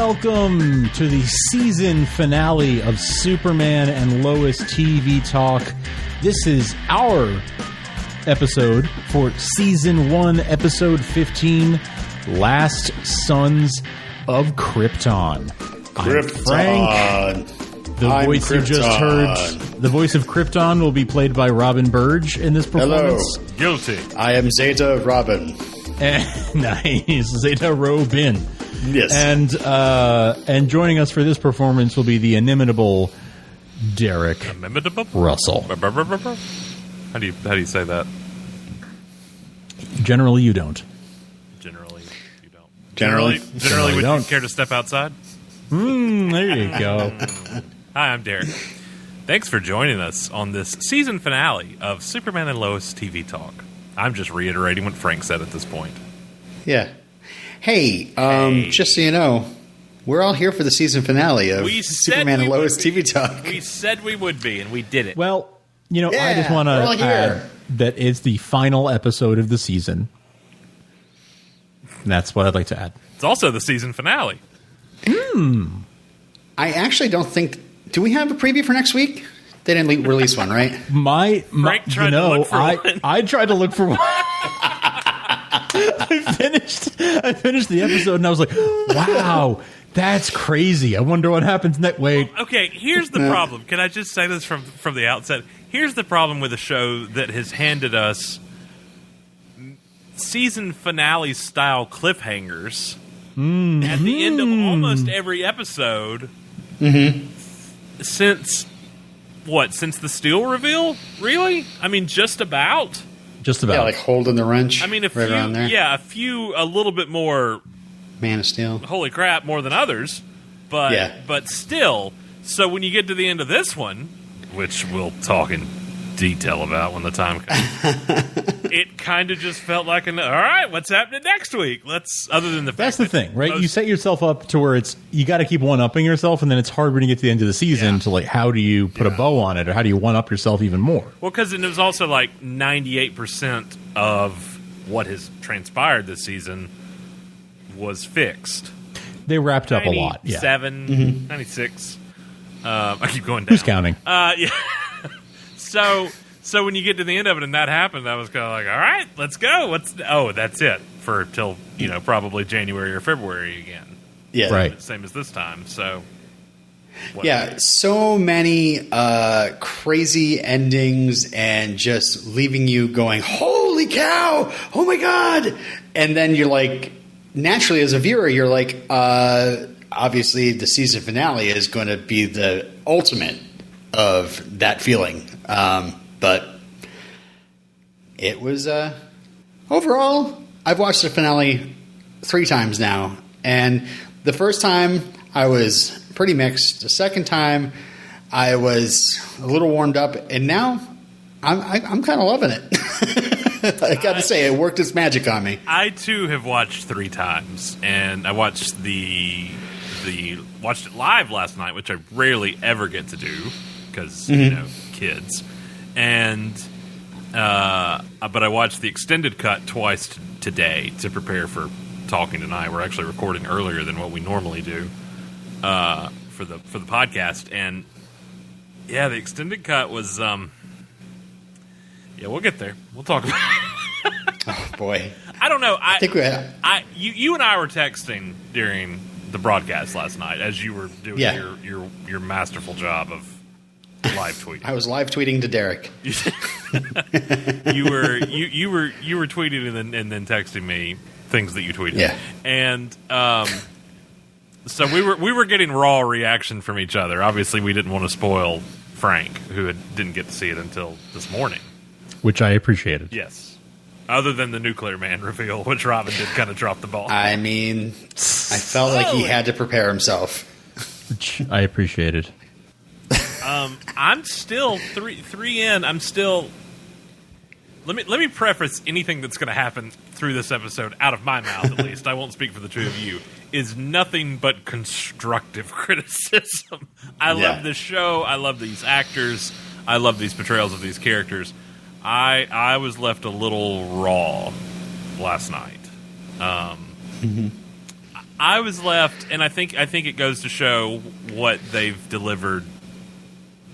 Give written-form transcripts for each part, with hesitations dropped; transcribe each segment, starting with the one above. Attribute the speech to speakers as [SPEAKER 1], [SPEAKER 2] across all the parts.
[SPEAKER 1] Welcome to the season finale of Superman and Lois TV Talk. This is our episode for Season 1, Episode 15, Last Sons of Krypton. I'm Frank. The voice you just heard, the voice of Krypton, will be played by Robin Burge in this performance.
[SPEAKER 2] Hello.
[SPEAKER 3] Guilty.
[SPEAKER 2] I am Zeta Robin.
[SPEAKER 1] Nice. Zeta Robin.
[SPEAKER 2] Yes.
[SPEAKER 1] And joining us for this performance will be the inimitable Derek Russell.
[SPEAKER 3] How do you say that?
[SPEAKER 1] Generally, you don't.
[SPEAKER 3] Generally, you don't.
[SPEAKER 2] Generally,
[SPEAKER 3] would
[SPEAKER 1] don't.
[SPEAKER 3] you care to step outside?
[SPEAKER 1] There you go.
[SPEAKER 3] Hi, I'm Derek. Thanks for joining us on this season finale of Superman and Lois TV Talk. I'm just reiterating what Frank said at this point.
[SPEAKER 2] Yeah. Hey, just so you know, we're all here for the season finale of Superman and Lois TV Talk.
[SPEAKER 3] We said we would be, and we did it.
[SPEAKER 1] Well, I just want to add that it's the final episode of the season. And that's what I'd like to add.
[SPEAKER 3] It's also the season finale.
[SPEAKER 2] I actually don't think... Do we have a preview for next week? They didn't release one, right?
[SPEAKER 3] Frank tried to look for one.
[SPEAKER 1] I tried to look for one. I finished the episode and I was like, wow, that's crazy. I wonder what happens next. Wait.
[SPEAKER 3] Okay, here's the problem. Can I just say this from the outset? Here's the problem with a show that has handed us season finale style cliffhangers at the end of almost every episode since the Steel reveal? Really? I mean, just about.
[SPEAKER 2] Yeah, like holding the wrench.
[SPEAKER 3] I mean,
[SPEAKER 2] around there.
[SPEAKER 3] Yeah, a little bit more.
[SPEAKER 2] Man of Steel.
[SPEAKER 3] Holy crap, more than others, but still. So when you get to the end of this one, which we'll talk in detail about when the time comes, it kind of just felt like all right, what's happening next week? Other than the fact
[SPEAKER 1] that's the thing, right? You set yourself up to where you got to keep one-upping yourself, and then it's hard when you get to the end of the season to how do you put a bow on it, or how do you one-up yourself even more?
[SPEAKER 3] Well, because it was also 98% of what has transpired this season was fixed.
[SPEAKER 1] They wrapped up a lot.
[SPEAKER 3] 97, 96. I keep going down.
[SPEAKER 1] Who's counting?
[SPEAKER 3] Yeah. So when you get to the end of it and that happened, I was kind of like, all right, let's go. That's it for till probably January or February again.
[SPEAKER 2] Yeah,
[SPEAKER 1] right.
[SPEAKER 3] Same as this time. So
[SPEAKER 2] yeah, so many crazy endings and just leaving you going, holy cow, oh my god, and then you're like, naturally as a viewer, you're like, obviously the season finale is going to be the ultimate of that feeling. But it was overall, I've watched the finale 3 times now, and the first time I was pretty mixed. The second time I was a little warmed up, and now I'm kind of loving it. I got to say, it worked its magic on me.
[SPEAKER 3] I too have watched 3 times, and I watched watched it live last night, which I rarely ever get to do because kids. And but I watched the extended cut twice today to prepare for talking tonight. We're actually recording earlier than what we normally do for the podcast. And yeah, the extended cut was we'll get there. We'll talk about it.
[SPEAKER 2] Oh boy,
[SPEAKER 3] I don't know.
[SPEAKER 2] I think
[SPEAKER 3] you and I were texting during the broadcast last night as you were doing your masterful job of live tweeting.
[SPEAKER 2] I was live tweeting to Derek.
[SPEAKER 3] you were tweeting and then texting me things that you tweeted.
[SPEAKER 2] Yeah.
[SPEAKER 3] And so we were getting raw reaction from each other. Obviously, we didn't want to spoil Frank, who didn't get to see it until this morning,
[SPEAKER 1] which I appreciated.
[SPEAKER 3] Yes. Other than the Nuclear Man reveal, which Robin did kind of drop the ball.
[SPEAKER 2] I mean, I felt like he had to prepare himself.
[SPEAKER 1] Which I appreciated.
[SPEAKER 3] I'm still three in. I'm still. Let me preface anything that's going to happen through this episode out of my mouth. At least I won't speak for the two of you. Is nothing but constructive criticism. I love this show. I love these actors. I love these portrayals of these characters. I was left a little raw last night. I was left, and I think it goes to show what they've delivered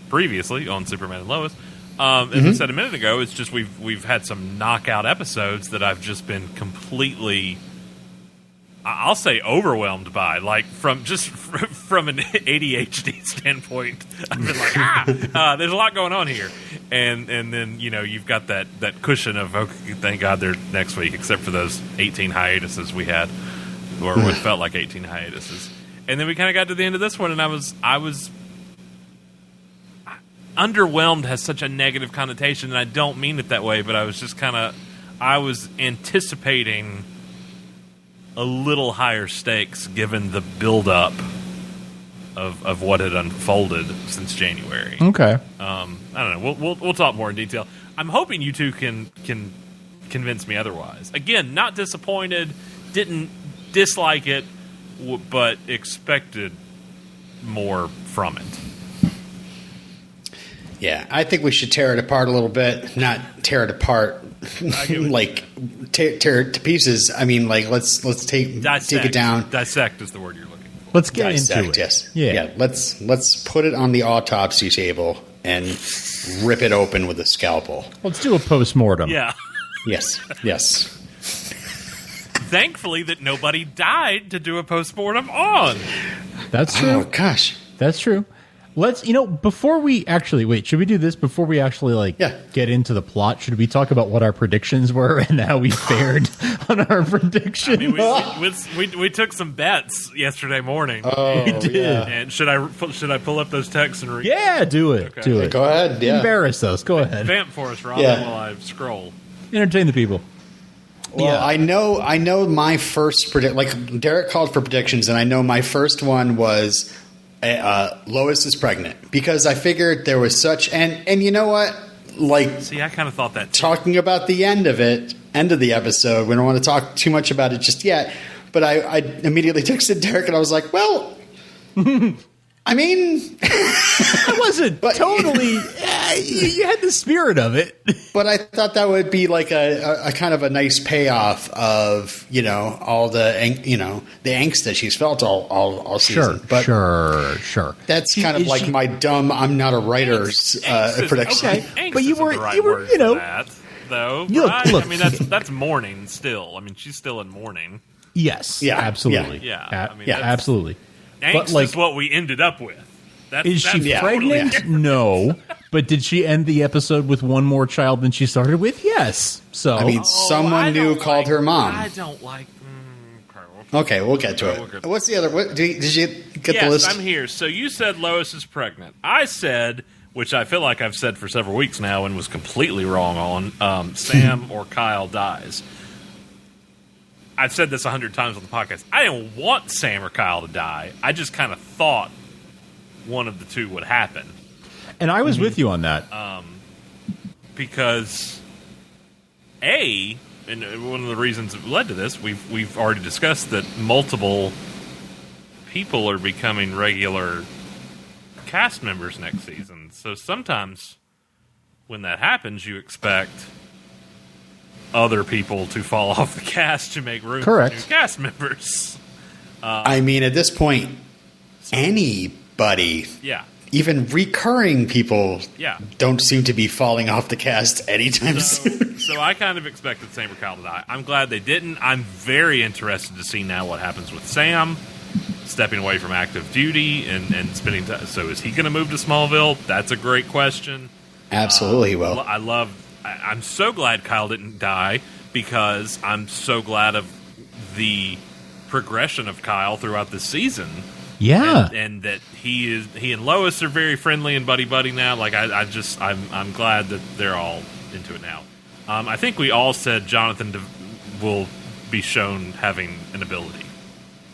[SPEAKER 3] previously on Superman and Lois. As I said a minute ago, it's just we've had some knockout episodes that I've just been completely, I'll say, overwhelmed by. Like from an ADHD standpoint, I've been like, there's a lot going on here, and then you've got that cushion of, okay, thank God they're next week, except for those 18 hiatuses we had, or what felt like 18 hiatuses, and then we kind of got to the end of this one, and I was underwhelmed has such a negative connotation, and I don't mean it that way, but I was just I was anticipating a little higher stakes given the build-up of what had unfolded since January.
[SPEAKER 1] Okay.
[SPEAKER 3] I don't know. We'll talk more in detail. I'm hoping you two can convince me otherwise. Again, not disappointed, didn't dislike it, but expected more from it.
[SPEAKER 2] Yeah, I think we should tear it apart a little bit. Not tear it apart, like tear it to pieces. I mean, like let's take it down.
[SPEAKER 3] Dissect is the word you're looking for.
[SPEAKER 1] Let's get into it.
[SPEAKER 2] Yes.
[SPEAKER 1] Yeah.
[SPEAKER 2] Let's put it on the autopsy table and rip it open with a scalpel.
[SPEAKER 1] Let's do a post-mortem.
[SPEAKER 3] Yeah.
[SPEAKER 2] Yes.
[SPEAKER 3] Thankfully that nobody died to do a post-mortem on.
[SPEAKER 1] That's true.
[SPEAKER 2] Oh gosh,
[SPEAKER 1] that's true. Let's, before we actually, wait, should we do this before we actually, get into the plot? Should we talk about what our predictions were and how we fared on our predictions?
[SPEAKER 3] I mean, we took some bets yesterday morning.
[SPEAKER 2] Oh,
[SPEAKER 1] we did.
[SPEAKER 2] Yeah.
[SPEAKER 3] And should I pull up those texts and read?
[SPEAKER 1] Yeah, do it.
[SPEAKER 3] Okay.
[SPEAKER 1] Do it.
[SPEAKER 2] Go ahead. Yeah.
[SPEAKER 1] Embarrass us. Go ahead.
[SPEAKER 3] Vamp for us, Rob, while I scroll.
[SPEAKER 1] Entertain the people.
[SPEAKER 2] Well, yeah. I know my first Derek called for predictions, and I know my first one was Lois is pregnant, because I figured there was such and you know what,
[SPEAKER 3] see, I kind of thought that too.
[SPEAKER 2] Talking about the end of the episode, we don't want to talk too much about it just yet, but I immediately texted Derek and I was like, well, I mean,
[SPEAKER 1] I wasn't totally. You had the spirit of it,
[SPEAKER 2] but I thought that would be like a kind of a nice payoff of all the the angst that she's felt all season.
[SPEAKER 1] Sure.
[SPEAKER 2] That's kind of like my dumb. I'm not a writer's prediction.
[SPEAKER 1] Okay,
[SPEAKER 3] angst
[SPEAKER 1] but you were
[SPEAKER 3] that, though. Right?
[SPEAKER 1] Look,
[SPEAKER 3] I mean, that's mourning still. I mean, she's still in mourning.
[SPEAKER 1] Yes.
[SPEAKER 2] Yeah.
[SPEAKER 1] Absolutely.
[SPEAKER 3] Yeah. I mean,
[SPEAKER 1] absolutely.
[SPEAKER 3] Angst is what we ended up with.
[SPEAKER 1] Is she pregnant? No. But did she end the episode with one more child than she started with? Yes. So
[SPEAKER 2] I mean, someone new called her mom.
[SPEAKER 3] I don't like.
[SPEAKER 2] Okay, we'll get to it. What's the other? Did you get the list?
[SPEAKER 3] Yes, I'm here. So you said Lois is pregnant. I said, which I feel like I've said for several weeks now and was completely wrong on, Sam or Kyle dies. I've said this 100 times on the podcast. I didn't want Sam or Kyle to die. I just kind of thought one of the two would happen.
[SPEAKER 1] And I was with you on that.
[SPEAKER 3] Because, and one of the reasons that led to this, we've already discussed that multiple people are becoming regular cast members next season. So sometimes when that happens, you expect other people to fall off the cast to make room for new cast members.
[SPEAKER 2] I mean, at this point, anybody, even recurring people, don't seem to be falling off the cast anytime soon.
[SPEAKER 3] So I kind of expected Sam or Kyle to die. I'm glad they didn't. I'm very interested to see now what happens with Sam stepping away from active duty and spending time. So is he going to move to Smallville? That's a great question.
[SPEAKER 2] Absolutely he will.
[SPEAKER 3] I'm so glad Kyle didn't die, because I'm so glad of the progression of Kyle throughout the season.
[SPEAKER 1] Yeah,
[SPEAKER 3] and that he and Lois are very friendly and buddy now. Like I'm glad that they're all into it now. I think we all said Jonathan will be shown having an ability.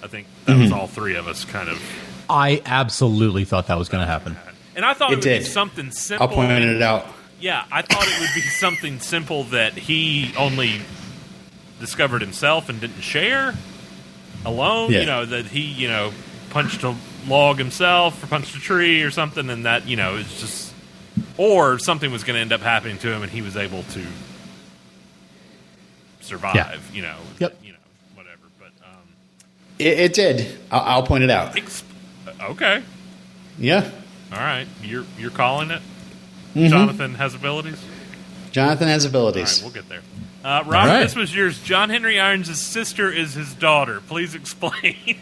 [SPEAKER 3] I think that was all three of us kind of.
[SPEAKER 1] I absolutely thought that was going to happen,
[SPEAKER 3] and I thought it would be something simple.
[SPEAKER 2] I'll point it out.
[SPEAKER 3] Yeah, I thought it would be something simple that he only discovered himself and didn't share alone.
[SPEAKER 2] Yeah.
[SPEAKER 3] That he punched a log himself or punched a tree or something, and that it's just, or something was going to end up happening to him and he was able to survive.
[SPEAKER 1] Yep.
[SPEAKER 3] Whatever. But
[SPEAKER 2] It did. I'll point it out.
[SPEAKER 3] Okay.
[SPEAKER 2] Yeah.
[SPEAKER 3] All right. You're calling it?
[SPEAKER 2] Mm-hmm.
[SPEAKER 3] Jonathan has abilities?
[SPEAKER 2] Jonathan has
[SPEAKER 3] All
[SPEAKER 2] abilities.
[SPEAKER 3] right, we'll get there. Robin, this was yours. John Henry Irons' sister is his daughter. Please explain.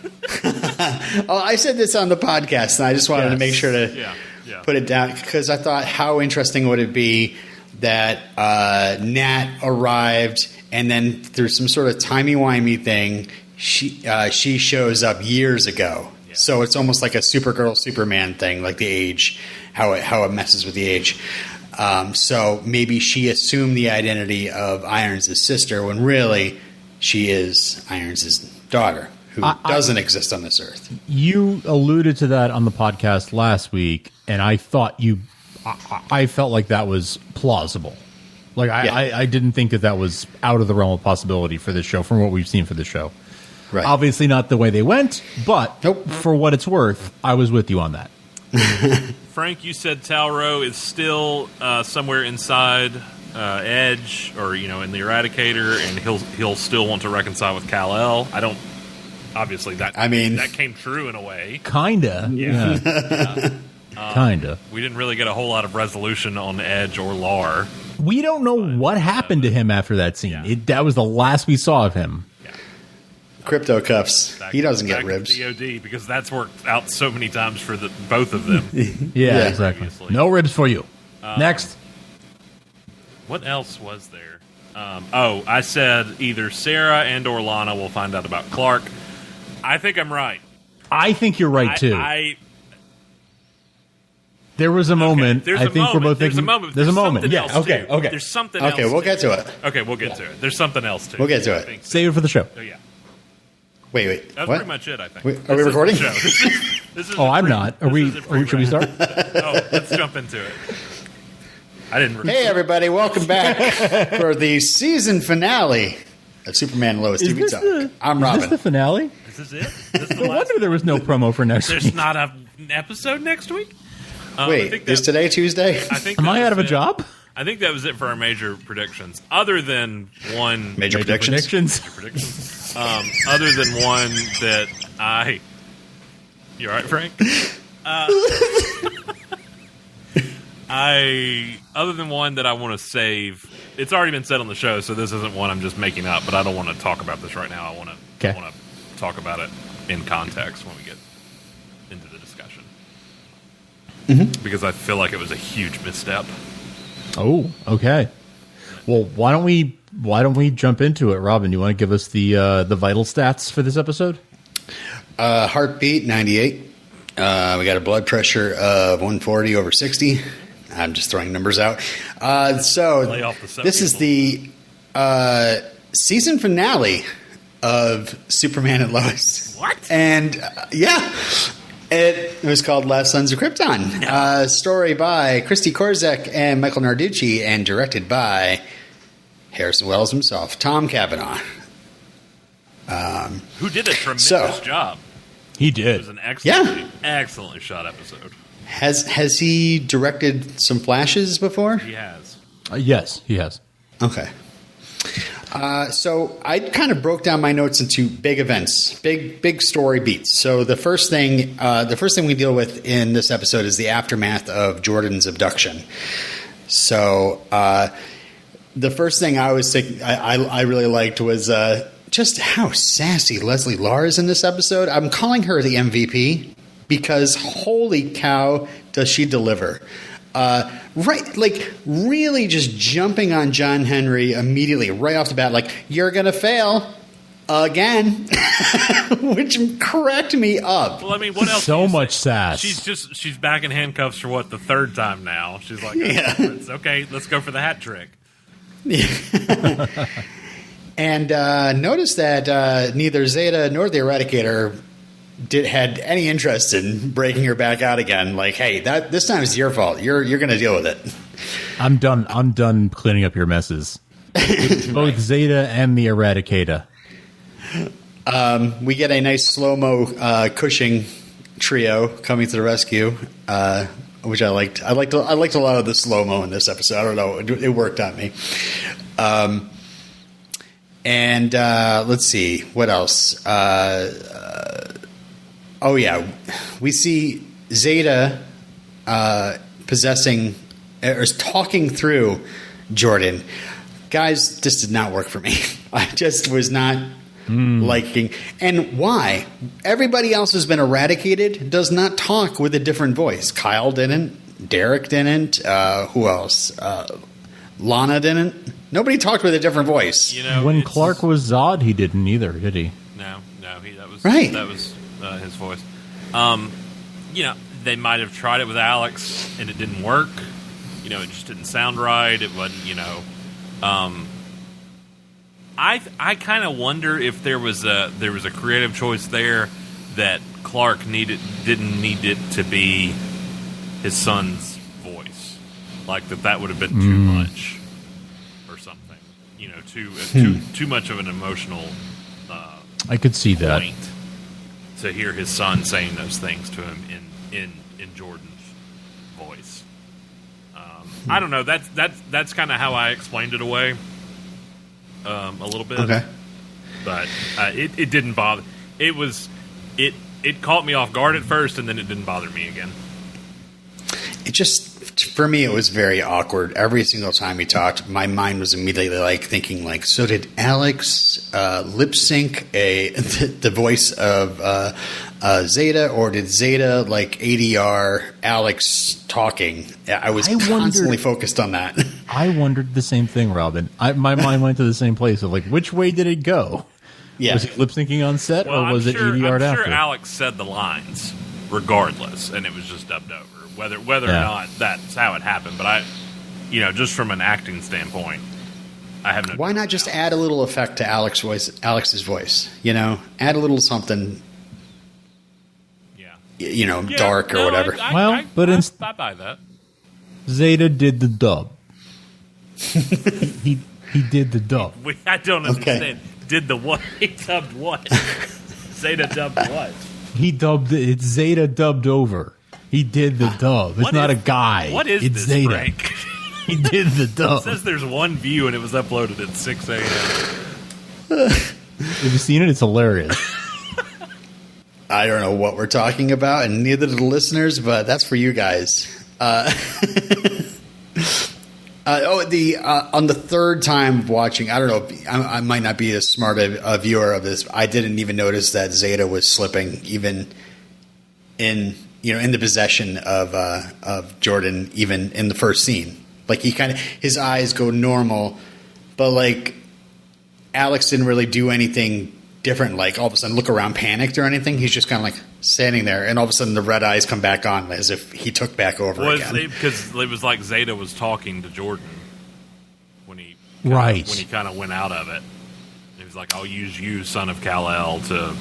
[SPEAKER 2] Oh, I said this on the podcast, and I just wanted to make sure to put it down because I thought how interesting would it be that Nat arrived and then through some sort of timey-wimey thing, she shows up years ago. Yeah. So it's almost like a Supergirl, Superman thing, like the age, how it messes with the age. So maybe she assumed the identity of Irons' sister when really she is Irons' daughter, who doesn't exist on this earth.
[SPEAKER 1] You alluded to that on the podcast last week, and I thought I felt like that was plausible. Like I didn't think that was out of the realm of possibility for this show, from what we've seen for this show.
[SPEAKER 2] Right.
[SPEAKER 1] Obviously not the way they went, but for what it's worth, I was with you on that.
[SPEAKER 3] Frank, you said Talro is still somewhere inside Edge, or in the Eradicator, and he'll still want to reconcile with Kal-El. I don't. Obviously, that came true in a way.
[SPEAKER 1] Kinda. Yeah. Kinda.
[SPEAKER 3] We didn't really get a whole lot of resolution on Edge or Larr.
[SPEAKER 1] We don't know what happened to him after that scene.
[SPEAKER 3] Yeah.
[SPEAKER 1] That was the last we saw of him.
[SPEAKER 2] Crypto cuffs. He doesn't get ribs.
[SPEAKER 3] DOD, because that's worked out so many times for both of them.
[SPEAKER 1] Yeah, exactly. No ribs for you. Next.
[SPEAKER 3] What else was there? I said either Sarah and or Lana will find out about Clark. I think I'm right.
[SPEAKER 1] I think you're right, too. There was a moment. I think we're both thinking. There's a moment. Yeah. Okay.
[SPEAKER 3] There's something else.
[SPEAKER 2] Okay, we'll get to it.
[SPEAKER 3] Okay, we'll get to it. There's something else, too.
[SPEAKER 2] We'll get to it.
[SPEAKER 1] Save it for the show.
[SPEAKER 3] Oh, yeah.
[SPEAKER 2] Wait.
[SPEAKER 3] That's
[SPEAKER 2] what?
[SPEAKER 3] pretty much it, I think.
[SPEAKER 2] Are we recording?
[SPEAKER 3] This is
[SPEAKER 1] I'm not. Should we start?
[SPEAKER 3] Let's jump into it. I didn't record.
[SPEAKER 2] Hey, everybody. Welcome back for the season finale of Superman and Lois TV Talk. I'm Robin.
[SPEAKER 1] Is this the finale?
[SPEAKER 3] Is this it?
[SPEAKER 1] No wonder there was no promo for next week.
[SPEAKER 3] There's not an episode next week?
[SPEAKER 2] Wait, is today Tuesday?
[SPEAKER 1] Am I out of a job?
[SPEAKER 3] I think that was it for our major predictions. Other than one...
[SPEAKER 2] Major predictions?
[SPEAKER 3] Other than one that I... You all right, Frank? Other than one that I want to save... It's already been said on the show, so this isn't one I'm just making up, but I don't want to talk about this right now. I want to talk about it in context when we get into the discussion. Mm-hmm. Because I feel like it was a huge misstep.
[SPEAKER 1] Oh, okay. Well, why don't we jump into it, Robin? You want to give us the vital stats for this episode?
[SPEAKER 2] Heartbeat 98. We got a blood pressure of 140/60. I'm just throwing numbers out. So this is the season finale of Superman and Lois.
[SPEAKER 3] What?
[SPEAKER 2] And it was called Last Sons of Krypton. Story by Christy Korzek and Michael Narducci, and directed by Harrison Wells himself, Tom Cavanaugh.
[SPEAKER 3] Who did a tremendous job.
[SPEAKER 1] He did.
[SPEAKER 3] It was an excellently shot episode.
[SPEAKER 2] Has he directed some Flashes before?
[SPEAKER 3] He has.
[SPEAKER 2] Yes, he has. Okay. So I kind of broke down my notes into big events, big story beats. So the first thing we deal with in this episode is the aftermath of Jordan's abduction. So the first thing I was thinking I really liked was just how sassy Leslie Larr is in this episode. I'm calling her the MVP because holy cow, does she deliver. Right, like really just jumping on John Henry immediately, right off the bat, like, you're going to fail again, which cracked me up.
[SPEAKER 3] Well, I mean, what else?
[SPEAKER 1] So much sass.
[SPEAKER 3] She's back in handcuffs for the third time now. She's like, okay, let's go for the hat trick.
[SPEAKER 2] And notice that neither Zeta nor the Eradicator had any interest in breaking her back out again. Like, hey, this time it's your fault. You're going to deal with it.
[SPEAKER 1] I'm done cleaning up your messes. Both Zeta and the Eradicator.
[SPEAKER 2] We get a nice slow-mo Cushing trio coming to the rescue, which I liked. I liked a lot of the slow-mo in this episode. I don't know. It worked on me. And let's see, what else? We see Zeta possessing or talking through Jordan. Guys, this did not work for me. I just was not liking. And why? Everybody else has been eradicated, does not talk with a different voice. Kyle didn't. Derek didn't. Who else? Lana didn't. Nobody talked with a different voice.
[SPEAKER 1] When Clark was Zod, he didn't either, did he?
[SPEAKER 3] No, that was
[SPEAKER 2] right.
[SPEAKER 3] That was his voice. They might have tried it with Alex and it didn't work. It just didn't sound right. It wasn't. I kind of wonder if there was a creative choice there that Clark didn't need it to be his son's voice, like that would have been too much or something. Too much of an emotional.
[SPEAKER 1] I could see that.
[SPEAKER 3] To hear his son saying those things to him in Jordan's voice. I don't know. That's kind of how I explained it away. A little bit.
[SPEAKER 2] Okay.
[SPEAKER 3] But it didn't bother. It caught me off guard at first, and then it didn't bother me again.
[SPEAKER 2] It just, for me, it was very awkward. Every single time he talked, my mind was immediately thinking so did Alex lip sync the voice of Zeta, or did Zeta ADR Alex talking? I was constantly focused on that.
[SPEAKER 1] I wondered the same thing, Robin. My mind went to the same place of which way did it go?
[SPEAKER 2] Yeah.
[SPEAKER 1] Was he lip syncing on set, or was it ADR'd after?
[SPEAKER 3] I'm sure Alex said the lines regardless, and it was just dubbed over. Whether or not that's how it happened, but just from an acting standpoint, I have no.
[SPEAKER 2] Why not just add a little effect to Alex's voice? Add a little something. Yeah. Dark or whatever.
[SPEAKER 3] I buy that.
[SPEAKER 1] Zeta did the dub. he did the dub.
[SPEAKER 3] I don't understand. Okay. Did the what? He dubbed what? Zeta dubbed what?
[SPEAKER 1] He dubbed it. It's Zeta dubbed over. He did the dub. It's not a guy.
[SPEAKER 3] What is
[SPEAKER 1] it's
[SPEAKER 3] this,
[SPEAKER 1] Zeta.
[SPEAKER 3] Frank?
[SPEAKER 1] He did the dub.
[SPEAKER 3] It says there's one view and it was uploaded at 6 a.m.
[SPEAKER 1] Have you seen it? It's hilarious.
[SPEAKER 2] I don't know what we're talking about, and neither do the listeners, but that's for you guys. On the third time watching, I don't know. I might not be as smart a viewer of this. I didn't even notice that Zeta was slipping, even in the possession of Jordan, even in the first scene. His eyes go normal, but Alex didn't really do anything different. All of a sudden look around panicked or anything. He's just kind of standing there, and all of a sudden the red eyes come back on as if he took back over again.
[SPEAKER 3] Because it was like Zeta was talking to Jordan when he kind of went out of it. He was like, "I'll use you, son of Kal-El, to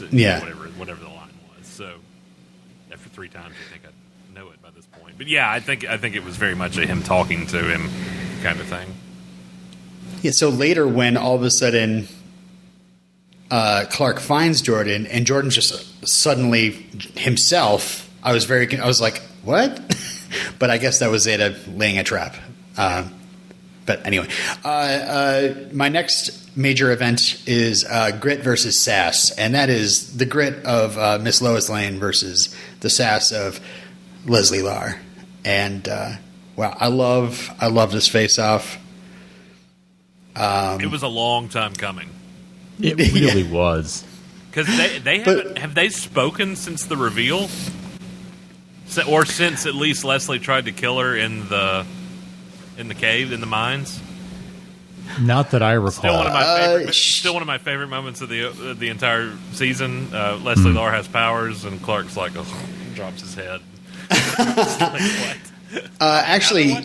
[SPEAKER 3] whatever the line was." So after 3 times, I think I know it by this point. But yeah, I think it was very much a him talking to him kind of thing.
[SPEAKER 2] Yeah. So later, when all of a sudden Clark finds Jordan, and Jordan's just suddenly himself, I was like, what? But I guess that was Zeta laying a trap. But anyway, my next major event is Grit versus Sass, and that is the grit of Miss Lois Lane versus the sass of Leslie Larr. And wow, I love this face-off.
[SPEAKER 3] It was a long time coming.
[SPEAKER 1] It really was.
[SPEAKER 3] Because have they spoken since the reveal, or since at least Leslie tried to kill her in the cave, in the mines?
[SPEAKER 1] Not that I recall.
[SPEAKER 3] Still one of my favorite moments of the entire season. Leslie Larr has powers, and Clark's drops his head.
[SPEAKER 2] Actually,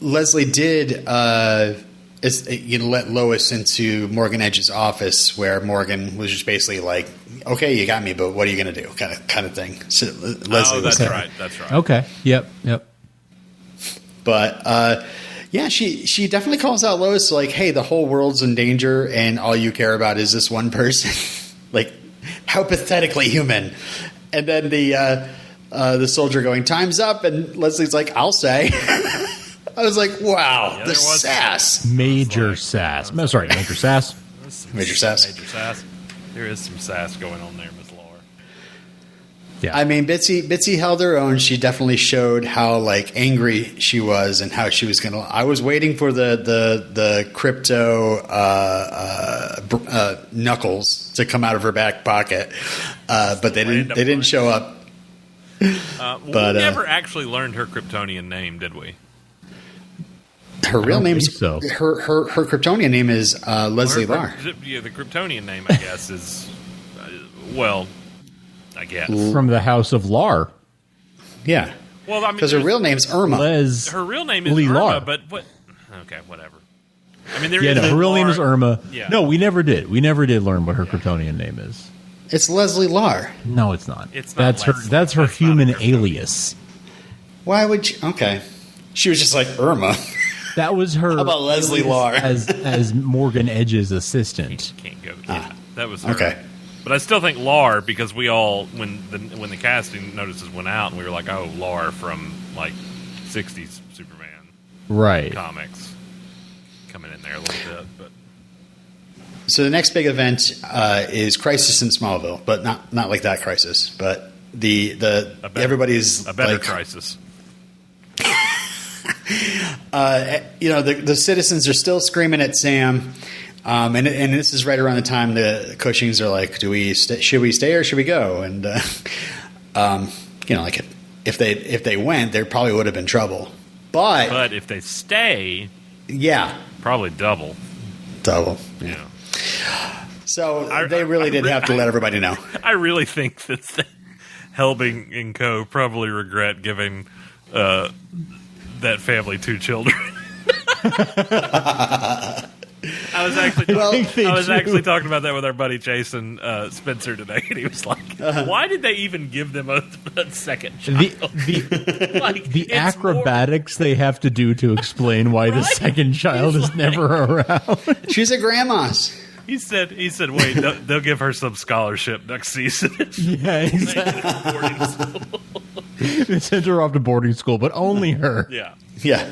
[SPEAKER 2] Leslie did let Lois into Morgan Edge's office, where Morgan was just basically like, "Okay, you got me, but what are you going to do?" kind of thing. So Leslie
[SPEAKER 3] that's right. That's right.
[SPEAKER 1] Okay. Yep.
[SPEAKER 2] But yeah, she definitely calls out Lois "Hey, the whole world's in danger, and all you care about is this one person." How pathetically human. And then the soldier going, "Time's up," and Leslie's like, "I'll say." I was like, wow,
[SPEAKER 3] Yeah,
[SPEAKER 2] the sass.
[SPEAKER 1] Major sass. No, sorry, major sass.
[SPEAKER 2] Major sass.
[SPEAKER 3] Major sass. There is some sass going on there, Miss Larr.
[SPEAKER 1] Yeah.
[SPEAKER 2] I mean, Bitsy held her own. She definitely showed how like angry she was and how she was gonna. I was waiting for the crypto knuckles to come out of her back pocket, but they didn't. They didn't show up.
[SPEAKER 3] But we never actually learned her Kryptonian name, did we?
[SPEAKER 2] Her real name's
[SPEAKER 1] so.
[SPEAKER 2] her Kryptonian name is Leslie Larr.
[SPEAKER 3] Yeah, the Kryptonian name, I guess, is well, I guess
[SPEAKER 1] From the House of Larr.
[SPEAKER 2] Yeah.
[SPEAKER 3] Well, I mean,
[SPEAKER 2] Because her real name's Irma.
[SPEAKER 3] her real name is Irma,
[SPEAKER 1] Larr.
[SPEAKER 3] but what? Okay, whatever. I mean, there
[SPEAKER 1] Yeah,
[SPEAKER 3] is
[SPEAKER 1] no, her real name is
[SPEAKER 3] Larr.
[SPEAKER 1] Irma.
[SPEAKER 3] Yeah.
[SPEAKER 1] No, we never did. We never did learn what her Kryptonian name is.
[SPEAKER 2] It's Leslie Larr.
[SPEAKER 1] No, it's not.
[SPEAKER 3] It's not
[SPEAKER 1] that's her.
[SPEAKER 3] Leslie.
[SPEAKER 1] That's her
[SPEAKER 3] That's not
[SPEAKER 1] human
[SPEAKER 3] a Kryptonian.
[SPEAKER 1] alias.
[SPEAKER 2] Why would you? Okay. She was just like Irma.
[SPEAKER 1] That was her.
[SPEAKER 2] How about Leslie Larr?
[SPEAKER 1] as Morgan Edge's assistant?
[SPEAKER 3] Can't go. Yeah, that was her.
[SPEAKER 2] Okay.
[SPEAKER 3] But I still think Larr, because we all when the casting notices went out, and we were like, oh, Larr from like '60s Superman
[SPEAKER 1] Right.
[SPEAKER 3] comics coming in there a little bit, but.
[SPEAKER 2] So the next big event is Crisis in Smallville, but not like that crisis, but everybody's
[SPEAKER 3] A better
[SPEAKER 2] like,
[SPEAKER 3] crisis.
[SPEAKER 2] The citizens are still screaming at Sam, and this is right around the time the Cushings are like, should we stay or should we go? And like if they went, there probably would have been trouble. But
[SPEAKER 3] if they stay,
[SPEAKER 2] yeah,
[SPEAKER 3] probably double.
[SPEAKER 2] Yeah. So they really did have to let everybody know.
[SPEAKER 3] I really think that Helbing and Co. probably regret giving that family 2 children. I was actually talking about that with our buddy Jason Spencer today, and he was like, "Why did they even give them a second child?"
[SPEAKER 1] The acrobatics they have to do to explain why the second child is never around.
[SPEAKER 2] She's a grandma's.
[SPEAKER 3] He said, "Wait, they'll give her some scholarship next season."
[SPEAKER 1] Yeah, exactly. They sent her off to boarding school, but only her.
[SPEAKER 3] Yeah.
[SPEAKER 2] Yeah.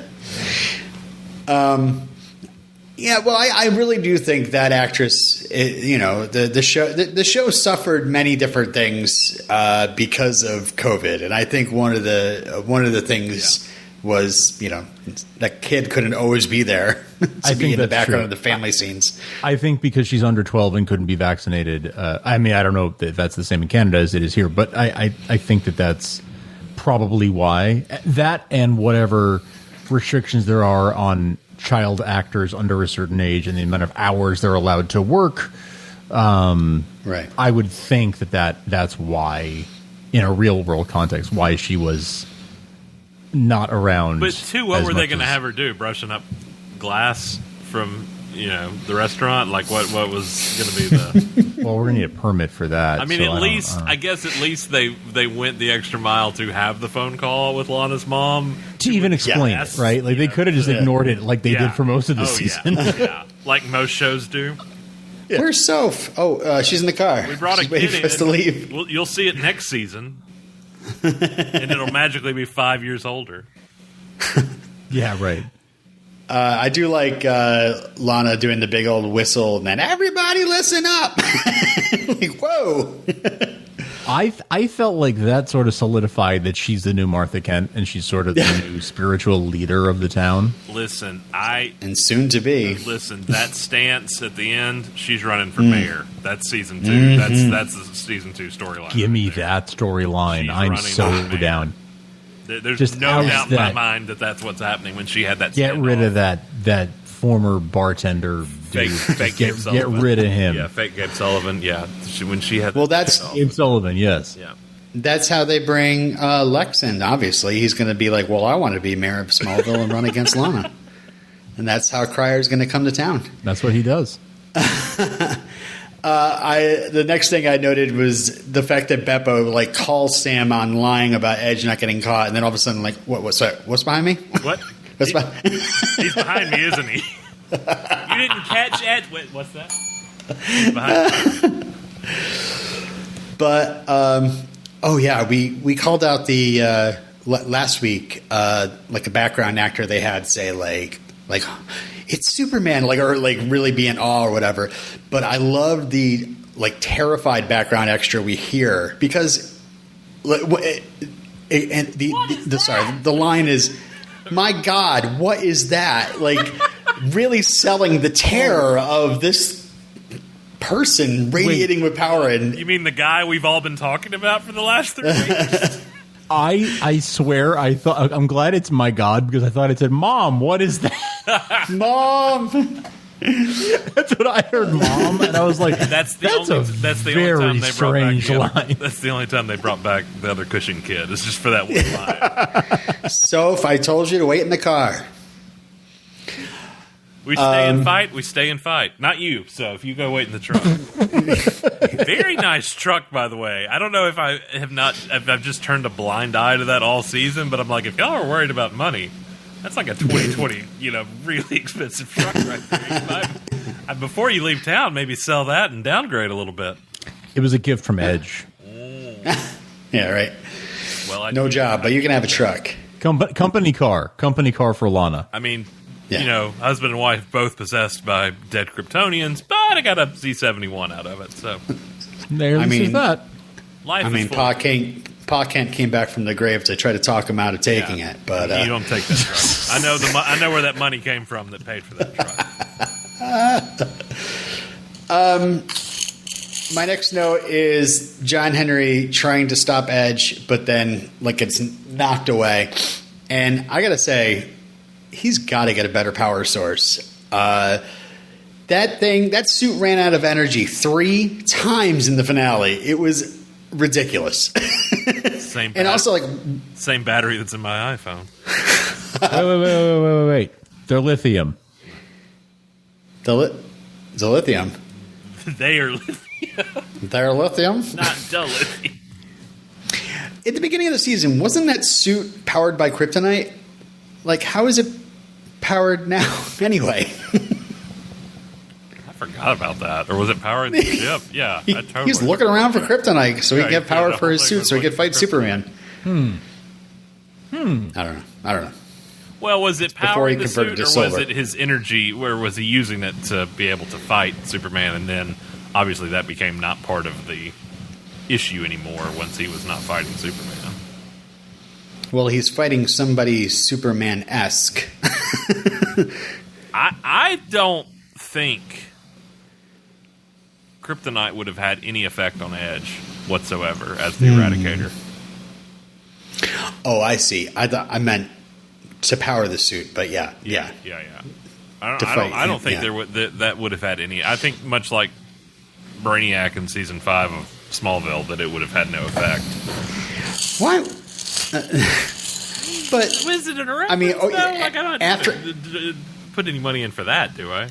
[SPEAKER 2] Yeah, well, I really do think that actress, the show suffered many different things because of COVID, and I think one of the things was that kid couldn't always be there to be in the background of the family scenes.
[SPEAKER 1] I think because she's under 12 and couldn't be vaccinated. I don't know if that's the same in Canada as it is here, but I think that's probably why. That and whatever restrictions there are on child actors under a certain age and the amount of hours they're allowed to work.
[SPEAKER 2] Right.
[SPEAKER 1] I would think that's why, in a real world context, why she was not around.
[SPEAKER 3] But what were they going to have her do? Brushing up glass from the restaurant? Like what was going to be the?
[SPEAKER 1] Well, we're going to need a permit for that.
[SPEAKER 3] I mean, I guess at least they went the extra mile to have the phone call with Lana's mom
[SPEAKER 1] to even explain it, right? Like they could have just ignored it, like they did for most of the season.
[SPEAKER 3] Yeah, like most shows do.
[SPEAKER 2] Yeah. Where's Soph? Oh, she's in the car.
[SPEAKER 3] We brought
[SPEAKER 2] she's
[SPEAKER 3] a
[SPEAKER 2] waiting
[SPEAKER 3] kid
[SPEAKER 2] for us to leave.
[SPEAKER 3] Well, you'll see it next season, and it'll magically be 5 years older.
[SPEAKER 1] Yeah, right.
[SPEAKER 2] I do like Lana doing the big old whistle, and then everybody listen up. Like, whoa.
[SPEAKER 1] I felt like that sort of solidified that she's the new Martha Kent, and she's sort of the new spiritual leader of the town.
[SPEAKER 3] Listen,
[SPEAKER 2] and soon to be.
[SPEAKER 3] Listen, that stance at the end, she's running for mayor. That's season 2. Mm-hmm. That's the season 2 storyline.
[SPEAKER 1] Give me that storyline. I'm so down.
[SPEAKER 3] There's
[SPEAKER 1] just
[SPEAKER 3] no doubt in my mind that that's what's happening when she had that.
[SPEAKER 1] Get rid of that former bartender dude.
[SPEAKER 3] Fake Gabe Sullivan.
[SPEAKER 1] Get rid of him.
[SPEAKER 3] Yeah, fake Gabe Sullivan. Yeah, when she had.
[SPEAKER 2] Well, that's
[SPEAKER 1] Gabe Sullivan. Yes.
[SPEAKER 3] Yeah.
[SPEAKER 2] That's how they bring Lex in. Obviously, he's going to be like, "Well, I want to be mayor of Smallville and run against Lana," and that's how Cryer's going to come to town.
[SPEAKER 1] That's what he does.
[SPEAKER 2] The next thing I noted was the fact that Beppo calls Sam on lying about Edge not getting caught, and then all of a sudden what's behind me?
[SPEAKER 3] What?
[SPEAKER 2] He's
[SPEAKER 3] behind me, isn't he? You didn't catch Edge. Wait, what's that? He's behind me.
[SPEAKER 2] But we called out the last week, like a background actor they had say like it's Superman, like, or like really be in awe or whatever. But I love the like terrified background extra we hear because the line is, "My God, what is that?" Like really selling the terror of this person radiating with power. And
[SPEAKER 3] you mean the guy we've all been talking about for the last 3 weeks?
[SPEAKER 1] I swear I'm glad it's "my God" because I thought it said, "Mom, what is that?"
[SPEAKER 2] Mom.
[SPEAKER 1] That's what I heard, Mom, and I was like,
[SPEAKER 3] that's the only time they brought back that's the only time they brought back the other Cushing kid. It's just for that one line.
[SPEAKER 2] So if I told you to wait in the car.
[SPEAKER 3] We stay and fight. We stay and fight. Not you. So if you go wait in the truck. Very nice truck, by the way. I don't know if if I've just turned a blind eye to that all season, but I'm like, if y'all are worried about money, that's like a 2020, really expensive truck right there. Before you leave town, maybe sell that and downgrade a little bit.
[SPEAKER 1] It was a gift from Edge.
[SPEAKER 2] Yeah, right.
[SPEAKER 3] Well,
[SPEAKER 2] no job, but you can have a truck.
[SPEAKER 1] Company car for Lana.
[SPEAKER 3] I mean, husband and wife both possessed by dead Kryptonians, but I got a Z71 out of it. So
[SPEAKER 1] there's that.
[SPEAKER 3] Life is full.
[SPEAKER 2] Pa Kent came back from the grave to try to talk him out of taking it, but
[SPEAKER 3] you don't take that truck. I know where that money came from that paid for that
[SPEAKER 2] truck. My next note is John Henry trying to stop Edge, but then it's knocked away. And I gotta say, he's got to get a better power source. That suit ran out of energy 3 times in the finale. It was ridiculous.
[SPEAKER 3] Same battery that's in my iPhone.
[SPEAKER 1] Wait. They're lithium.
[SPEAKER 2] The lithium.
[SPEAKER 3] They are lithium.
[SPEAKER 2] They're lithium?
[SPEAKER 3] Not dilithium.
[SPEAKER 2] At the beginning of the season, wasn't that suit powered by kryptonite? Like, how is it powered now anyway?
[SPEAKER 3] I forgot about that. Or was it powering the ship? Yeah, I totally.
[SPEAKER 2] He's looking around for kryptonite so he can get power for his suit so he can fight Superman. I don't know.
[SPEAKER 3] Well, was it powering the suit, or was it his energy? Where was he using it to be able to fight Superman? And then, obviously, that became not part of the issue anymore once he was not fighting Superman.
[SPEAKER 2] Well, he's fighting somebody Superman-esque.
[SPEAKER 3] I don't think kryptonite would have had any effect on Edge whatsoever as the Eradicator.
[SPEAKER 2] Oh, I see. I meant to power the suit, but yeah.
[SPEAKER 3] I don't think that would have had any. I think much like Brainiac in season 5 of Smallville, that it would have had no effect.
[SPEAKER 2] Why? But
[SPEAKER 3] was it an reference? I mean, I don't put any money in for that, do I?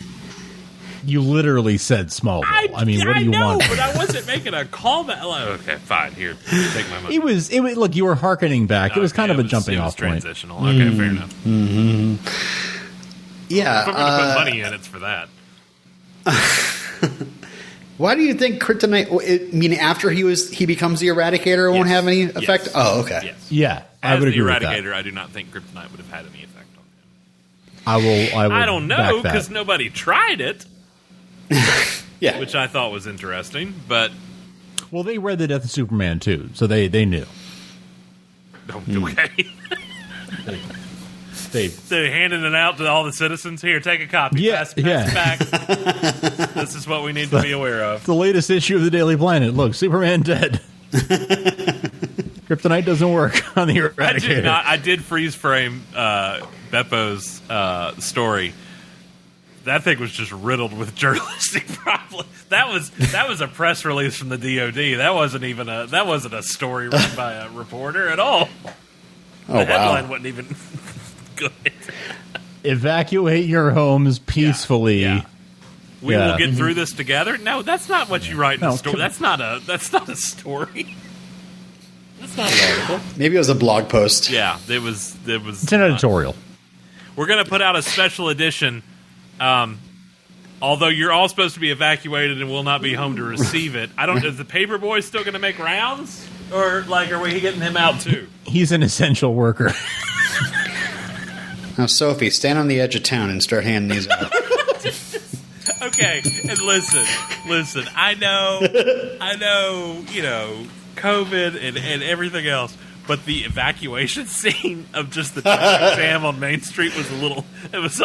[SPEAKER 1] You literally said Smallville. I mean, what do you want?
[SPEAKER 3] But I wasn't making a callback. Like, okay, fine. Here, take my money.
[SPEAKER 1] It was. Look, you were hearkening back. It was kind of a jumping off point.
[SPEAKER 3] Transitional. Okay, fair enough.
[SPEAKER 2] Mm-hmm. Yeah.
[SPEAKER 3] If I'm going to put money in, it's for that.
[SPEAKER 2] Why do you think kryptonite? I mean, after he becomes the Eradicator, it won't have any effect.
[SPEAKER 3] Yes.
[SPEAKER 2] Oh, okay.
[SPEAKER 3] Yes.
[SPEAKER 1] Yeah, I would agree with that.
[SPEAKER 3] As the Eradicator, I do not think kryptonite would have had any effect on him.
[SPEAKER 1] I will.
[SPEAKER 3] I don't know because nobody tried it.
[SPEAKER 2] Yeah,
[SPEAKER 3] which I thought was interesting, but
[SPEAKER 1] they read the Death of Superman too, so they knew.
[SPEAKER 3] Okay. They're handing it out to all the citizens. Here, take a copy.
[SPEAKER 1] Yeah,
[SPEAKER 3] pass it back. This is what we need to be aware of.
[SPEAKER 1] The latest issue of the Daily Planet. Look, Superman dead. Kryptonite doesn't work on the Eradicator.
[SPEAKER 3] I did freeze frame Beppo's story. That thing was just riddled with journalistic problems. That was a press release from the DoD. That wasn't a story written by a reporter at all.
[SPEAKER 2] Oh,
[SPEAKER 3] the headline wasn't even good.
[SPEAKER 1] Evacuate your homes peacefully.
[SPEAKER 3] Yeah. We will get through this together. No, that's not what you write in a story. That's not a story. That's not an article.
[SPEAKER 2] Maybe it was a blog post.
[SPEAKER 3] Yeah, it was.
[SPEAKER 1] It's an editorial.
[SPEAKER 3] We're going to put out a special edition. Although you're all supposed to be evacuated and will not be home to receive it. Is the paper boy still going to make rounds? Or, like, are we getting him out, too?
[SPEAKER 1] He's an essential worker.
[SPEAKER 2] Now, Sophie, stand on the edge of town and start handing these out.
[SPEAKER 3] Okay, and listen. I know, COVID and everything else, but the evacuation scene of just the traffic jam on Main Street was it was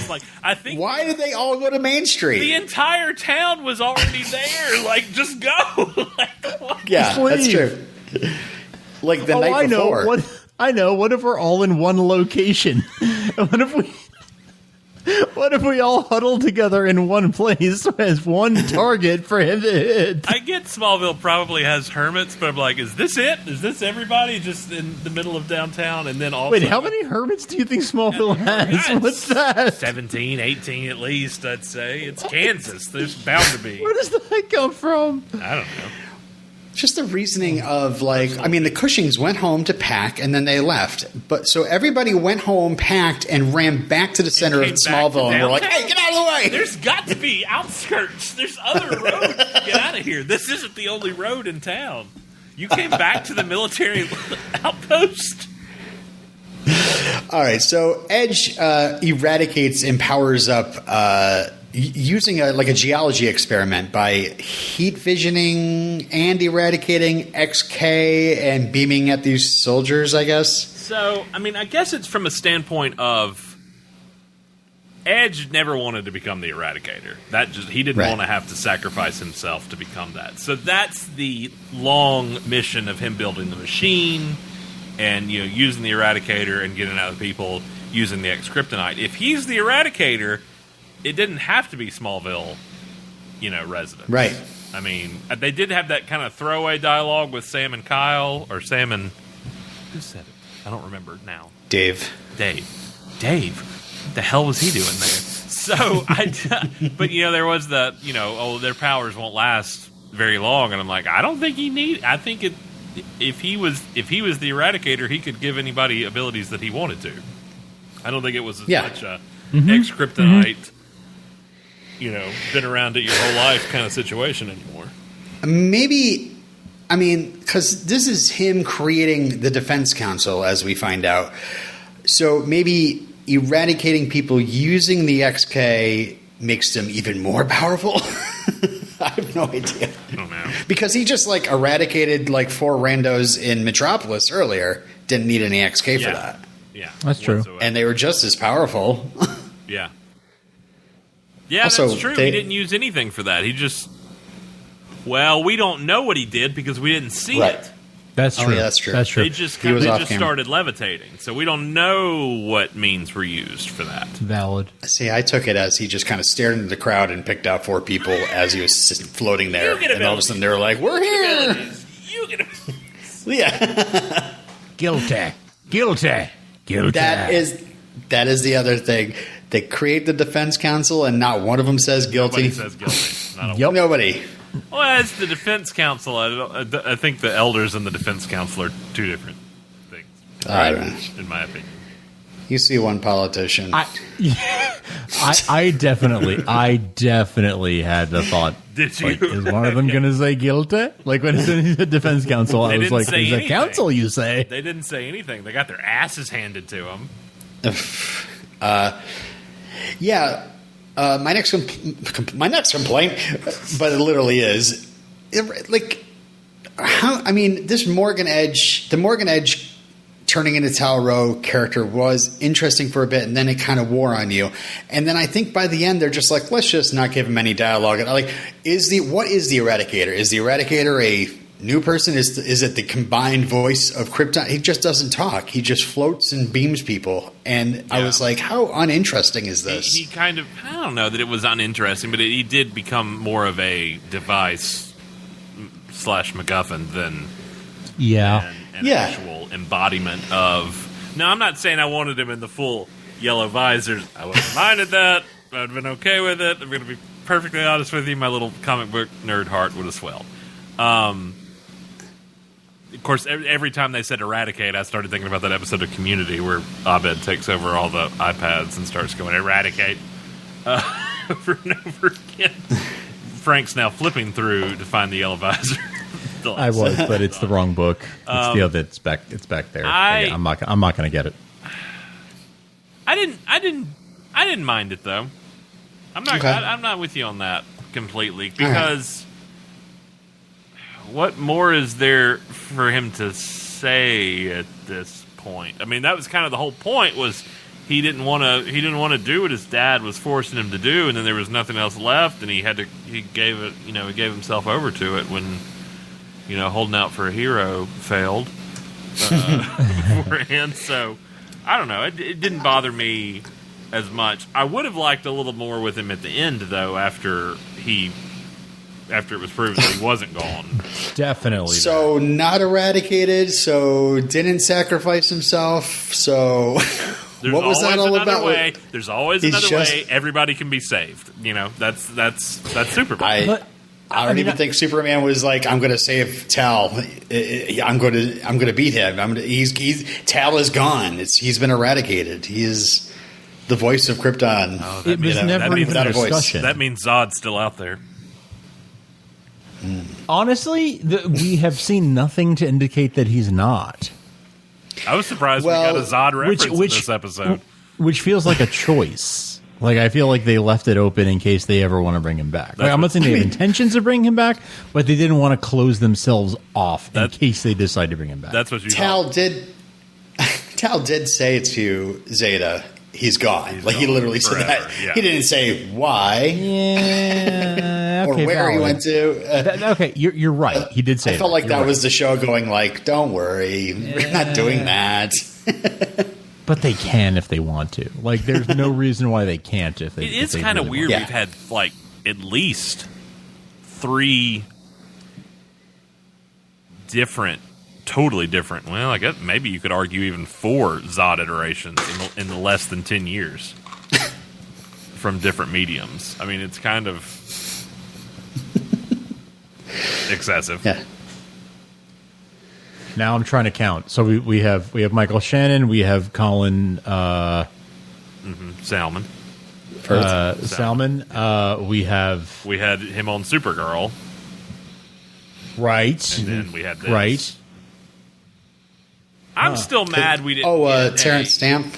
[SPEAKER 3] like, I think...
[SPEAKER 2] Why did they all go to Main Street?
[SPEAKER 3] The entire town was already there. Like, just go. Like, what?
[SPEAKER 2] Yeah, that's true. Like the night before.
[SPEAKER 1] I know. What if we're all in one location? What if we all huddle together in one place as one target for him to hit?
[SPEAKER 3] I get Smallville probably has hermits, but I'm like, is this it? Is this everybody just in the middle of downtown? And then also...
[SPEAKER 1] Wait, how many hermits do you think Smallville has? What's that?
[SPEAKER 3] 17, 18 at least, I'd say. It's Kansas. There's bound to be.
[SPEAKER 1] Where does that come from?
[SPEAKER 3] I don't know.
[SPEAKER 2] Just the reasoning of, like, I mean, the Cushings went home to pack and then they left. But so everybody went home, packed, and ran back to the center of Smallville and were like, hey, get out of the way!
[SPEAKER 3] There's got to be outskirts. There's other roads to get out of here. This isn't the only road in town. You came back to the military outpost?
[SPEAKER 2] All right, so Edge eradicates and powers up using a geology experiment by heat visioning and eradicating XK and beaming at these soldiers, I guess.
[SPEAKER 3] So, I mean, I guess it's from a standpoint of Edge never wanted to become the Eradicator. He didn't want to have to sacrifice himself to become that. So that's the long mission of him building the machine and using the Eradicator and getting out of people using the Kryptonite. If he's the Eradicator, it didn't have to be Smallville, residents.
[SPEAKER 2] Right.
[SPEAKER 3] I mean, they did have that kind of throwaway dialogue with Sam and Kyle, or Sam and... Who said it? I don't remember now.
[SPEAKER 2] Dave.
[SPEAKER 3] What the hell was he doing there? But there was the, their powers won't last very long, and I'm like, I don't think I think if he was the Eradicator, he could give anybody abilities that he wanted to. I don't think it was as much a ex-Kryptonite, been around it your whole life kind of situation anymore.
[SPEAKER 2] Maybe, I mean, because this is him creating the Defense Council, as we find out. So maybe eradicating people using the XK makes them even more powerful. I have no idea.
[SPEAKER 3] I don't know.
[SPEAKER 2] Because he just eradicated 4 randos in Metropolis earlier. Didn't need any XK for that.
[SPEAKER 3] Yeah,
[SPEAKER 1] that's true.
[SPEAKER 2] And they were just as powerful.
[SPEAKER 3] Yeah. Yeah,
[SPEAKER 2] also,
[SPEAKER 3] that's true. He didn't use anything for that. He just... Well, we don't know what he did because we didn't see it.
[SPEAKER 1] That's true.
[SPEAKER 2] Oh, yeah, that's true.
[SPEAKER 1] That's true.
[SPEAKER 3] They just started levitating. So we don't know what means were used for that.
[SPEAKER 1] Valid.
[SPEAKER 2] See, I took it as he just kind of stared into the crowd and picked out 4 people as he was floating there. And all of a sudden they were like, we're here!
[SPEAKER 3] You get
[SPEAKER 2] Yeah.
[SPEAKER 1] Guilty.
[SPEAKER 2] That is the other thing. They create the Defense Council and not one of them says guilty.
[SPEAKER 3] Nobody says guilty.
[SPEAKER 2] Nobody.
[SPEAKER 3] Well, it's the Defense Council. I think the Elders and the Defense Council are 2 different things.
[SPEAKER 2] I don't know.
[SPEAKER 3] In my opinion.
[SPEAKER 2] You see one politician.
[SPEAKER 1] I definitely had the thought.
[SPEAKER 3] Did you?
[SPEAKER 1] Is one of them going to say guilty? Like when it's in the Defense Council, I was like, "Is a council?" You say
[SPEAKER 3] they didn't say anything. They got their asses handed to them.
[SPEAKER 2] Yeah. My next complaint, but it literally is, how? I mean, the Morgan Edge turning into Tal-Rho character was interesting for a bit, and then it kind of wore on you. And then I think by the end they're just like, let's just not give him any dialogue. And what is the Eradicator? Is the Eradicator a new person? Is it the combined voice of Krypton? He just doesn't talk. He just floats and beams people. And I was like, how uninteresting is this?
[SPEAKER 3] He kind of, I don't know that it was uninteresting, but he did become more of a device / MacGuffin than an actual embodiment of... Now, I'm not saying I wanted him in the full yellow visors. I wouldn't have minded that. I'd have been okay with it. I'm going to be perfectly honest with you. My little comic book nerd heart would have swelled. Of course, every time they said eradicate, I started thinking about that episode of Community where Abed takes over all the iPads and starts going, eradicate, over and over again. Frank's now flipping through to find the yellow visor
[SPEAKER 1] I was, but it's the wrong book. It's the other. It's back there. I'm not going to get it.
[SPEAKER 3] I didn't mind it though. I'm not.
[SPEAKER 2] Okay.
[SPEAKER 3] I'm not with you on that completely because what more is there for him to say at this point? I mean, that was kind of the whole point. Was he didn't want to do what his dad was forcing him to do, and then there was nothing else left, and he gave himself over to it when holding out for a hero failed beforehand. So I don't know. It didn't bother me as much. I would have liked a little more with him at the end, though. After it was proven that he wasn't gone.
[SPEAKER 1] Definitely.
[SPEAKER 2] So not eradicated. So didn't sacrifice himself. So what was that all about?
[SPEAKER 3] There's always another way. Everybody can be saved. That's Superman.
[SPEAKER 2] I don't even think Superman was like, I'm going to save Tal. I'm going to beat him. Tal is gone. He's been eradicated. He is the voice of Krypton.
[SPEAKER 1] It was never even a discussion.
[SPEAKER 3] That means Zod's still out there.
[SPEAKER 1] Honestly, we have seen nothing to indicate that he's not.
[SPEAKER 3] I was surprised we got a Zod reference in this episode.
[SPEAKER 1] Which feels like a choice. Like, I feel like they left it open in case they ever want to bring him back. Like, I'm not saying they have intentions of bringing him back, but they didn't want to close themselves off in case they decide to bring him back.
[SPEAKER 3] That's what you
[SPEAKER 2] Tal did say to Zeta, he's gone. He literally said that. Yeah. He didn't say why.
[SPEAKER 1] Yeah. Okay,
[SPEAKER 2] or where he went to.
[SPEAKER 1] Okay, you're right. He did say
[SPEAKER 2] I felt like that
[SPEAKER 1] right.
[SPEAKER 2] was the show going like, don't worry, we're not doing that.
[SPEAKER 1] But they can if they want to. Like, there's no reason why they can't if they.
[SPEAKER 3] It is kind of weird. We've had at least 3 different, totally different. Well, I guess maybe you could argue even 4 Zod iterations in the less than 10 years from different mediums. I mean, it's kind of excessive.
[SPEAKER 2] Yeah.
[SPEAKER 1] Now I'm trying to count. So we have Michael Shannon, we have Colin
[SPEAKER 3] Salmon.
[SPEAKER 1] Salmon. We had
[SPEAKER 3] him on Supergirl.
[SPEAKER 1] Right.
[SPEAKER 3] And then we had this.
[SPEAKER 1] Right.
[SPEAKER 3] I'm still mad we didn't
[SPEAKER 2] Terrence Stamp.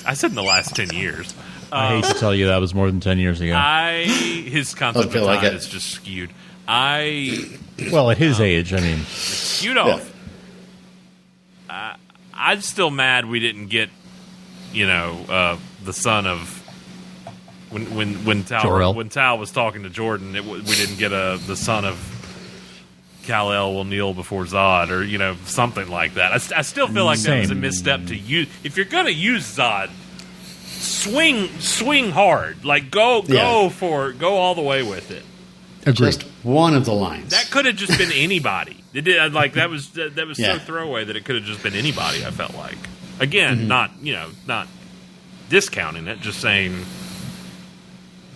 [SPEAKER 3] I said in the last 10 years.
[SPEAKER 1] I hate to tell you that was more than 10 years ago.
[SPEAKER 3] His concept of time is just skewed.
[SPEAKER 1] Well, at his age, I mean.
[SPEAKER 3] Skewed off. Yeah. I'm still mad we didn't get, the son of when Tal was talking to Jordan, we didn't get the son of Kal-El will kneel before Zod, or something like that. I still feel like that was a misstep to use. If you're going to use Zod, swing hard, like go all the way with it.
[SPEAKER 1] Agreed.
[SPEAKER 2] Just one of the lines.
[SPEAKER 3] That could have just been anybody. It did, that was so throwaway that it could have just been anybody. I felt like, again, not discounting it, just saying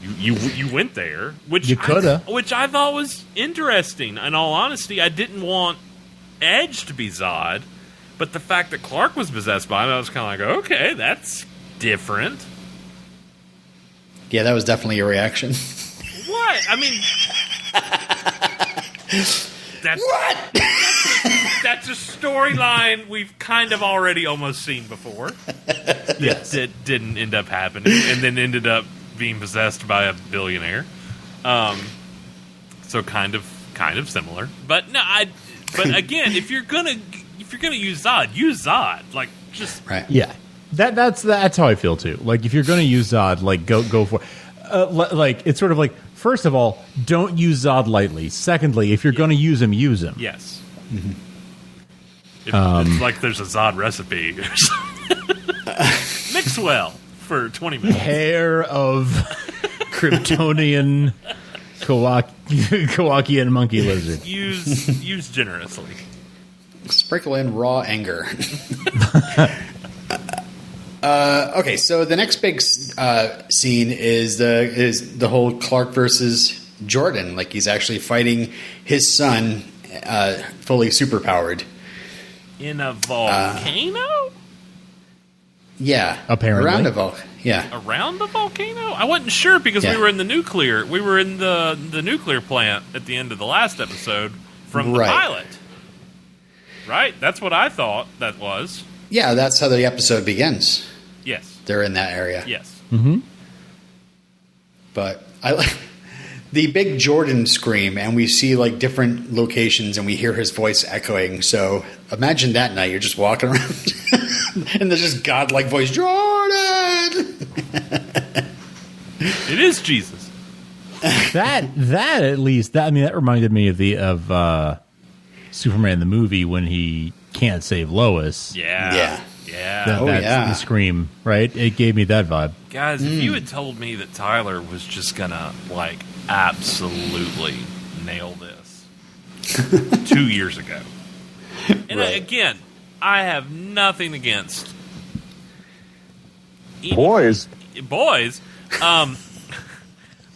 [SPEAKER 3] you went there, which
[SPEAKER 1] you coulda,
[SPEAKER 3] which I thought was interesting. In all honesty, I didn't want Edge to be Zod, but the fact that Clark was possessed by him, I was kind of like, okay, that's different.
[SPEAKER 2] Yeah, that was definitely your reaction.
[SPEAKER 3] What? I mean, that's a storyline we've kind of already almost seen before.
[SPEAKER 1] Yes.
[SPEAKER 3] That didn't end up happening, and then ended up being possessed by a billionaire. So kind of similar. But no, But again, if you're gonna use Zod, use Zod. Like, just
[SPEAKER 2] right.
[SPEAKER 1] Yeah, that's how I feel too. Like, if you're gonna use Zod, like go for it. Like, it's sort of like, first of all, don't use Zod lightly. Secondly, if you're going to use him, use him.
[SPEAKER 3] Yes. Mm-hmm. It's like there's a Zod recipe or something. Mix well for 20 minutes.
[SPEAKER 1] Hair of Kryptonian Kowakian monkey lizard.
[SPEAKER 3] Use generously.
[SPEAKER 2] Sprinkle in raw anger. Okay, so the next big scene is the whole Clark versus Jordan. Like, he's actually fighting his son, fully superpowered.
[SPEAKER 3] In a volcano?
[SPEAKER 2] Yeah,
[SPEAKER 1] Apparently.
[SPEAKER 2] around a volcano. Yeah,
[SPEAKER 3] Around the volcano? I wasn't sure because
[SPEAKER 2] Yeah.
[SPEAKER 3] we were in the nuclear plant at the end of the last episode from the
[SPEAKER 2] Right.
[SPEAKER 3] pilot. Right? That's what I thought that was.
[SPEAKER 2] yeah. That's how the episode begins.
[SPEAKER 3] Yes.
[SPEAKER 2] They're in that area.
[SPEAKER 3] Yes.
[SPEAKER 1] Mm-hmm.
[SPEAKER 2] But I like the big Jordan scream, and we see like different locations, and we hear his voice echoing. So imagine that night you're just walking around, and there's just godlike voice, Jordan.
[SPEAKER 3] It is Jesus.
[SPEAKER 1] That at least that reminded me of Superman the movie when he can't save Lois.
[SPEAKER 3] Yeah.
[SPEAKER 2] Yeah.
[SPEAKER 3] Yeah.
[SPEAKER 1] That's
[SPEAKER 2] yeah.
[SPEAKER 1] the scream, right? It gave me that vibe.
[SPEAKER 3] Guys, if you had told me that Tyler was just gonna like absolutely nail this 2 years ago, and
[SPEAKER 2] Right.
[SPEAKER 3] again, I have nothing against
[SPEAKER 4] Boys.
[SPEAKER 3] boys.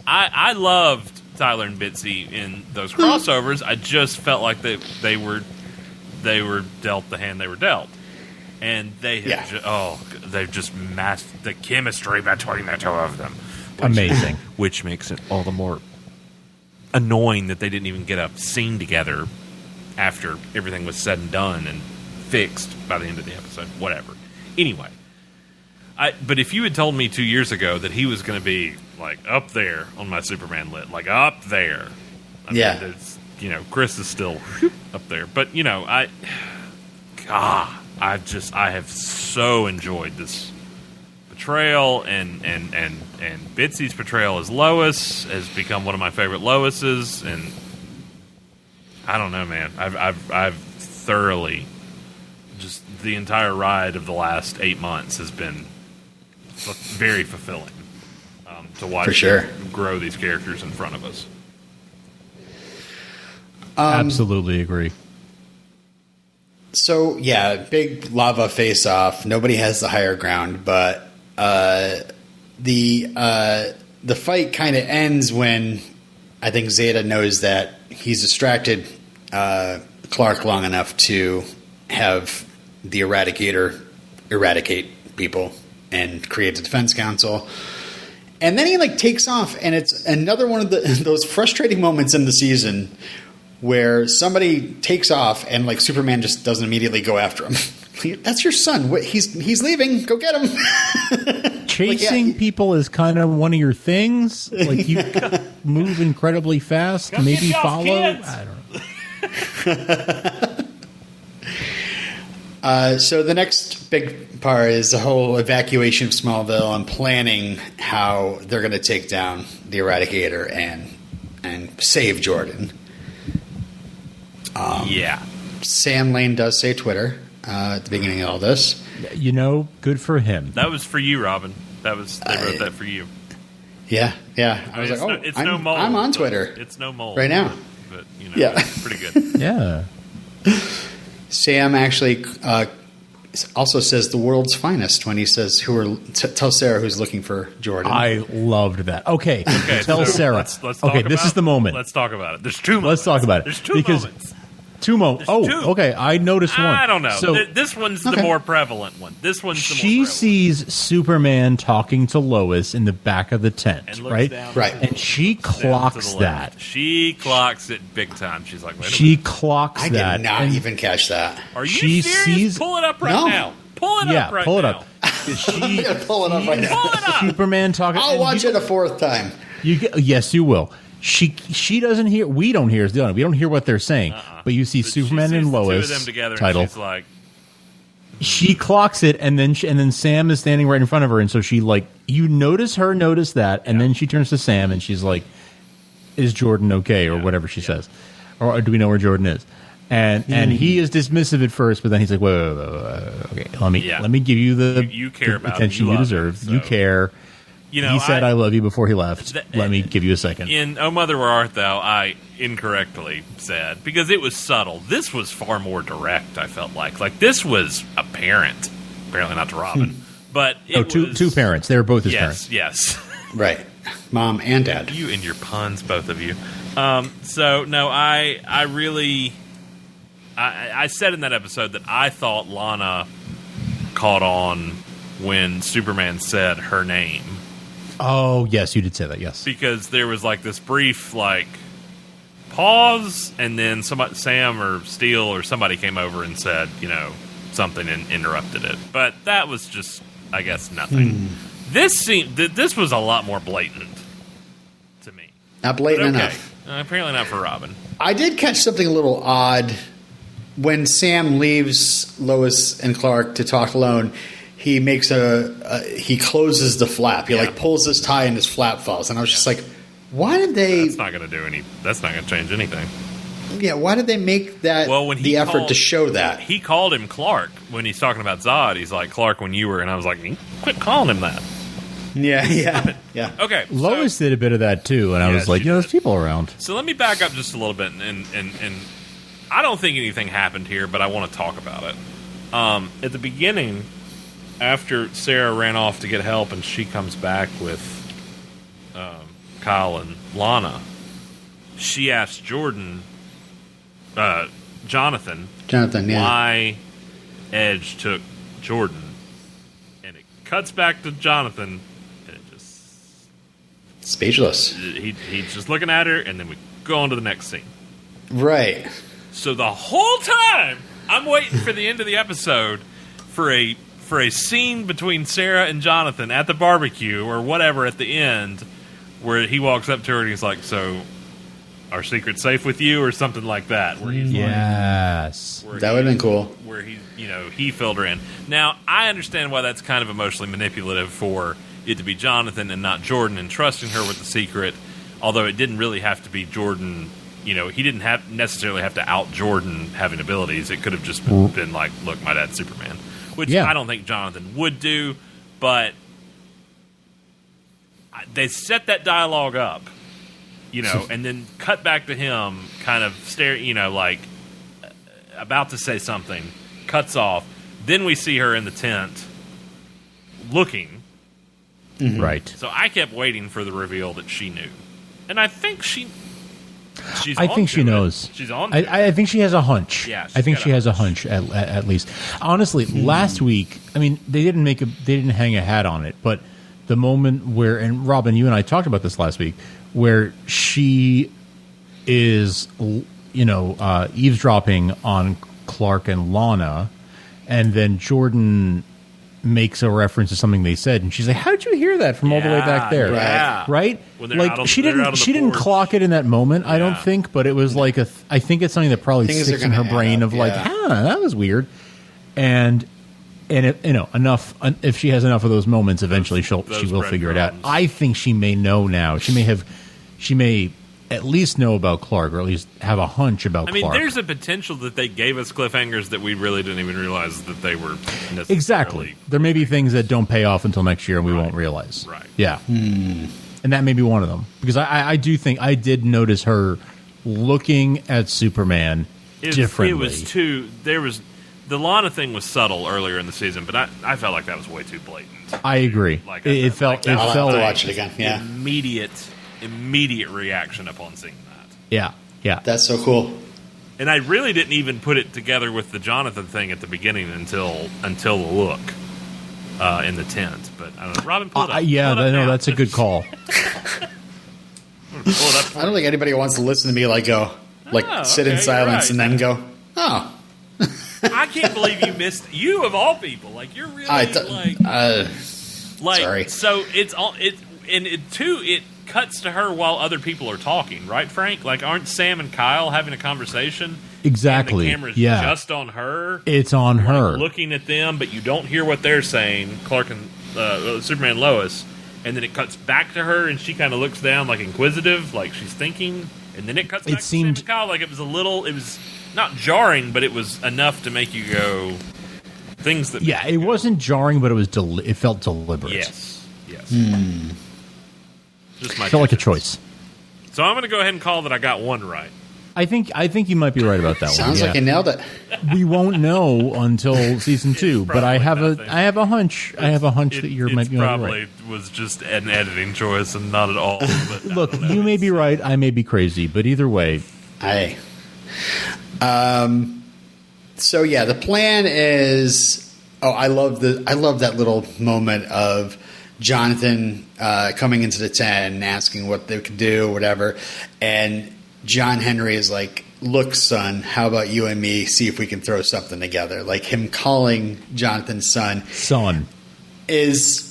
[SPEAKER 3] I loved Tyler and Bitsy in those crossovers. I just felt like they were dealt the hand they were dealt. And they have
[SPEAKER 2] Yeah.
[SPEAKER 3] they've just mastered the chemistry between the two of them.
[SPEAKER 1] Amazing.
[SPEAKER 3] Which makes it all the more annoying that they didn't even get a scene together after everything was said and done and fixed by the end of the episode. Whatever. Anyway, but if you had told me 2 years ago that he was going to be like up there on my Superman lit, like up there, I
[SPEAKER 2] Yeah.
[SPEAKER 3] mean, Chris is still up there, but I have so enjoyed this portrayal, and Bitsy's portrayal as Lois has become one of my favorite Loises, and I don't know, man. I've thoroughly just the entire ride of the last 8 months has been very fulfilling to watch
[SPEAKER 2] For sure.
[SPEAKER 3] them grow these characters in front of us.
[SPEAKER 1] Absolutely agree.
[SPEAKER 2] So yeah, big lava face off. Nobody has the higher ground, but the fight kind of ends when I think Zeta knows that he's distracted Clark long enough to have the Eradicator eradicate people and create a defense council. And then he takes off, and it's another one of those frustrating moments in the season where somebody takes off and Superman just doesn't immediately go after him. That's your son. He's leaving. Go get him.
[SPEAKER 1] Chasing people is kind of one of your things. Like you move incredibly fast.
[SPEAKER 3] Go
[SPEAKER 1] Maybe
[SPEAKER 3] get y'all's
[SPEAKER 1] follow.
[SPEAKER 3] kids.
[SPEAKER 1] I don't know.
[SPEAKER 2] So the next big part is the whole evacuation of Smallville and planning how they're going to take down the Eradicator and save Jordan.
[SPEAKER 3] Yeah.
[SPEAKER 2] Sam Lane does say Twitter at the beginning of all this.
[SPEAKER 1] Good for him.
[SPEAKER 3] That was for you, Robin. They wrote that for you.
[SPEAKER 2] Yeah. I was
[SPEAKER 3] It's
[SPEAKER 2] like,
[SPEAKER 3] no mold.
[SPEAKER 2] I'm on
[SPEAKER 3] but
[SPEAKER 2] Twitter.
[SPEAKER 3] It's no mold
[SPEAKER 2] right now.
[SPEAKER 3] but
[SPEAKER 2] Yeah.
[SPEAKER 3] it's pretty good.
[SPEAKER 1] Yeah.
[SPEAKER 2] Sam actually also says the world's finest when he says tell Sarah who's looking for Jordan.
[SPEAKER 1] I loved that. Okay.
[SPEAKER 3] Okay,
[SPEAKER 1] Tell
[SPEAKER 3] so
[SPEAKER 1] Sarah.
[SPEAKER 3] Let's talk
[SPEAKER 1] Okay, this is the moment.
[SPEAKER 3] Let's talk about it. There's 2 moments.
[SPEAKER 1] Let's talk about it.
[SPEAKER 3] There's 2
[SPEAKER 1] Because
[SPEAKER 3] moments.
[SPEAKER 1] 2 moments.
[SPEAKER 3] There's
[SPEAKER 1] Oh,
[SPEAKER 3] 2.
[SPEAKER 1] okay. I noticed one.
[SPEAKER 3] I don't know.
[SPEAKER 1] So
[SPEAKER 3] This one's
[SPEAKER 2] Okay.
[SPEAKER 3] the more prevalent one. This one's the more
[SPEAKER 1] she
[SPEAKER 3] prevalent.
[SPEAKER 1] sees Superman talking to Lois in the back of the tent,
[SPEAKER 3] And looks
[SPEAKER 1] right?
[SPEAKER 3] down.
[SPEAKER 2] Right.
[SPEAKER 1] And she
[SPEAKER 3] Down to
[SPEAKER 1] clocks
[SPEAKER 3] the
[SPEAKER 1] that.
[SPEAKER 3] left. She clocks it big time. She's like, wait a
[SPEAKER 1] She
[SPEAKER 3] minute.
[SPEAKER 1] clocks
[SPEAKER 2] I
[SPEAKER 1] that.
[SPEAKER 2] did not
[SPEAKER 1] and
[SPEAKER 2] even catch that.
[SPEAKER 3] Are you
[SPEAKER 1] she
[SPEAKER 3] serious?
[SPEAKER 1] sees-
[SPEAKER 3] Pull it up right
[SPEAKER 2] No.
[SPEAKER 3] now. Pull it
[SPEAKER 1] Yeah,
[SPEAKER 3] up right
[SPEAKER 1] pull it
[SPEAKER 3] now.
[SPEAKER 1] up. She
[SPEAKER 2] I'm gonna pull it up right now.
[SPEAKER 3] Pull it up.
[SPEAKER 1] Superman talking.
[SPEAKER 2] I'll
[SPEAKER 1] and
[SPEAKER 2] watch
[SPEAKER 1] you-
[SPEAKER 2] it a 4th time.
[SPEAKER 1] Yes, you will. She doesn't hear. We don't hear. We don't hear what they're saying. But you see
[SPEAKER 3] But
[SPEAKER 1] Superman
[SPEAKER 3] she sees
[SPEAKER 1] and
[SPEAKER 3] the
[SPEAKER 1] Lois
[SPEAKER 3] two of them together,
[SPEAKER 1] title.
[SPEAKER 3] and she's like,
[SPEAKER 1] She clocks it, and then Sam is standing right in front of her, and so she you notice that, and then she turns to Sam, and she's like, "Is Jordan okay?" or whatever she says, or do we know where Jordan is? And he is dismissive at first, but then he's like, "Whoa, okay, let me give you the
[SPEAKER 3] You care
[SPEAKER 1] the
[SPEAKER 3] about him.
[SPEAKER 1] attention
[SPEAKER 3] You
[SPEAKER 1] you
[SPEAKER 3] love
[SPEAKER 1] deserve.
[SPEAKER 3] him,
[SPEAKER 1] You
[SPEAKER 3] so-
[SPEAKER 1] care." He said, "I love you" before he left. Let me give you a second.
[SPEAKER 3] In "Oh Mother Where Art Thou," I incorrectly said, because it was subtle. This was far more direct, I felt like this was apparent. Apparently not to Robin. But it was,
[SPEAKER 1] two parents. They were both his parents.
[SPEAKER 3] Yes.
[SPEAKER 2] Right. Mom and Dad.
[SPEAKER 3] You and your puns, both of you. So, no, I really... I said in that episode that I thought Lana caught on when Superman said her name.
[SPEAKER 1] Oh, yes, you did say that, yes.
[SPEAKER 3] Because there was like this brief like pause, and then somebody, Sam or Steele or somebody came over and said, something and interrupted it. But that was just, I guess, nothing. This was a lot more blatant to me.
[SPEAKER 2] Not blatant enough.
[SPEAKER 3] Apparently not for Robin.
[SPEAKER 2] I did catch something a little odd when Sam leaves Lois and Clark to talk alone. He makes he closes the flap. He pulls his tie and his flap falls. And I was just like, why did they?
[SPEAKER 3] That's not going to that's not going to change anything.
[SPEAKER 2] Yeah, why did they make that the effort to show that?
[SPEAKER 3] He called him Clark when he's talking about Zod. He's like, Clark, when you were, and I was like, quit calling him that.
[SPEAKER 2] Yeah.
[SPEAKER 3] Okay.
[SPEAKER 1] Lois did a bit of that too, and I was like, there's people around.
[SPEAKER 3] So let me back up just a little bit, and I don't think anything happened here, but I want to talk about it. At the beginning, after Sarah ran off to get help, and she comes back with Kyle and Lana, she asked Jonathan, why Edge took Jordan, and it cuts back to Jonathan, and it just
[SPEAKER 2] speechless.
[SPEAKER 3] He's just looking at her, and then we go on to the next scene.
[SPEAKER 2] Right.
[SPEAKER 3] So the whole time I'm waiting for the end of the episode for a scene between Sarah and Jonathan at the barbecue or whatever at the end, where he walks up to her and he's like, "So, our secret's safe with you," or something like that. Where he's
[SPEAKER 1] yes,
[SPEAKER 2] that would have been cool.
[SPEAKER 3] Where he filled her in. Now I understand why that's kind of emotionally manipulative for it to be Jonathan and not Jordan, and trusting her with the secret. Although it didn't really have to be Jordan. He didn't necessarily have to out Jordan having abilities. It could have just been like, "Look, my dad's Superman," which I don't think Jonathan would do, but they set that dialogue up, and then cut back to him kind of staring, about to say something, cuts off. Then we see her in the tent looking.
[SPEAKER 1] Mm-hmm. Right.
[SPEAKER 3] So I kept waiting for the reveal that she knew. And I think she
[SPEAKER 1] knows.
[SPEAKER 3] She's on.
[SPEAKER 1] I think she has a hunch.
[SPEAKER 3] Yeah,
[SPEAKER 1] I think she has a hunch at least. Honestly, last week, I mean, they didn't hang a hat on it, but the moment where, and Robin, you and I talked about this last week, where she is, eavesdropping on Clark and Lana, and then Jordan makes a reference to something they said, and she's like, "How'd you hear that from all the way back there?"
[SPEAKER 3] Yeah.
[SPEAKER 1] Right? Like she didn't clock it in that moment, I don't think, but it was like I think it's something that probably sticks in her brain of like, that was weird. And enough. If she has enough of those moments, eventually she will figure it out. I think she may know now. She may at least know about Clark, or at least have a hunch about Clark.
[SPEAKER 3] I mean, there's a potential that they gave us cliffhangers that we really didn't even realize that they were necessarily.
[SPEAKER 1] Exactly. There may be things that don't pay off until next year, and we won't realize.
[SPEAKER 3] Right.
[SPEAKER 1] Yeah. And that may be one of them, because I do think I did notice her looking at Superman differently.
[SPEAKER 3] It was too. The Lana thing was subtle earlier in the season, but I felt like that was way too blatant.
[SPEAKER 1] I agree. It felt.
[SPEAKER 2] I'll have to watch it again. Yeah.
[SPEAKER 3] Immediate reaction upon seeing that.
[SPEAKER 1] Yeah.
[SPEAKER 2] That's so cool.
[SPEAKER 3] And I really didn't even put it together with the Jonathan thing at the beginning until the look in the tent. But I don't know. Robin, pull it up.
[SPEAKER 1] That's a good call.
[SPEAKER 2] I don't think anybody wants to listen to me sit in silence and then go, "Oh."
[SPEAKER 3] I can't believe you missed. You of all people, you're really
[SPEAKER 2] sorry.
[SPEAKER 3] So it's all it, and it too. It cuts to her while other people are talking, right, Frank? Aren't Sam and Kyle having a conversation?
[SPEAKER 1] Exactly.
[SPEAKER 3] And the camera's just on her.
[SPEAKER 1] It's on her,
[SPEAKER 3] looking at them, but you don't hear what they're saying. Clark and Superman, Lois, and then it cuts back to her, and she kind of looks down, inquisitive, like she's thinking, and then it cuts back to Sam and Kyle. It was a little. It was not jarring, but it was enough to make you go things that.
[SPEAKER 1] Yeah, it wasn't jarring, but it was. It felt deliberate.
[SPEAKER 3] Yes. Just my
[SPEAKER 1] felt like a choice.
[SPEAKER 3] So I'm going to go ahead and call that I got one right.
[SPEAKER 1] I think you might be right about that one.
[SPEAKER 2] Sounds like you nailed it.
[SPEAKER 1] We won't know until season 2, but I have a hunch. I have a hunch that you might be right.
[SPEAKER 3] Probably was just an editing choice and not at all. But
[SPEAKER 1] look, you may be right. I may be crazy, but either way,
[SPEAKER 2] So the plan is Oh, I love that little moment of Jonathan coming into the tent and asking what they could do or whatever, and John Henry is like, "Look, son, how about you and me see if we can throw something together?" Like him calling Jonathan's son is,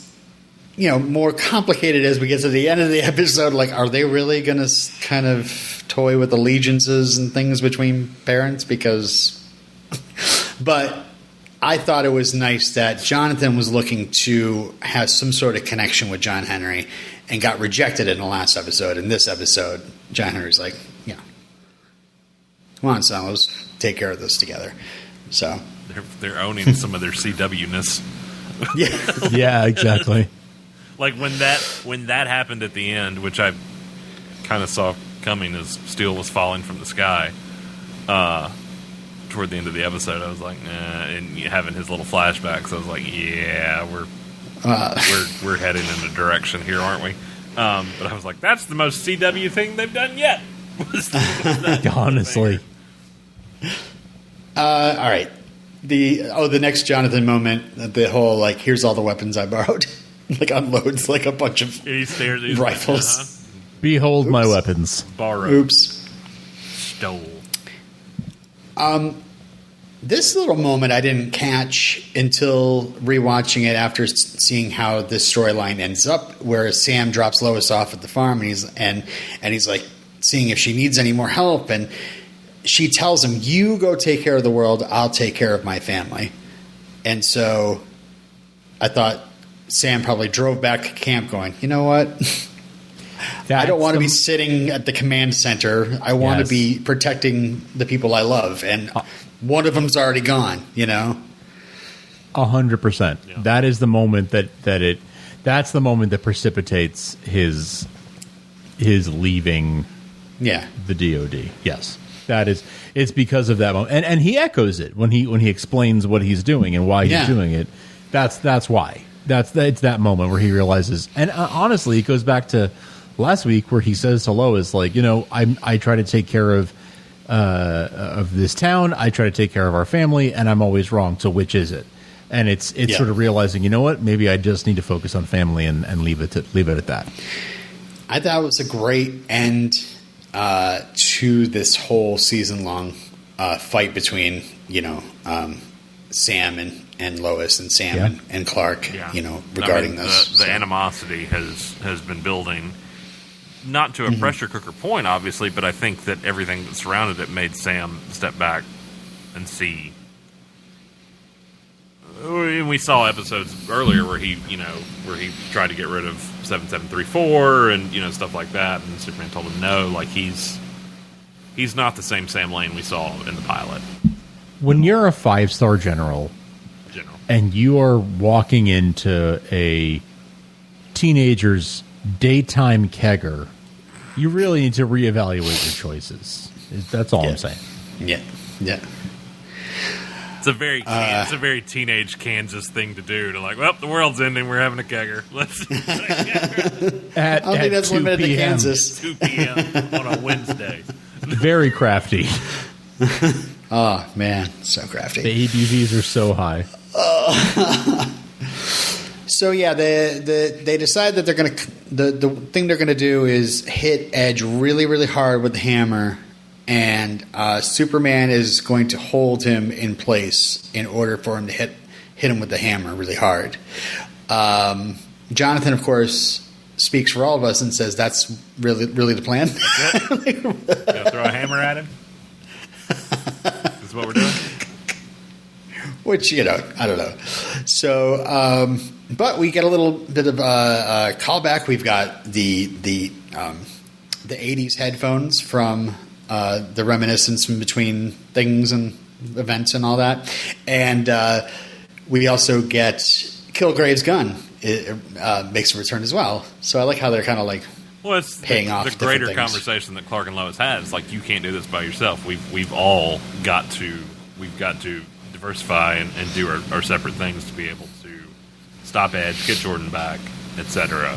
[SPEAKER 2] more complicated as we get to the end of the episode. Like, are they really going to kind of toy with allegiances and things between parents? But I thought it was nice that Jonathan was looking to have some sort of connection with John Henry and got rejected in the last episode. In this episode, John Henry's like, come on, son, let's take care of this together. So
[SPEAKER 3] they're owning some of their CW-ness.
[SPEAKER 1] Yeah, exactly.
[SPEAKER 3] Like when that happened at the end, which I kind of saw coming as steel was falling from the sky. Toward the end of the episode, I was like, nah, and having his little flashbacks, I was like, yeah, we're heading in a direction here, aren't we? But I was like, that's the most CW thing they've done yet.
[SPEAKER 1] Honestly.
[SPEAKER 2] All right. The next Jonathan moment, the whole like, here's all the weapons I borrowed, like unloads like a bunch of rifles.
[SPEAKER 3] Like,
[SPEAKER 1] behold my weapons.
[SPEAKER 3] Borrowed.
[SPEAKER 2] Oops.
[SPEAKER 3] Stole.
[SPEAKER 2] This little moment I didn't catch until rewatching it after seeing how this storyline ends up, where Sam drops Lois off at the farm and he's like seeing if she needs any more help, and she tells him, "You go take care of the world, I'll take care of my family." And so I thought Sam probably drove back to camp going, "You know what? I don't want to be sitting at the command center. I want to be protecting the people I love, and one of them's already gone."
[SPEAKER 1] 100%. Yeah. That is the moment that's the moment that precipitates his leaving.
[SPEAKER 2] Yeah,
[SPEAKER 1] the DOD. Yes, it's because of that moment, and he echoes it when he explains what he's doing and why he's doing it. That's why. It's that moment where he realizes, and honestly, it goes back to last week where he says to Lois, like, I try to take care of this town, I try to take care of our family, and I'm always wrong. So which is it? And it's sort of realizing, you know what, maybe I just need to focus on family and leave it at that.
[SPEAKER 2] I thought it was a great end to this whole season long fight between Sam and Lois, and Sam and Clark. Regarding this,
[SPEAKER 3] the animosity has been building. Not to a pressure cooker point, obviously, but I think that everything that surrounded it made Sam step back and see. And we saw episodes earlier where he tried to get rid of 7734 and stuff like that, and Superman told him no. Like he's not the same Sam Lane we saw in the pilot.
[SPEAKER 1] When you're a 5-star general, and you are walking into a teenager's daytime kegger, you really need to reevaluate your choices. That's all I'm saying.
[SPEAKER 2] Yeah.
[SPEAKER 3] It's a very teenage Kansas thing to do. To like, well, the world's ending. We're having a kegger. Let's.
[SPEAKER 2] I don't think that's limited to Kansas.
[SPEAKER 3] 2 p.m. on a Wednesday.
[SPEAKER 1] Very crafty.
[SPEAKER 2] Oh man, so crafty.
[SPEAKER 1] The ABVs are so high.
[SPEAKER 2] So yeah, they decide that they're gonna the thing they're gonna do is hit Edge really, really hard with the hammer, and Superman is going to hold him in place in order for him to hit him with the hammer really hard. Jonathan, of course, speaks for all of us and says that's really the plan.
[SPEAKER 3] Gonna throw a hammer at him. Is what we're doing.
[SPEAKER 2] Which I don't know. So. But we get a little bit of a callback. We've got the 80s headphones from the reminiscence in between things and events and all that. And we also get Kilgrave's gun. It makes a return as well. So I like how they're kind of like paying off
[SPEAKER 3] the greater conversation that Clark and Lois had. It's like, you can't do this by yourself. We've all got to diversify and do our separate things to be able to stop Edge, get Jordan back, etc.,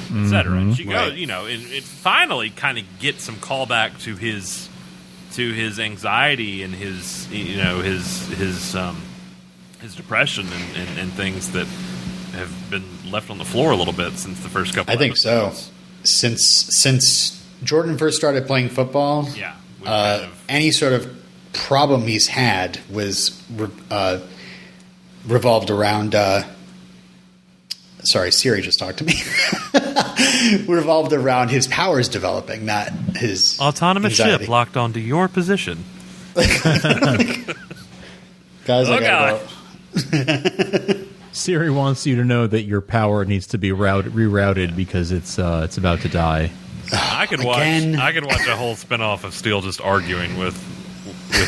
[SPEAKER 3] etc. And she goes, it finally kind of gets some callback to his anxiety and his his depression and things that have been left on the floor a little bit since the first couple.
[SPEAKER 2] I think so. Since Jordan first started playing football, any sort of problem he's had was revolved around. Sorry, Siri just talked to me. Revolved around his powers developing, not his
[SPEAKER 3] autonomous
[SPEAKER 2] anxiety.
[SPEAKER 3] ship locked onto your position.
[SPEAKER 2] Guys, I gotta go.
[SPEAKER 1] Siri wants you to know that your power needs to be rerouted because it's about to die.
[SPEAKER 3] I could watch a whole spinoff of Steel just arguing with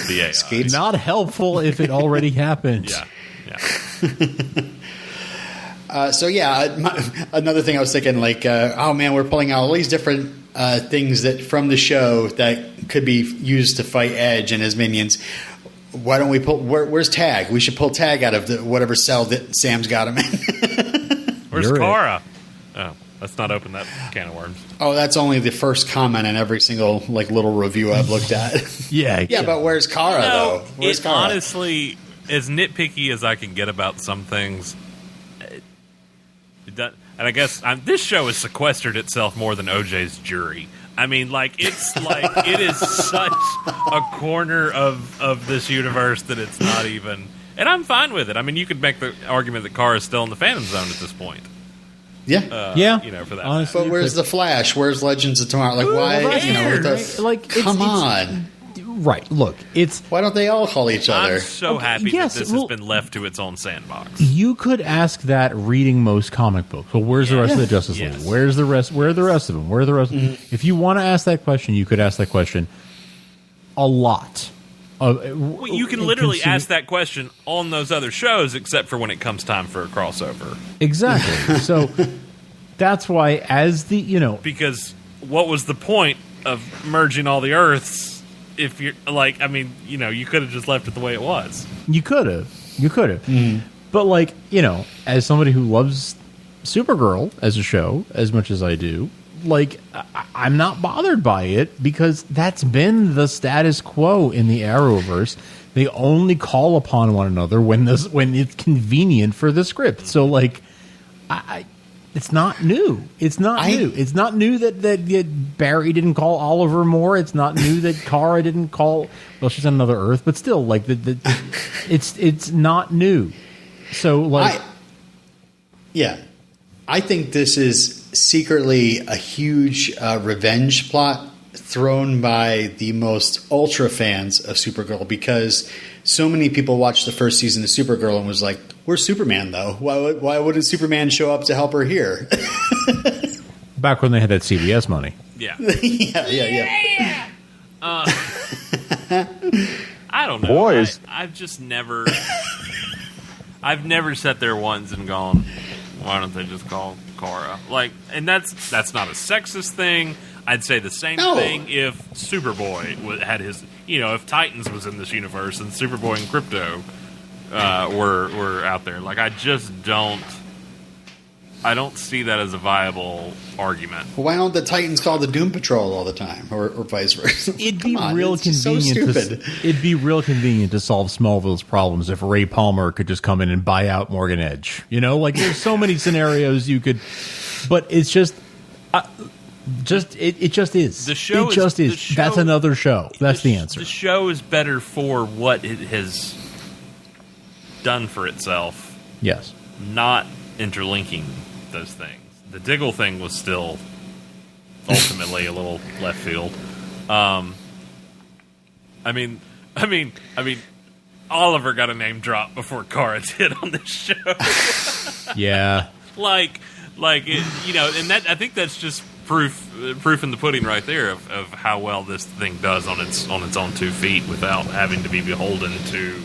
[SPEAKER 3] the AI.
[SPEAKER 2] Skates.
[SPEAKER 1] Not helpful if it already happened.
[SPEAKER 3] Yeah.
[SPEAKER 2] Another thing I was thinking, like, oh man, we're pulling out all these different things that from the show that could be used to fight Edge and his minions. Why don't we pull? Where's Tag? We should pull Tag out of whatever cell that Sam's got him in.
[SPEAKER 3] Where's Kara? Oh, let's not open that can of worms.
[SPEAKER 2] Oh, that's only the first comment in every single like little review I've looked at.
[SPEAKER 1] Yeah.
[SPEAKER 2] But where's Kara though? Where's Kara?
[SPEAKER 3] Honestly, as nitpicky as I can get about some things, and I guess this show has sequestered itself more than OJ's Jury. I mean, like, it's like it is such a corner of this universe that it's not even. And I'm fine with it. I mean, you could make the argument that Kara is still in the Phantom Zone at this point.
[SPEAKER 2] Yeah.
[SPEAKER 3] For that.
[SPEAKER 1] Honestly,
[SPEAKER 2] But where's the Flash? Where's Legends of Tomorrow? Like, why? Come on.
[SPEAKER 1] Right. Look,
[SPEAKER 2] why don't they all call each other?
[SPEAKER 3] I'm so happy that this has been left to its own sandbox.
[SPEAKER 1] You could ask that reading most comic books. Well, where's the rest of the Justice League? Where's the rest? Where are the rest of them? Where are the rest? If you want to ask that question, you could ask that question a lot.
[SPEAKER 3] You can literally ask that question on those other shows, except for when it comes time for a crossover.
[SPEAKER 1] Exactly. So that's why,
[SPEAKER 3] because what was the point of merging all the Earths? If you're like, I mean, you could have just left it the way it was.
[SPEAKER 1] You could have. But as somebody who loves Supergirl as a show as much as I do, I'm not bothered by it because that's been the status quo in the Arrowverse. They only call upon one another when it's convenient for the script. So it's not new. It's not new. It's not new that Barry didn't call Oliver more. It's not new that Kara didn't call. Well, she's on another Earth, but still, it's not new. So,
[SPEAKER 2] I think this is secretly a huge revenge plot thrown by the most ultra fans of Supergirl because so many people watched the first season of Supergirl and was like, where's Superman, though? Why wouldn't Superman show up to help her here?
[SPEAKER 1] Back when they had that CBS money.
[SPEAKER 3] Yeah.
[SPEAKER 2] Yeah.
[SPEAKER 3] I don't know.
[SPEAKER 4] Boys.
[SPEAKER 3] I've just never... I've never sat there once and gone, why don't they just call Kara? And that's not a sexist thing. I'd say the same thing if Superboy had his... if Titans was in this universe and Superboy and Krypto were out there. I don't see that as a viable argument.
[SPEAKER 2] Well, why don't the Titans call the Doom Patrol all the time, or vice versa?
[SPEAKER 1] It'd be real convenient. It'd be real convenient to solve Smallville's problems if Ray Palmer could just come in and buy out Morgan Edge. There's so many scenarios you could, but it's just. It just is.
[SPEAKER 3] The show
[SPEAKER 1] is. That's another show. That's the answer.
[SPEAKER 3] The show is better for what it has done for itself.
[SPEAKER 1] Yes.
[SPEAKER 3] Not interlinking those things. The Diggle thing was still ultimately a little left field. I mean, Oliver got a name drop before Kara did on this show.
[SPEAKER 1] Yeah.
[SPEAKER 3] And that I think that's just proof in the pudding right there of how well this thing does on its own 2 feet without having to be beholden to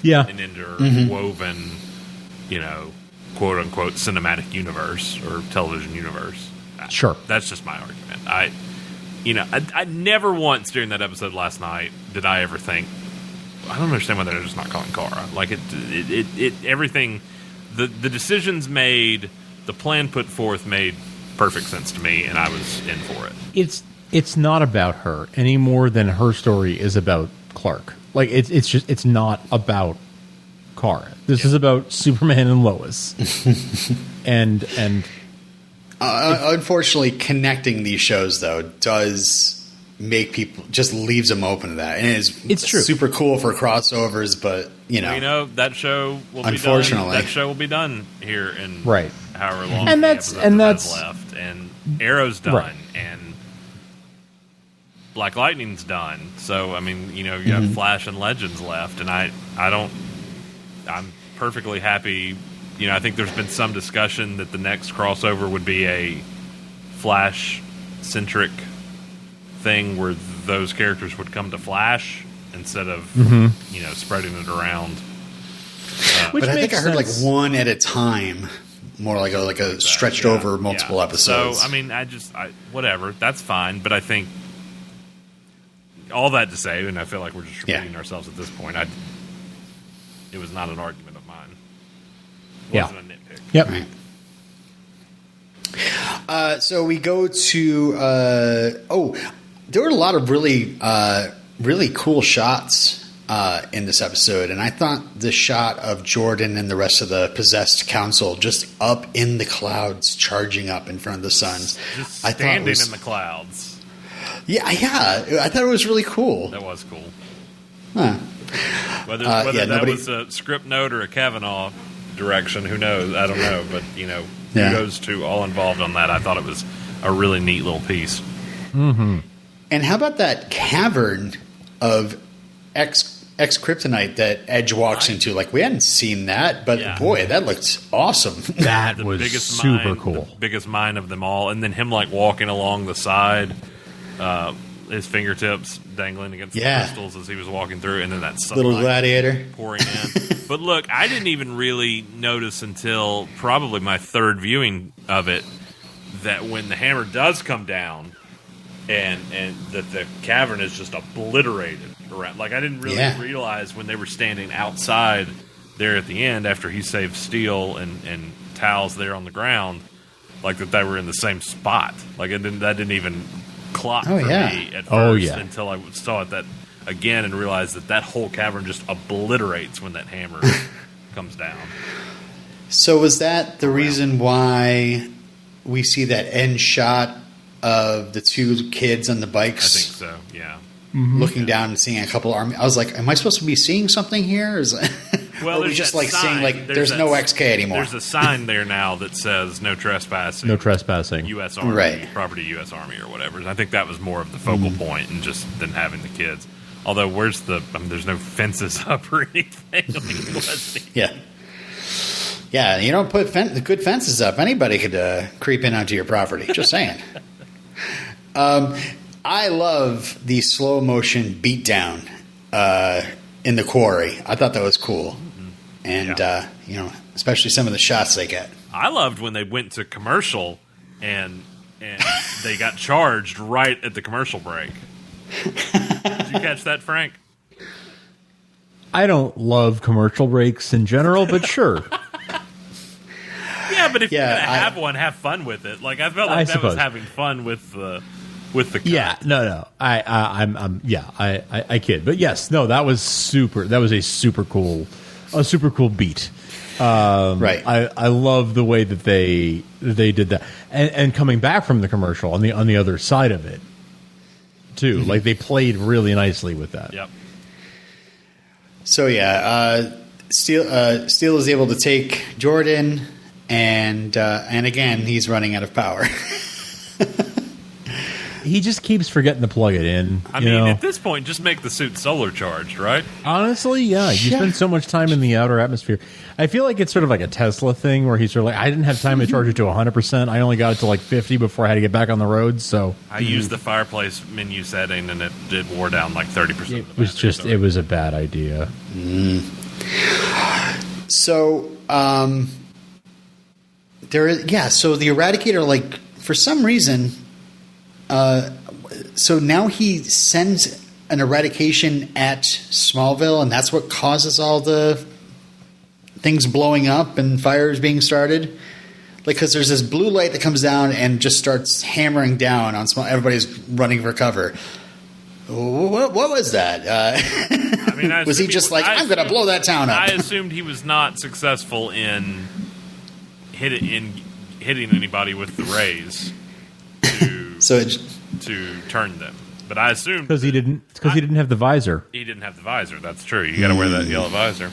[SPEAKER 3] an interwoven, quote unquote cinematic universe or television universe.
[SPEAKER 1] Sure,
[SPEAKER 3] that's just my argument. I never once during that episode last night did I ever think I don't understand why they're just not calling Kara. Everything the decisions made, the plan put forth made perfect sense to me, and I was in for it.
[SPEAKER 1] It's not about her any more than her story is about Clark. It's not about Kara. This is about Superman and Lois. and
[SPEAKER 2] unfortunately, connecting these shows though does make people just leaves them open to that, and it's
[SPEAKER 1] true.
[SPEAKER 2] Super cool for crossovers, but
[SPEAKER 3] that show will
[SPEAKER 2] unfortunately
[SPEAKER 3] be done. That show will be done here in however long
[SPEAKER 1] and that's
[SPEAKER 3] left, and Arrow's done,
[SPEAKER 1] right.
[SPEAKER 3] and Black Lightning's done. So I mean, you have Flash and Legends left, and I'm perfectly happy. I think there's been some discussion that the next crossover would be a Flash centric thing where those characters would come to Flash instead of spreading it around.
[SPEAKER 2] But I think I heard like one at a time, more like a stretched over multiple episodes.
[SPEAKER 3] So I mean, whatever, that's fine. But I think all that to say, and I feel like we're just repeating ourselves at this point. It was not an argument of mine. It wasn't a nitpick.
[SPEAKER 1] Yep.
[SPEAKER 2] Right. So we go to there were a lot of really cool shots in this episode, and I thought the shot of Jordan and the rest of the possessed council just up in the clouds, charging up in front of the sun.
[SPEAKER 3] Just standing in the clouds.
[SPEAKER 2] Yeah, I thought it was really cool.
[SPEAKER 3] That was cool.
[SPEAKER 2] Huh.
[SPEAKER 3] Whether that was a script note or a Kavanaugh direction, who knows? I don't know, but kudos to all involved on that. I thought it was a really neat little piece.
[SPEAKER 1] Mm-hmm.
[SPEAKER 2] And how about that cavern of ex-kryptonite that Edge walks into? Like, we hadn't seen that, but boy, that looked awesome.
[SPEAKER 1] That was super cool.
[SPEAKER 3] The biggest mine of them all. And then him, like, walking along the side, his fingertips dangling against the crystals as he was walking through, and then that sunlight
[SPEAKER 2] little gladiator
[SPEAKER 3] pouring in. But look, I didn't even really notice until probably my third viewing of it that when the hammer does come down, and that the cavern is just obliterated around. Like, I didn't really realize when they were standing outside there at the end after he saved Steel and Tal's there on the ground, like that they were in the same spot. Like, that didn't even clock for me at first until I saw it that again and realized that whole cavern just obliterates when that hammer comes down.
[SPEAKER 2] So was that the reason why we see that end shot of the two kids on the bikes?
[SPEAKER 3] I think so, yeah.
[SPEAKER 2] Looking down and seeing a couple army. I was like, am I supposed to be seeing something here?
[SPEAKER 3] Well,
[SPEAKER 2] there's just like sign. Saying like there's no XK anymore.
[SPEAKER 3] There's a sign there now that says no trespassing.
[SPEAKER 1] No trespassing.
[SPEAKER 3] U.S. Army, property U.S. Army or whatever. I think that was more of the focal point and just than having the kids. Although, there's no fences up or anything.
[SPEAKER 2] Yeah, you don't put good fences up. Anybody could creep in onto your property. Just saying. I love the slow motion beatdown in the quarry. I thought that was cool. And, especially some of the shots they get.
[SPEAKER 3] I loved when they went to commercial and they got charged right at the commercial break. Did you catch that, Frank?
[SPEAKER 1] I don't love commercial breaks in general, but sure.
[SPEAKER 3] Yeah, but if you're going to have one, have fun with it. Like, I felt like that was having fun with the cut.
[SPEAKER 1] Yeah, no. I kid. But yes, no, that was super. That was a super cool beat.
[SPEAKER 2] Right.
[SPEAKER 1] I love the way that they did that, and coming back from the commercial on the other side of it too. Like, they played really nicely with that.
[SPEAKER 3] Yep.
[SPEAKER 2] So Steel is able to take Jordan, and again he's running out of power.
[SPEAKER 1] He just keeps forgetting to plug it in.
[SPEAKER 3] I mean, at this point, just make the suit solar charged, right?
[SPEAKER 1] Honestly, yeah. You spend so much time in the outer atmosphere. I feel like it's sort of like a Tesla thing where he's sort of like, I didn't have time to charge it to 100%. I only got it to like 50 before I had to get back on the road. So
[SPEAKER 3] I used the fireplace menu setting, and it wore down like 30%.
[SPEAKER 1] It was a bad idea.
[SPEAKER 2] So, so the Eradicator, like, for some reason, so now he sends an eradication at Smallville, and that's what causes all the things blowing up and fires being started. Like, because there's this blue light that comes down and just starts hammering down on Small. Everybody's running for cover. What was that?
[SPEAKER 3] I mean,
[SPEAKER 2] was he just like, I'm going to blow that town up?
[SPEAKER 3] I assumed he was not successful in hitting anybody with the rays to turn them. But I assumed
[SPEAKER 1] because he didn't have the visor.
[SPEAKER 3] He didn't have the visor. That's true. You got to wear that yellow visor.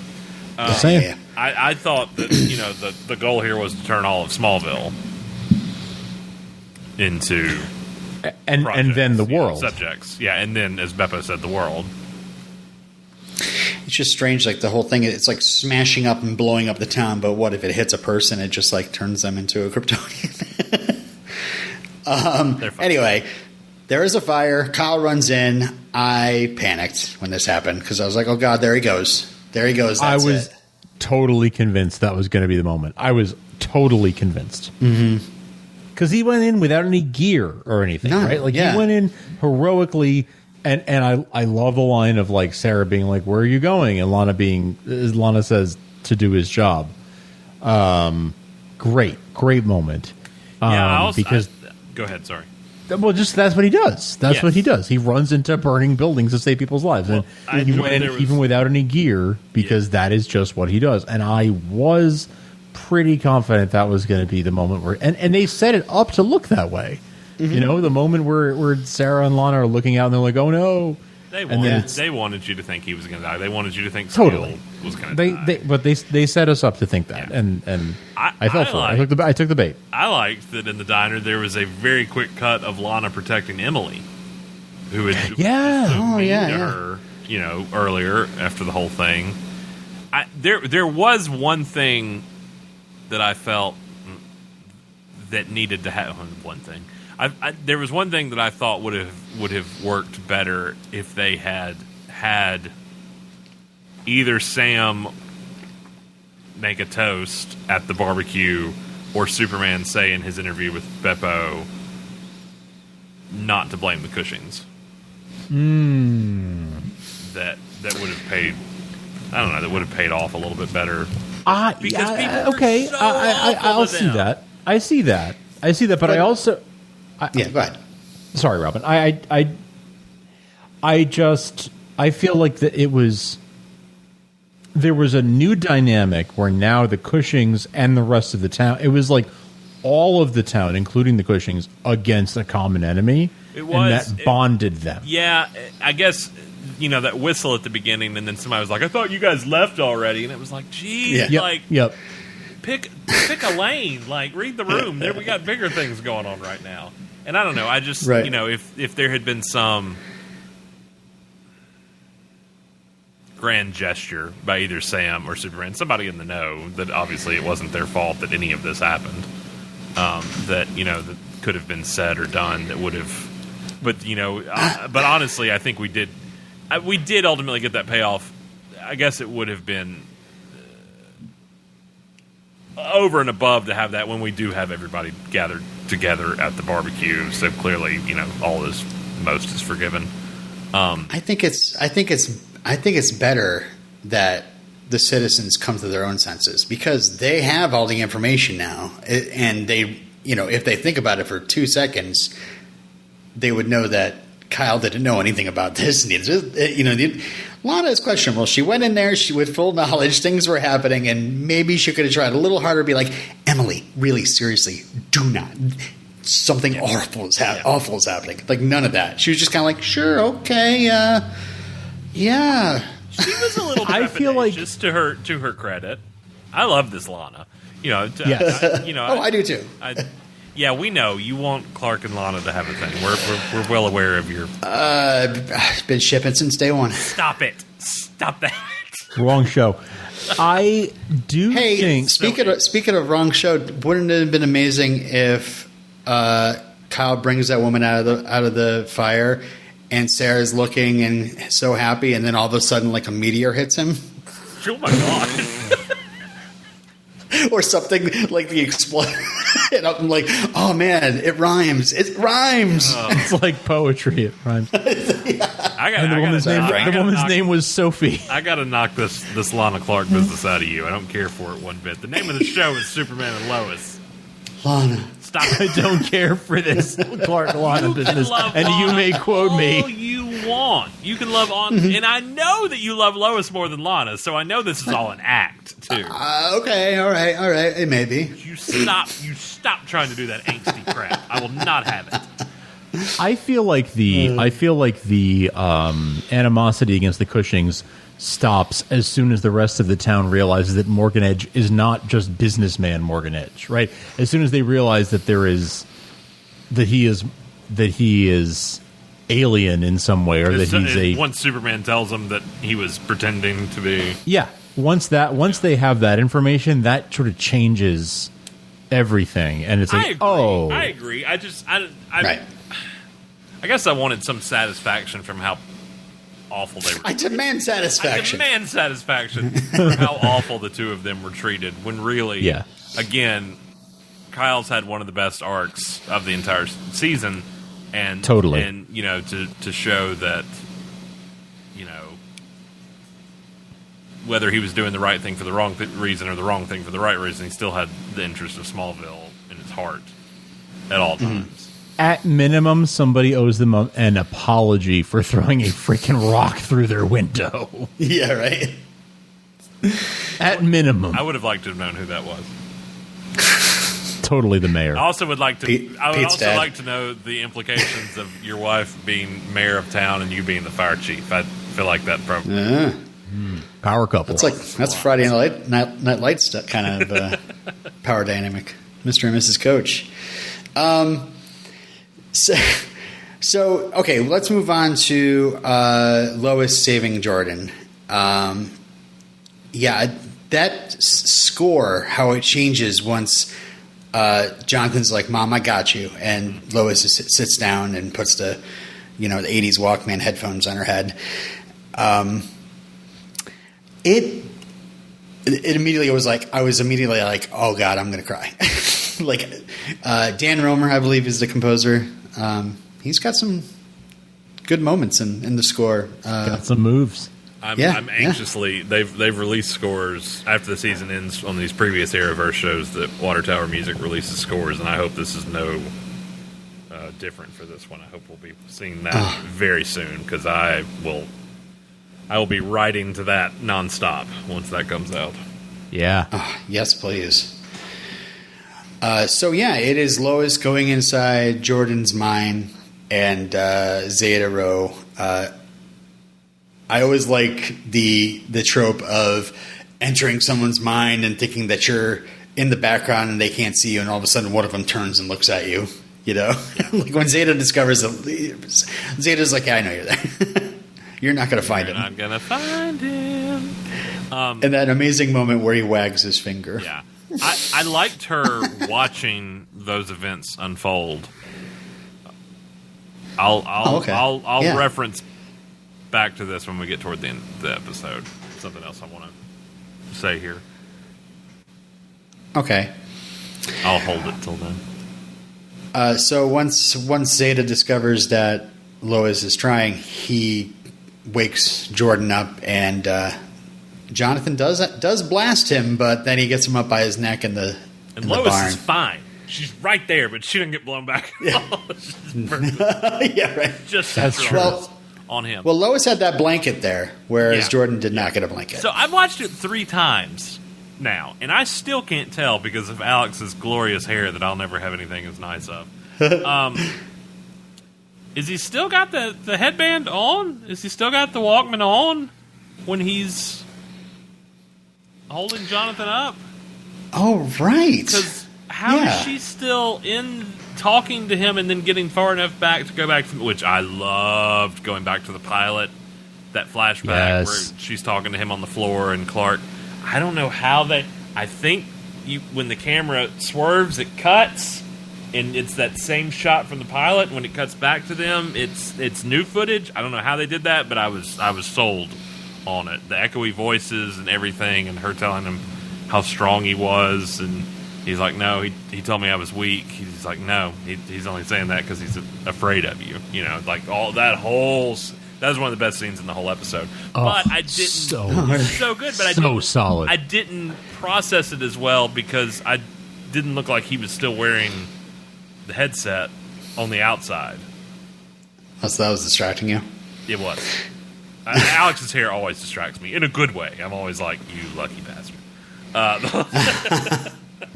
[SPEAKER 1] Same.
[SPEAKER 3] I thought that the goal here was to turn all of Smallville into
[SPEAKER 1] and then the world
[SPEAKER 3] subjects. Yeah, and then as Beppo said, the world.
[SPEAKER 2] It's just strange, like the whole thing. It's like smashing up and blowing up the town. But what if it hits a person? It just like turns them into a Kryptonian. Anyway, there is a fire. Kyle runs in. I panicked when this happened because I was like, "Oh God, there he goes! There he goes!"
[SPEAKER 1] I was totally convinced that was going to be the moment. I was totally convinced because he went in without any gear or anything, right? Like he went in heroically. And I love the line of like Sarah being like, "Where are you going?" and Lana says to do his job. Great moment. Because
[SPEAKER 3] go ahead. Sorry.
[SPEAKER 1] Well, just that's what he does. That's what he does. He runs into burning buildings to save people's lives, and he went even without any gear because that is just what he does. And I was pretty confident that was going to be the moment where, and they set it up to look that way. You know, the moment where Sarah and Lana are looking out and they're like, "Oh no!"
[SPEAKER 3] They wanted you to think he was going to die. They wanted you to think Steele was going to die.
[SPEAKER 1] But they set us up to think that, and I fell for it. I took the bait.
[SPEAKER 3] I liked that in the diner there was a very quick cut of Lana protecting Emily, who had her, earlier after the whole thing. There was one thing that I felt that needed to have one thing. There was one thing that I thought would have worked better if they had either Sam make a toast at the barbecue or Superman say in his interview with Beppo not to blame the Cushings. That would have paid. I don't know. That would have paid off a little bit better.
[SPEAKER 1] Okay. I'll see that. I see that. But I also.
[SPEAKER 2] Go ahead.
[SPEAKER 1] Sorry, Robin. I feel like that there was a new dynamic where now the Cushings and the rest of the town, it was like all of the town, including the Cushings, against a common enemy. And that bonded them. Yeah,
[SPEAKER 3] I guess, that whistle at the beginning, and then somebody was like, "I thought you guys left already," and it was like, geez, pick a lane, like read the room. There, we got bigger things going on right now. And I don't know. I just, if there had been some grand gesture by either Sam or Superman, somebody in the know, that obviously it wasn't their fault that any of this happened, that could have been said or done that would have. But but honestly, I think we did ultimately get that payoff. I guess it would have been over and above to have that when we do have everybody gathered together at the barbecue. So clearly, most is forgiven.
[SPEAKER 2] I think it's better that the citizens come to their own senses because they have all the information now, and they, if they think about it for 2 seconds, they would know that Kyle didn't know anything about this. Lana is questionable. She went in there with full knowledge. Things were happening, and maybe she could have tried a little harder to be like, "Emily, really, seriously, do not. Something awful is happening." Like, none of that. She was just kind of like, "Sure, okay, yeah."
[SPEAKER 3] She was a little bit. I feel like, just to her credit, I love this Lana.
[SPEAKER 2] I do too.
[SPEAKER 3] Yeah, we know you want Clark and Lana to have a thing. We're well aware of your.
[SPEAKER 2] Been shipping since day one.
[SPEAKER 3] Stop it! Stop that!
[SPEAKER 1] Wrong show. I do think.
[SPEAKER 2] Speaking of wrong show, wouldn't it have been amazing if Kyle brings that woman out of the fire, and Sarah's looking and so happy, and then all of a sudden, like a meteor hits him?
[SPEAKER 3] Oh my god!
[SPEAKER 2] Or something like the explosion. And I'm like, oh man, it rhymes. It rhymes.
[SPEAKER 1] Oh. It's like poetry. It rhymes. The woman's name was Sophie.
[SPEAKER 3] I got to knock this Lana Clark business out of you. I don't care for it one bit. The name of the show is Superman and Lois.
[SPEAKER 2] Lana.
[SPEAKER 3] stop.
[SPEAKER 1] I don't care for this Clark Lana business. And
[SPEAKER 3] Lana
[SPEAKER 1] you may quote
[SPEAKER 3] all
[SPEAKER 1] me.
[SPEAKER 3] you want. You can love on, and I know that you love Lois more than Lana, so I know this is all an act too.
[SPEAKER 2] Okay, all right, it may be.
[SPEAKER 3] You stop trying to do that angsty crap. I will not have it.
[SPEAKER 1] I feel like the animosity against the Cushings stops as soon as the rest of the town realizes that Morgan Edge is not just businessman Morgan Edge, right? As soon as they realize that he is alien in some way, or that he's
[SPEAKER 3] once Superman tells him that he was pretending to be.
[SPEAKER 1] Yeah. Once they have that information, that sort of changes everything, and it's like,
[SPEAKER 3] I agree. I
[SPEAKER 2] Right.
[SPEAKER 3] I guess I wanted some satisfaction from how awful they were.
[SPEAKER 2] I demand satisfaction.
[SPEAKER 3] For how awful the two of them were treated. When really, again, Kyle's had one of the best arcs of the entire season, and
[SPEAKER 1] totally,
[SPEAKER 3] and to show that whether he was doing the right thing for the wrong reason or the wrong thing for the right reason, he still had the interest of Smallville in his heart at all times.
[SPEAKER 1] At minimum, somebody owes them an apology for throwing a freaking rock through their window.
[SPEAKER 2] Yeah, right.
[SPEAKER 1] At minimum.
[SPEAKER 3] I would have liked to have known who that was.
[SPEAKER 1] Totally the mayor.
[SPEAKER 3] I also would like to. I would
[SPEAKER 2] Pete's
[SPEAKER 3] also
[SPEAKER 2] dad.
[SPEAKER 3] like to know the implications of your wife being mayor of town and you being the fire chief. I feel like that probably.
[SPEAKER 1] Power couple.
[SPEAKER 2] That's Friday Night Lights kind of power dynamic. Mr. and Mrs. Coach. So okay, let's move on to Lois saving Jordan. That score, how it changes once Jonathan's like, "Mom, I got you," and Lois sits down and puts the 80s Walkman headphones on her head. It immediately was like, I was immediately like, oh God, I'm going to cry. Like Dan Romer, I believe, is the composer. He's got some good moments in the score.
[SPEAKER 1] Got some moves.
[SPEAKER 3] I'm anxiously. They've released scores after the season ends on these previous Arrowverse shows that Water Tower Music releases scores, and I hope this is no different for this one. I hope we'll be seeing that very soon because I will be writing to that nonstop once that comes out.
[SPEAKER 1] Yeah.
[SPEAKER 2] Yes, please. It is Lois going inside Jordan's mind and Zeta Rho. I always like the trope of entering someone's mind and thinking that you're in the background and they can't see you, and all of a sudden one of them turns and looks at you. Like when Zeta discovers Zeta's like, yeah, I know you're there. You're not going to find him.
[SPEAKER 3] You're not going to find him.
[SPEAKER 2] And that amazing moment where he wags his finger.
[SPEAKER 3] Yeah. I liked her watching those events unfold. I'll reference back to this when we get toward the end of the episode. Something else I want to say here.
[SPEAKER 2] Okay.
[SPEAKER 3] I'll hold it till then.
[SPEAKER 2] So once Zeta discovers that Lois is trying, he wakes Jordan up, and Jonathan does blast him, but then he gets him up by his neck in the
[SPEAKER 3] Lois
[SPEAKER 2] barn.
[SPEAKER 3] is fine. She's right there, but she didn't get blown back.
[SPEAKER 2] Yeah, yeah, right.
[SPEAKER 3] Just
[SPEAKER 1] that's true.
[SPEAKER 3] On him.
[SPEAKER 2] Well, Lois had that blanket there, whereas Jordan did not get a blanket.
[SPEAKER 3] So I've watched it 3 times now, and I still can't tell because of Alex's glorious hair that I'll never have anything as nice of. Is he still got the headband on? Is he still got the Walkman on when he's holding Jonathan up?
[SPEAKER 2] Oh, right.
[SPEAKER 3] Because how is she still in talking to him and then getting far enough back to go back to, which I loved going back to the pilot, that flashback where she's talking to him on the floor and Clark. I don't know how I think when the camera swerves, it cuts. And it's that same shot from the pilot. When it cuts back to them, it's new footage. I don't know how they did that, but I was sold on it. The echoey voices and everything, and her telling him how strong he was, and he's like, "No, he told me I was weak." He's like, "No, he's only saying that because he's afraid of you." Like all that whole. That was one of the best scenes in the whole episode. But I didn't. So good, but
[SPEAKER 1] so solid.
[SPEAKER 3] I didn't process it as well because I didn't look like he was still wearing headset on the outside.
[SPEAKER 2] Oh, so that was distracting you?
[SPEAKER 3] It was. Alex's hair always distracts me in a good way. I'm always like, you lucky bastard.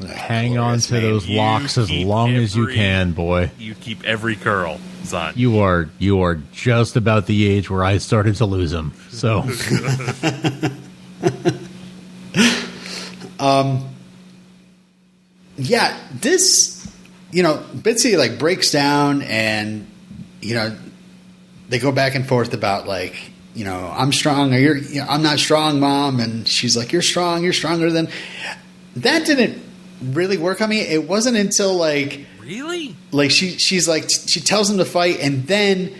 [SPEAKER 1] Hang on to those locks as long as you can, boy.
[SPEAKER 3] You keep every curl, son.
[SPEAKER 1] You are just about the age where I started to lose them. So,
[SPEAKER 2] yeah, this, Bitsy like breaks down, and they go back and forth about like, I'm strong, or I'm not strong, Mom, and she's like, you're strong, you're stronger than. That didn't really work on me. It wasn't until like she's like, she tells him to fight, and then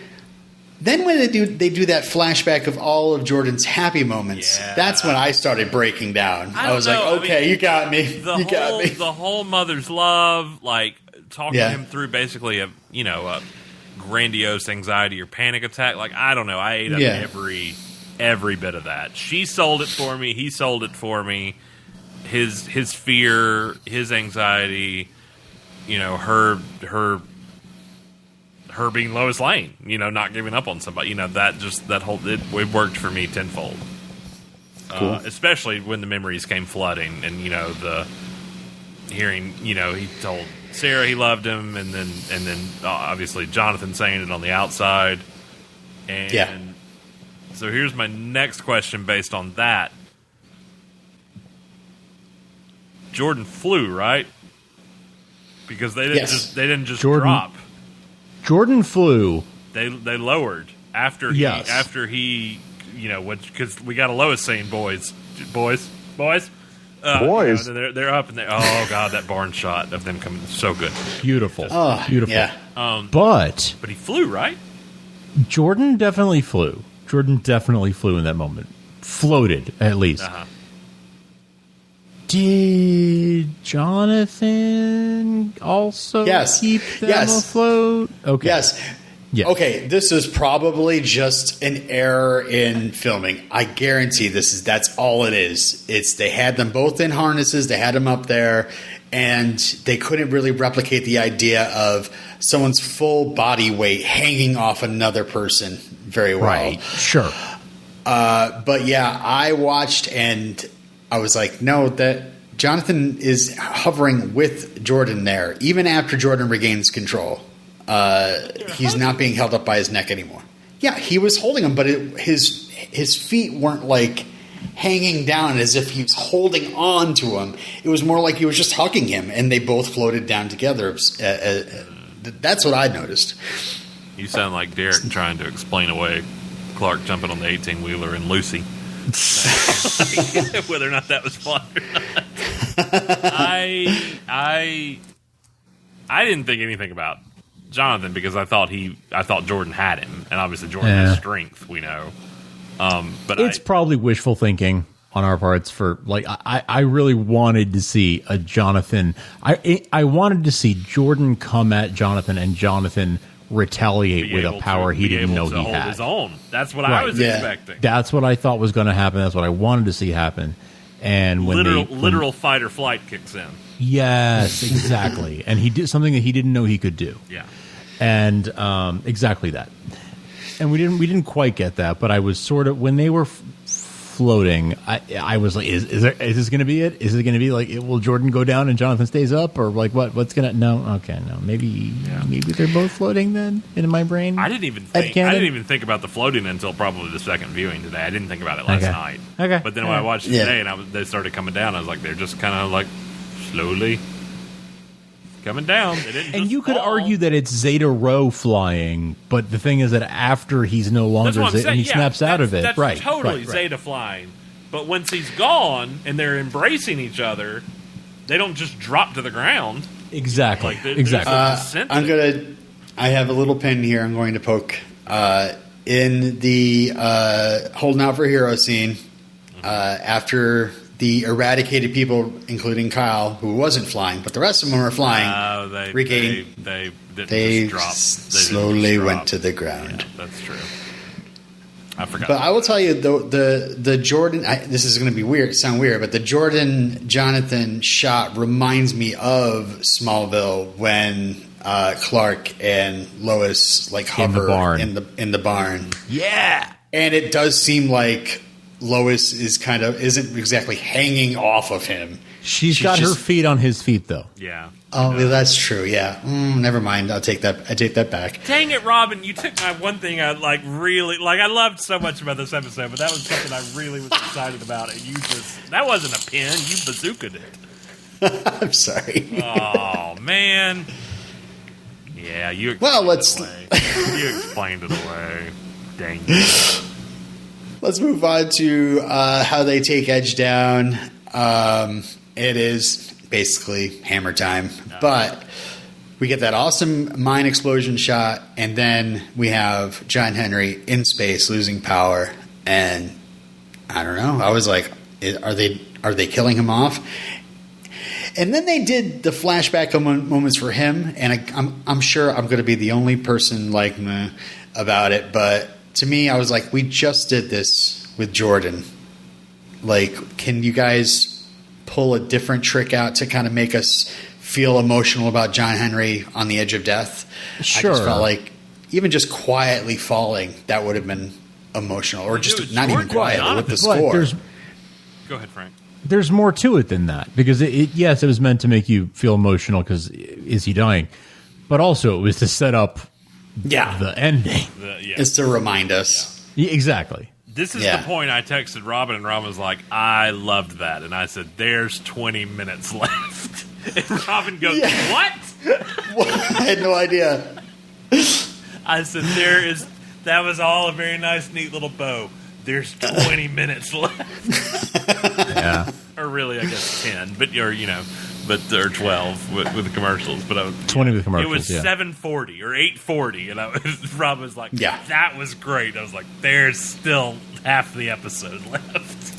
[SPEAKER 2] when they do that flashback of all of Jordan's happy moments, that's when I started breaking down. I was like, okay, you got me. You got me.
[SPEAKER 3] The whole mother's love, like talking him through basically a grandiose anxiety or panic attack. Like, I don't know. I ate up every bit of that. She sold it for me. He sold it for me. His fear, his anxiety, her being Lois Lane, not giving up on somebody, that whole it worked for me tenfold. Cool. Especially when the memories came flooding, and the hearing, he told Sarah he loved him, and then obviously Jonathan saying it on the outside, and so here's my next question based on that. Jordan flew, right? Because they didn't just drop.
[SPEAKER 1] Jordan flew.
[SPEAKER 3] They lowered after he because we got a Lois saying boys. They're up and oh god, that barn shot of them coming, so good,
[SPEAKER 1] beautiful.
[SPEAKER 3] Yeah.
[SPEAKER 1] But
[SPEAKER 3] he flew, right?
[SPEAKER 1] Jordan definitely flew in that moment. Floated, at least. Did Jonathan also keep them afloat? Okay.
[SPEAKER 2] Yes. Okay, this is probably just an error in filming. I guarantee that's all it is. They had them both in harnesses, they had them up there, and they couldn't really replicate the idea of someone's full body weight hanging off another person very well.
[SPEAKER 1] Right, sure.
[SPEAKER 2] But yeah, I watched and I was like, no, that Jonathan is hovering with Jordan there, even after Jordan regains control. He's not being held up by his neck anymore. Yeah, he was holding him, but his feet weren't like hanging down as if he was holding on to him. It was more like he was just hugging him, and they both floated down together. That's what I noticed.
[SPEAKER 3] You sound like Derek trying to explain away Clark jumping on the 18-wheeler in Lucy. Whether or not that was fun or not. I didn't think anything about Jonathan because I thought Jordan had him, and obviously Jordan has strength, we know. But
[SPEAKER 1] it's probably wishful thinking on our parts. For like, I really wanted to see a Jonathan. I wanted to see Jordan come at Jonathan and Jonathan retaliate with a power he didn't know he had.
[SPEAKER 3] His own. That's what I was expecting.
[SPEAKER 1] That's what I thought was going to happen. That's what I wanted to see happen. And when
[SPEAKER 3] literal fight or flight kicks in.
[SPEAKER 1] Yes, exactly. And he did something that he didn't know he could do.
[SPEAKER 3] Yeah.
[SPEAKER 1] And exactly that. And we didn't quite get that, but I was sort of, when they were floating, I was like, is this going to be it? Is it going to be like, will Jordan go down and Jonathan stays up, or like what's going to? No, okay, no, maybe they're both floating then in my brain.
[SPEAKER 3] I didn't even think about the floating until probably the second viewing today. I didn't think about it last night.
[SPEAKER 1] Okay,
[SPEAKER 3] but then when I watched it today and they started coming down, I was like, they're just kind of like slowly coming down.
[SPEAKER 1] And you could argue that it's Zeta Rho flying, but the thing is that after he's no longer Zeta, and he snaps out of it.
[SPEAKER 3] That's
[SPEAKER 1] right,
[SPEAKER 3] totally Zeta flying. But once he's gone and they're embracing each other, they don't just drop to the ground.
[SPEAKER 1] Exactly.
[SPEAKER 2] Exactly. I have a little pin here. I'm going to poke in the holding out for hero scene after the eradicated people, including Kyle, who wasn't flying, but the rest of them were flying. They slowly went to the ground.
[SPEAKER 3] Yeah, that's true. I forgot.
[SPEAKER 2] But I will tell you, the Jordan. This is going to be sound weird, but the Jordan Jonathan shot reminds me of Smallville when Clark and Lois like hover in the barn.
[SPEAKER 1] Yeah,
[SPEAKER 2] and it does seem like Lois isn't exactly hanging off of him.
[SPEAKER 1] She's got her feet on his feet, though.
[SPEAKER 3] Yeah.
[SPEAKER 2] Oh, that's true. Yeah. Never mind. I take that back.
[SPEAKER 3] Dang it, Robin! You took my one thing I I loved so much about this episode, but that was something I really was excited about, and that wasn't a pin. You bazookaed it.
[SPEAKER 2] I'm sorry.
[SPEAKER 3] Oh man. Yeah, you. You explained it away. Dang it.
[SPEAKER 2] Let's move on to how they take Edge down. It is basically hammer time, but we get that awesome mine explosion shot, and then we have John Henry in space losing power, and I don't know. I was like, are they killing him off? And then they did the flashback moments for him, and I'm sure I'm going to be the only person like meh about it, but to me, I was like, we just did this with Jordan. Like, can you guys pull a different trick out to kind of make us feel emotional about John Henry on the edge of death?
[SPEAKER 1] Sure.
[SPEAKER 2] I just felt like even just quietly falling, that would have been emotional, or just not even quietly with the score.
[SPEAKER 3] Go ahead, Frank.
[SPEAKER 1] There's more to it than that, because yes, it was meant to make you feel emotional because is he dying, but also it was to set up the ending.
[SPEAKER 2] It's to remind us.
[SPEAKER 1] Yeah, exactly.
[SPEAKER 3] This is the point I texted Robin, and Robin was like, I loved that. And I said, there's 20 minutes left. And Robin goes, what?
[SPEAKER 2] I had no idea.
[SPEAKER 3] I said, that was all a very nice, neat little bow. There's 20 minutes left.
[SPEAKER 1] Yeah.
[SPEAKER 3] Or really, I guess 10, or 12 with the commercials. But I was
[SPEAKER 1] 20 with commercials.
[SPEAKER 3] It was 7:40 or 8:40, and Rob was like, that was great. I was like, there's still half the episode left.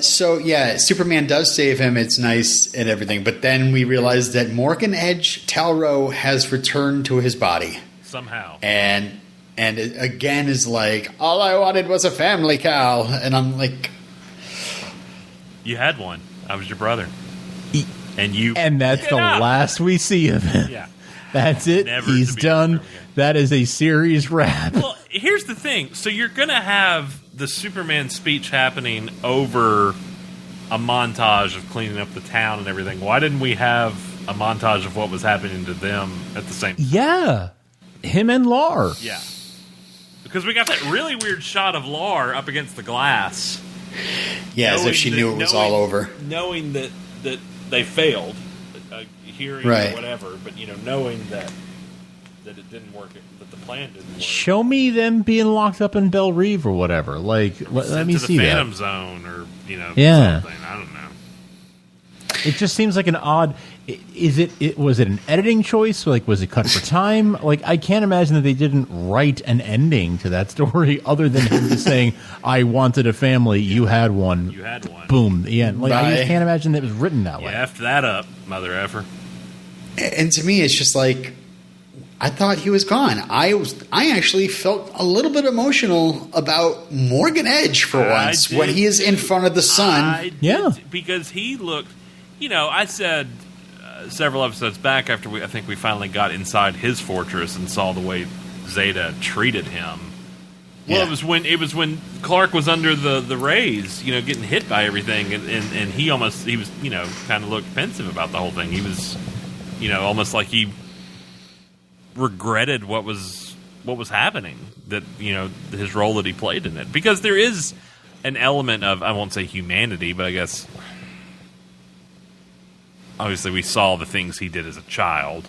[SPEAKER 2] Superman does save him. It's nice and everything, but then we realize that Morgan Edge Talrow has returned to his body
[SPEAKER 3] somehow,
[SPEAKER 2] and it again is like, all I wanted was a family cow, and I'm like,
[SPEAKER 3] you had one. I was your brother.
[SPEAKER 1] And that's the last we see of him.
[SPEAKER 3] Yeah.
[SPEAKER 1] That's it. He's done. That is a series wrap.
[SPEAKER 3] Well, here's the thing. So you're going to have the Superman speech happening over a montage of cleaning up the town and everything. Why didn't we have a montage of what was happening to them at the same time?
[SPEAKER 1] Yeah. Him and Larr.
[SPEAKER 3] Yeah. Because we got that really weird shot of Larr up against the glass.
[SPEAKER 2] Yeah, as if she knew it was all over.
[SPEAKER 3] Knowing that they failed, hearing or whatever, but knowing that it didn't work, that the plan didn't work.
[SPEAKER 1] Show me them being locked up in Belle Reve or whatever. Like, let me see that.
[SPEAKER 3] Phantom Zone or something. I don't know.
[SPEAKER 1] It just seems like an odd. Was it an editing choice? Like, was it cut for time? Like, I can't imagine that they didn't write an ending to that story other than him just saying, "I wanted a family. You had one.
[SPEAKER 3] You had one.
[SPEAKER 1] Boom. The end." Like, I just can't imagine that it was written that way.
[SPEAKER 3] You effed that up, mother effer.
[SPEAKER 2] And to me, it's just like, I thought he was gone. I actually felt a little bit emotional about Morgan Edge for once when he is in front of the sun.
[SPEAKER 3] Because he looked. I said several episodes back after I think we finally got inside his fortress and saw the way Zeta treated him. Well, it was when Clark was under the rays, getting hit by everything, and he was kind of looked pensive about the whole thing. He was, almost like he regretted what was happening, that his role that he played in it, because there is an element of, I won't say humanity, but I guess. Obviously, we saw the things he did as a child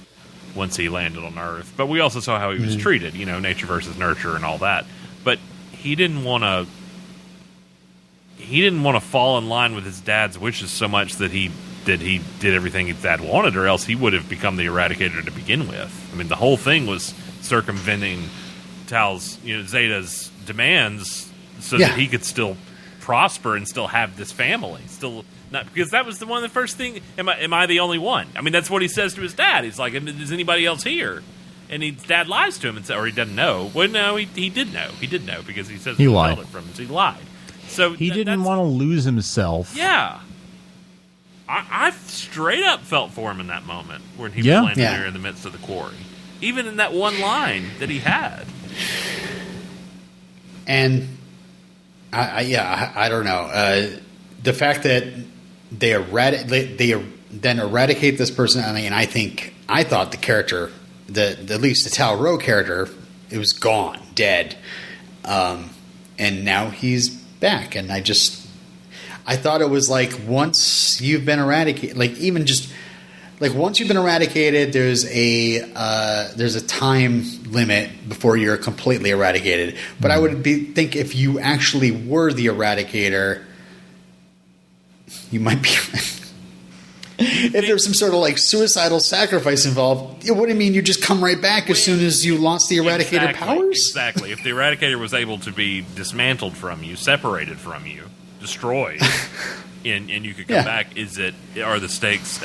[SPEAKER 3] once he landed on Earth, but we also saw how he was treated, nature versus nurture and all that. But he didn't want to fall in line with his dad's wishes so much that he did everything his dad wanted, or else he would have become the Eradicator to begin with. I mean, the whole thing was circumventing Zeta's demands so that he could still prosper and still have this family, Not because that was one of the first thing. Am I the only one? I mean, that's what he says to his dad. He's like, "Is anybody else here?" And his dad lies to him and says, or he doesn't know. Well, no, he did know. He did know because he says
[SPEAKER 1] he lied
[SPEAKER 3] it from him. So he lied. So
[SPEAKER 1] he didn't want to lose himself.
[SPEAKER 3] Yeah. I straight up felt for him in that moment when he was landing there in the midst of the quarry. Even in that one line that he had. And
[SPEAKER 2] I don't know. The fact that they then eradicate this person. I mean, I thought the character, at least the Tal Rowe character, it was gone, dead, and now he's back. And I thought it was like once you've been eradicated, like even just like once you've been eradicated, there's a time limit before you're completely eradicated. But I would think if you actually were the eradicator, you might be. If there's some sort of like suicidal sacrifice involved, what do you mean you just come right back as soon as you lost the Eradicator powers?
[SPEAKER 3] Exactly. If the Eradicator was able to be dismantled from you, separated from you, destroyed, and you could come back, are the stakes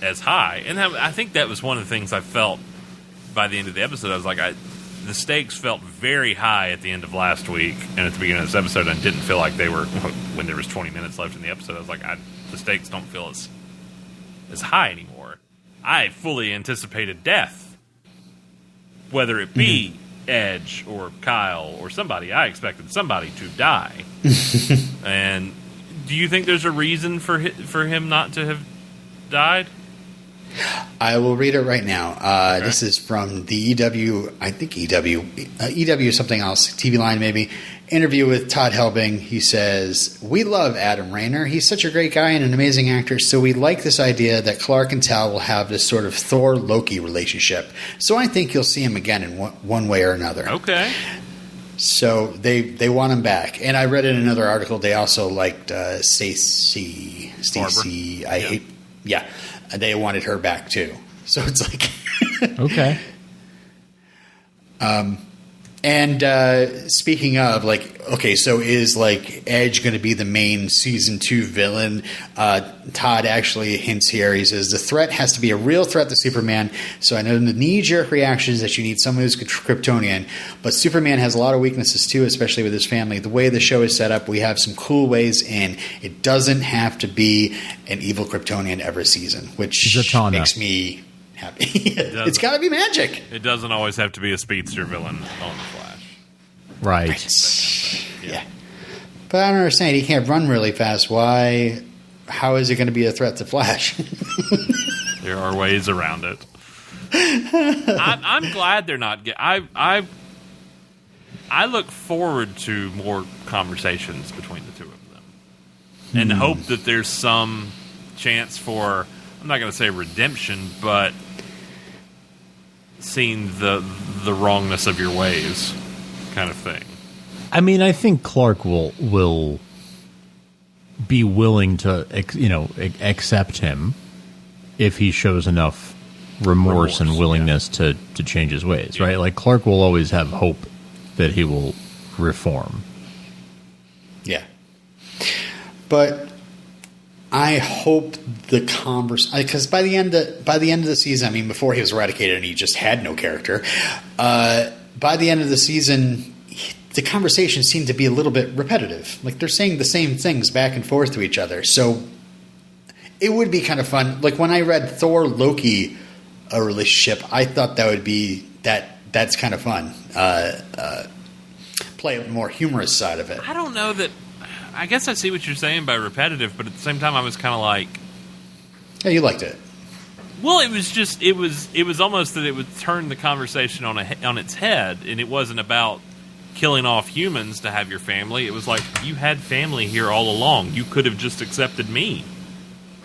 [SPEAKER 3] as high? And I think that was one of the things I felt by the end of the episode. I was like, the stakes felt very high at the end of last week and at the beginning of this episode. I didn't feel like they were when there was 20 minutes left in the episode. I was like, the stakes don't feel as high anymore. I fully anticipated death, whether it be Edge or Kyle or somebody. I expected somebody to die. And do you think there's a reason for him not to have died?
[SPEAKER 2] I will read it right now. Okay. This is from the EW, I think EW something else, TV Line maybe, interview with Todd Helbing. He says, "We love Adam Rayner. He's such a great guy and an amazing actor, so we like this idea that Clark and Tal will have this sort of Thor-Loki relationship. So I think you'll see him again in one way or another."
[SPEAKER 3] Okay.
[SPEAKER 2] So they want him back. And I read in another article they also liked Stacey. They wanted her back too. So it's like
[SPEAKER 1] okay.
[SPEAKER 2] And speaking of, like, okay, so is like Edge going to be the main season 2 villain? Todd actually hints here. He says the threat has to be a real threat to Superman. So I know the knee-jerk reaction is that you need someone who's Kryptonian, but Superman has a lot of weaknesses too, especially with his family. The way the show is set up, we have some cool ways in. It doesn't have to be an evil Kryptonian every season, which
[SPEAKER 1] Zatanna
[SPEAKER 2] makes me happy. It's got to be magic.
[SPEAKER 3] It doesn't always have to be a speedster villain on the Flash.
[SPEAKER 1] Right.
[SPEAKER 2] Yeah. But I don't understand. He can't run really fast. Why? How is it going to be a threat to Flash?
[SPEAKER 3] There are ways around it. I'm glad they're not. I look forward to more conversations between the two of them, and hope that there's some chance for, I'm not going to say redemption, but seeing the wrongness of your ways kind of thing.
[SPEAKER 1] I mean, I think Clark will be willing to, accept him if he shows enough remorse and willingness to change his ways, right? Like, Clark will always have hope that he will reform.
[SPEAKER 2] Yeah. But I hope the because by the end of the season, I mean, before he was eradicated and he just had no character, by the end of the season, the conversation seemed to be a little bit repetitive. Like, they're saying the same things back and forth to each other. So it would be kind of fun. Like, when I read Thor-Loki a relationship, I thought that would be that's kind of fun. Play a more humorous side of it.
[SPEAKER 3] I don't know that. I guess I see what you're saying by repetitive, but at the same time, I was kind of like,
[SPEAKER 2] yeah, you liked it.
[SPEAKER 3] Well, it was almost that it would turn the conversation on its head, and it wasn't about killing off humans to have your family. It was like, you had family here all along. You could have just accepted me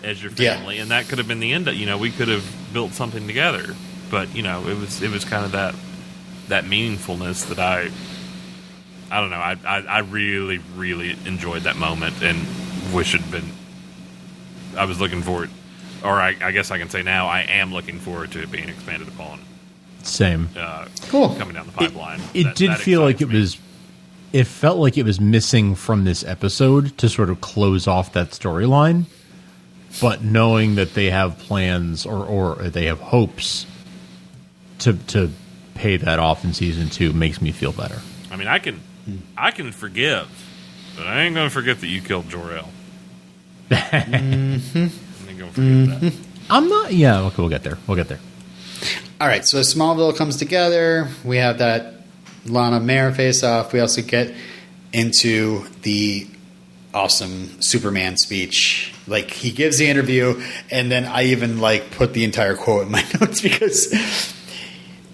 [SPEAKER 3] as your family, and that could have been the end of, we could have built something together. But, it was kind of that meaningfulness that I don't know. I really, really enjoyed that moment and wish it had been. I was looking forward, or I guess I can say now, I am looking forward to it being expanded upon.
[SPEAKER 1] Same.
[SPEAKER 2] Cool.
[SPEAKER 3] Coming down the pipeline.
[SPEAKER 1] It did feel like it felt like it was missing from this episode to sort of close off that storyline. But knowing that they have plans or they have hopes to pay that off in season 2 makes me feel better.
[SPEAKER 3] I mean, I can forgive, but I ain't going to forget that you killed Jor-El.
[SPEAKER 2] Mm-hmm.
[SPEAKER 3] going to forget that.
[SPEAKER 1] I'm not. Yeah, okay, we'll get there. We'll get there.
[SPEAKER 2] All right, so Smallville comes together. We have that Lana Mare face-off. We also get into the awesome Superman speech. Like, he gives the interview, and then I even, like, put the entire quote in my notes because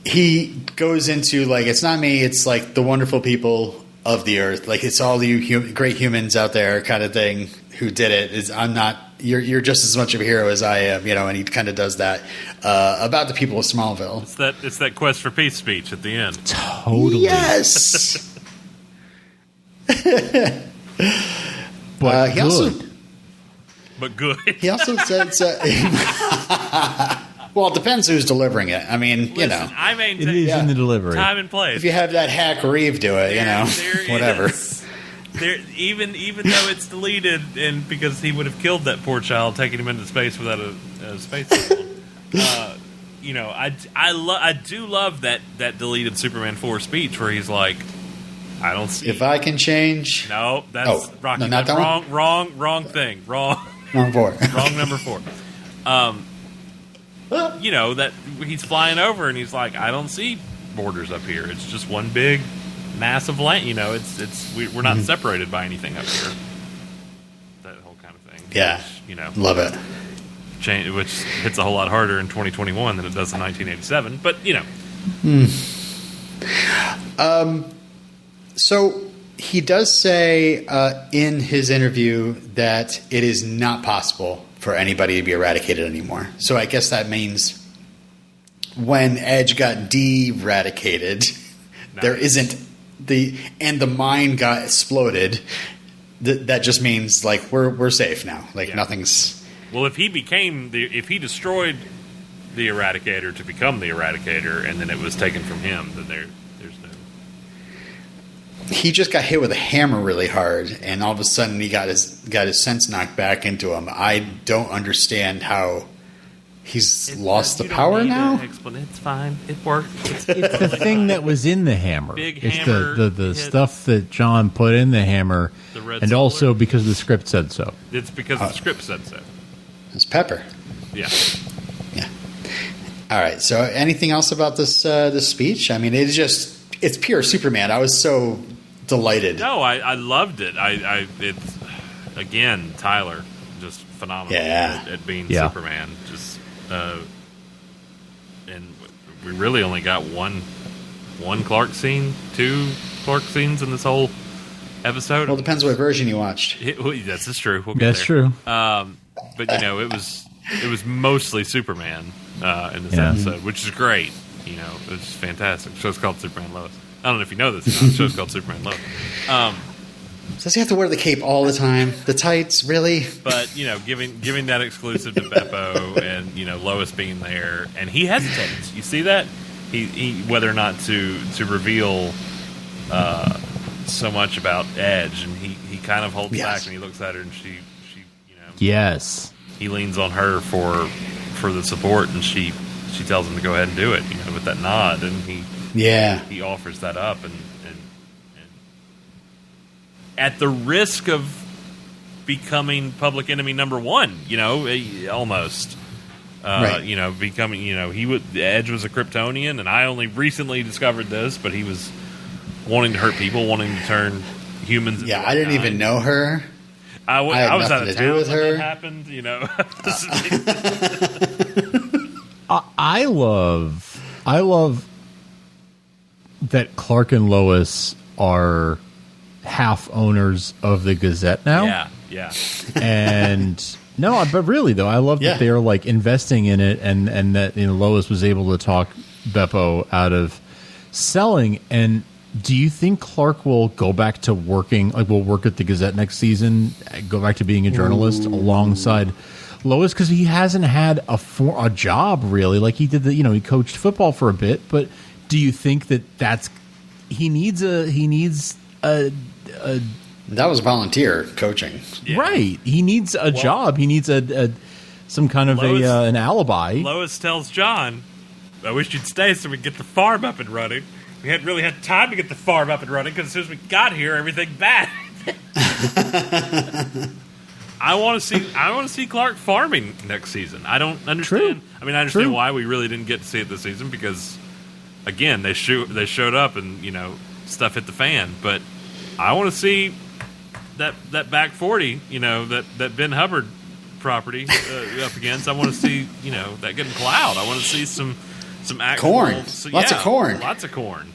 [SPEAKER 2] he goes into, like, it's not me, it's, like, the wonderful people of the earth. Like, it's all you great humans out there kind of thing who did it. I'm not... You're just as much of a hero as I am, and he kind of does that about the people of Smallville.
[SPEAKER 3] It's that quest for peace speech at the end.
[SPEAKER 1] Totally.
[SPEAKER 2] Yes.
[SPEAKER 1] But
[SPEAKER 2] good.
[SPEAKER 3] But good.
[SPEAKER 2] He also said, well, it depends who's delivering it. I mean,
[SPEAKER 3] Listen, I maintain
[SPEAKER 1] it is in the delivery.
[SPEAKER 3] time and place.
[SPEAKER 2] if you have that hack Reeve do it,
[SPEAKER 3] There
[SPEAKER 2] whatever.
[SPEAKER 3] is. There, even though it's deleted, and because he would have killed that poor child, taking him into space without a space shuttle. I do love that deleted Superman 4 speech where he's like, I don't see.
[SPEAKER 2] If I can change,
[SPEAKER 3] No, that's Rocky.
[SPEAKER 2] no, not that
[SPEAKER 3] wrong thing. Wrong
[SPEAKER 2] number 4.
[SPEAKER 3] wrong number 4. That he's flying over and he's like, I don't see borders up here. It's just one big massive land. We're not separated by anything up here. That whole kind of thing.
[SPEAKER 2] Yeah,
[SPEAKER 3] Which,
[SPEAKER 2] love it.
[SPEAKER 3] which hits a whole lot harder in 2021 than it does in 1987. But
[SPEAKER 2] So he does say in his interview that it is not possible for anybody to be eradicated anymore. So I guess that means when Edge got de-eradicated, there isn't and the mine got exploded. That just means like we're safe now. Like nothing's.
[SPEAKER 3] Well, if he destroyed the Eradicator to become the Eradicator, and then it was taken from him, then there's no.
[SPEAKER 2] He just got hit with a hammer really hard, and all of a sudden he got his sense knocked back into him. I don't understand how he's lost the power now.
[SPEAKER 3] It's fine. It worked.
[SPEAKER 1] It's the thing that was in the hammer.
[SPEAKER 3] Big
[SPEAKER 1] it's
[SPEAKER 3] hammer
[SPEAKER 1] the stuff that John put in the hammer, and also because the script said so.
[SPEAKER 3] It's because the script said so.
[SPEAKER 2] It's pepper.
[SPEAKER 3] Yeah.
[SPEAKER 2] Yeah. All right. So, anything else about this speech? I mean, it's pure Superman. I was so delighted.
[SPEAKER 3] No, I loved it. It's again Tyler, just phenomenal at being Superman. Just and we really only got one Clark scene, 2 Clark scenes in this whole episode.
[SPEAKER 2] Well, it depends what version you watched.
[SPEAKER 3] That's true.
[SPEAKER 1] That's true.
[SPEAKER 3] But it was mostly Superman in this episode, which is great. It was fantastic. The show's called Superman Lois. I don't know if you know this. The show's called Superman Lois.
[SPEAKER 2] Does he have to wear the cape all the time? The tights, really?
[SPEAKER 3] But giving that exclusive to Beppo, and Lois being there, and he hesitates. You see that he whether or not to reveal so much about Edge, and he kind of holds back, and he looks at her, and she
[SPEAKER 1] yes,
[SPEAKER 3] he leans on her for the support, and she tells him to go ahead and do it, with that nod, and he offers that up, and at the risk of becoming public enemy number 1, almost.
[SPEAKER 2] Right.
[SPEAKER 3] Becoming, Edge was a Kryptonian, and I only recently discovered this, but he was wanting to hurt people, wanting to turn humans into
[SPEAKER 2] I didn't even know her.
[SPEAKER 3] I was out of town
[SPEAKER 2] with her.
[SPEAKER 3] That happened,
[SPEAKER 1] I love that Clark and Lois are half owners of the Gazette now.
[SPEAKER 3] Yeah.
[SPEAKER 1] And no, but really though, I love that they're like investing in it, and that Lois was able to talk Beppo out of selling. And do you think Clark will go back to working, like will work at the Gazette next season, go back to being a journalist alongside Lois? Because he hasn't had a job really. Like he did he coached football for a bit, but do you think that's he needs a
[SPEAKER 2] that was volunteer coaching,
[SPEAKER 1] right? He needs a job. He needs some kind of an alibi.
[SPEAKER 3] Lois tells John, "I wish you'd stay so we could get the farm up and running. We hadn't really had time to get the farm up and running because as soon as we got here, everything bad." I want to see Clark farming next season. I don't understand.
[SPEAKER 1] True.
[SPEAKER 3] I mean, I understand
[SPEAKER 1] True.
[SPEAKER 3] why we really didn't get to see it this season because, again, they showed up and stuff hit the fan. But I want to see that back 40, that Ben Hubbard property up against. I want to see that getting plowed. I want to see some actual
[SPEAKER 2] corn. Lots of corn.
[SPEAKER 3] Lots of corn.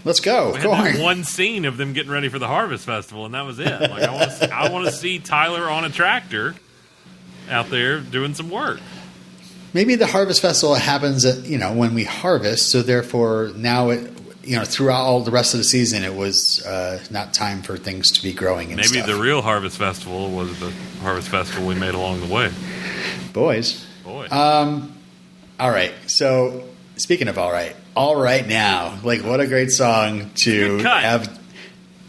[SPEAKER 2] Let's go.
[SPEAKER 3] We had that one scene of them getting ready for the Harvest Festival, and that was it. Like I want to see Tyler on a tractor out there doing some work.
[SPEAKER 2] Maybe the Harvest Festival happens at, when we harvest, so therefore now it, throughout all the rest of the season, it was not time for things to be growing and
[SPEAKER 3] Maybe
[SPEAKER 2] stuff.
[SPEAKER 3] the real Harvest Festival was the Harvest Festival we made along the way.
[SPEAKER 2] Boys.
[SPEAKER 3] Boy.
[SPEAKER 2] All right. So speaking of all right now, like what a great song to
[SPEAKER 3] Good cut.
[SPEAKER 2] have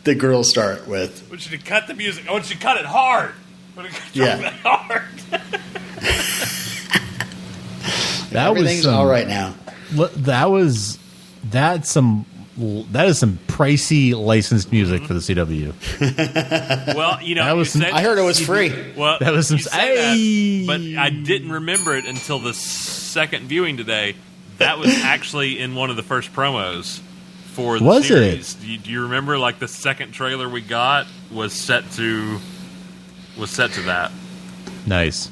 [SPEAKER 2] the girls start with.
[SPEAKER 3] I want you to cut the music. I want you to cut it hard. I want you to
[SPEAKER 2] Yeah.
[SPEAKER 3] cut it hard.
[SPEAKER 2] Everything's all right now.
[SPEAKER 1] That is some pricey licensed music for the CW.
[SPEAKER 3] Well,
[SPEAKER 1] That was
[SPEAKER 2] I heard it was free.
[SPEAKER 3] Well,
[SPEAKER 1] That was some-
[SPEAKER 3] you say that, but I didn't remember it until the second viewing today. That was actually in one of the first promos for the
[SPEAKER 1] Was
[SPEAKER 3] series. Do you remember? Like the second trailer we got was set to that.
[SPEAKER 1] Nice.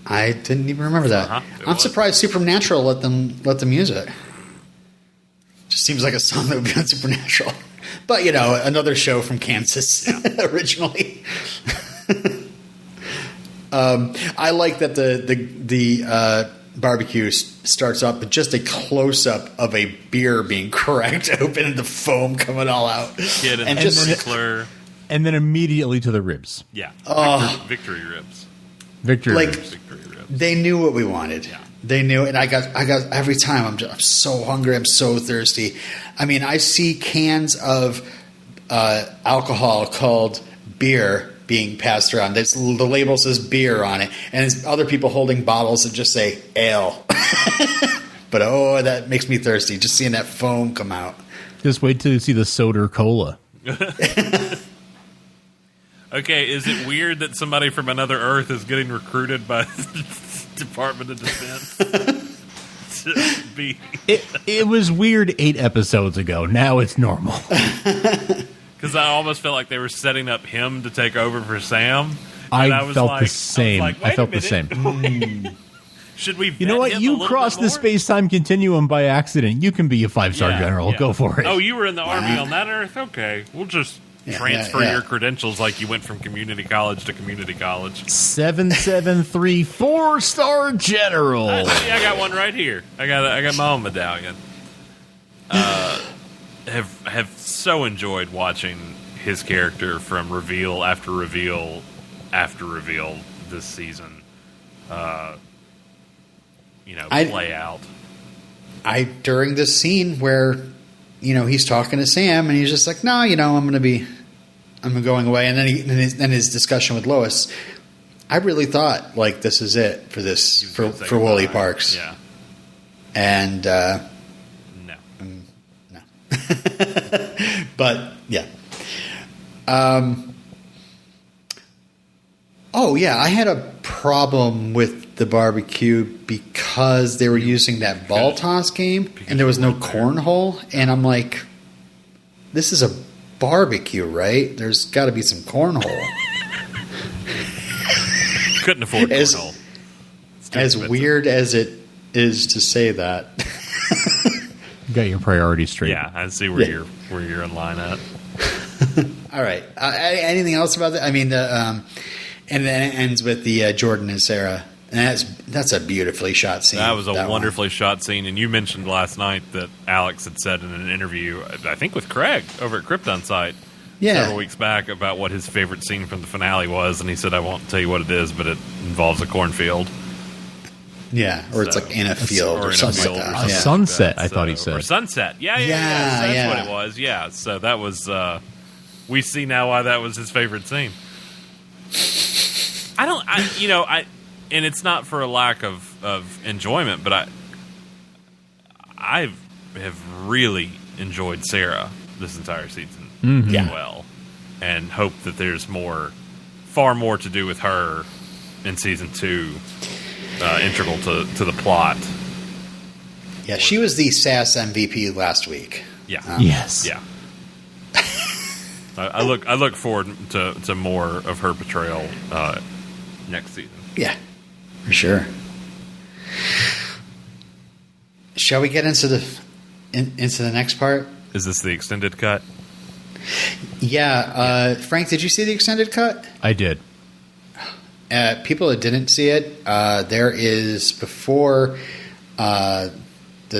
[SPEAKER 2] I didn't even remember that.
[SPEAKER 3] It
[SPEAKER 2] I'm
[SPEAKER 3] was.
[SPEAKER 2] surprised Supernatural let them use it. Just seems like a song that would be on Supernatural. But, another show from Kansas originally. I like that the barbecue starts up with just a close-up of a beer being cracked open and the foam coming all out.
[SPEAKER 3] Kid and,
[SPEAKER 2] And
[SPEAKER 3] and
[SPEAKER 2] just-
[SPEAKER 3] Sinclair.
[SPEAKER 1] And then immediately to the ribs.
[SPEAKER 3] Yeah.
[SPEAKER 2] Oh.
[SPEAKER 3] Victory ribs.
[SPEAKER 1] Victory
[SPEAKER 2] Like-
[SPEAKER 1] ribs.
[SPEAKER 3] Victory ribs.
[SPEAKER 2] They knew what we wanted.
[SPEAKER 3] Yeah.
[SPEAKER 2] They knew, and I got every time I'm so hungry, I'm so thirsty. I mean, I see cans of alcohol called beer being passed around. The label says beer on it, and there's other people holding bottles that just say ale. But that makes me thirsty just seeing that foam come out.
[SPEAKER 1] Just wait till you see the soda cola.
[SPEAKER 3] Okay, is it weird that somebody from another Earth is getting recruited by the Department of Defense to be?
[SPEAKER 1] It was weird 8 episodes ago. Now it's normal.
[SPEAKER 3] Because I almost felt like they were setting up him to take over for Sam.
[SPEAKER 1] I
[SPEAKER 3] And was
[SPEAKER 1] felt
[SPEAKER 3] like-
[SPEAKER 1] the same.
[SPEAKER 3] I was like,
[SPEAKER 1] I
[SPEAKER 3] wait
[SPEAKER 1] felt
[SPEAKER 3] a
[SPEAKER 1] the
[SPEAKER 3] minute.
[SPEAKER 1] same.
[SPEAKER 3] Should we?
[SPEAKER 1] You know
[SPEAKER 3] vet
[SPEAKER 1] what?
[SPEAKER 3] him a
[SPEAKER 1] You
[SPEAKER 3] little
[SPEAKER 1] crossed
[SPEAKER 3] bit
[SPEAKER 1] the
[SPEAKER 3] more?
[SPEAKER 1] space-time continuum by accident. You can be a 5-star
[SPEAKER 3] Yeah,
[SPEAKER 1] general.
[SPEAKER 3] yeah.
[SPEAKER 1] Go for it.
[SPEAKER 3] Oh, you were in the Army on that Earth? Okay. We'll just transfer
[SPEAKER 2] yeah.
[SPEAKER 3] your credentials like you went from community college to community college.
[SPEAKER 1] 773 4-star general.
[SPEAKER 3] I got one right here. I got my own medallion. Have so enjoyed watching his character from reveal after reveal after reveal this season. Play out.
[SPEAKER 2] During this scene where, he's talking to Sam and he's just like, no, I'm going away. And then his discussion with Lois, I really thought like this is it for this for Wooly Parks.
[SPEAKER 3] Yeah.
[SPEAKER 2] And
[SPEAKER 3] No.
[SPEAKER 2] no, but yeah. I had a problem with the barbecue because they were using that ball toss game and there was no cornhole, and I'm like, this is a barbecue, right? There's got to be some cornhole.
[SPEAKER 3] Couldn't afford
[SPEAKER 2] As-
[SPEAKER 3] cornhole.
[SPEAKER 2] As weird as it is to say that.
[SPEAKER 1] You got your priorities straight.
[SPEAKER 3] Yeah, I see where you're in line at.
[SPEAKER 2] All right. Anything else about that? I mean, and then it ends with the Jordan and Sarah, and that's a beautifully shot scene.
[SPEAKER 3] That was a
[SPEAKER 2] one.
[SPEAKER 3] wonderfully shot scene, and you mentioned last night that Alex had said in an interview, I think with Craig over at Krypton site, several weeks back, about what his favorite scene from the finale was, and he said, I won't tell you what it is, but it involves a cornfield.
[SPEAKER 2] Yeah, or it's like in a field
[SPEAKER 3] or
[SPEAKER 2] or
[SPEAKER 3] in a
[SPEAKER 2] something
[SPEAKER 3] field
[SPEAKER 2] like
[SPEAKER 3] or
[SPEAKER 2] that.
[SPEAKER 1] A
[SPEAKER 3] something
[SPEAKER 2] Yeah.
[SPEAKER 1] sunset, I
[SPEAKER 3] So-
[SPEAKER 1] thought he
[SPEAKER 3] Or
[SPEAKER 1] said.
[SPEAKER 3] sunset. Yeah,
[SPEAKER 2] Yeah,
[SPEAKER 3] that's
[SPEAKER 2] yeah.
[SPEAKER 3] what it was. Yeah, so that was, we see now why that was his favorite scene. And it's not for a lack of enjoyment, but I have really enjoyed Sarah this entire season as well, and hope that there's more far more to do with her in season 2, integral to the plot.
[SPEAKER 2] Yeah, she was the SAS MVP last week.
[SPEAKER 3] Yeah.
[SPEAKER 1] Yes.
[SPEAKER 3] Yeah. I look forward to more of her portrayal next season.
[SPEAKER 2] Yeah, for sure. Shall we get into the next part?
[SPEAKER 3] Is this the extended cut?
[SPEAKER 2] Yeah. Frank, did you see the extended cut?
[SPEAKER 1] I did.
[SPEAKER 2] People that didn't see it, there is before the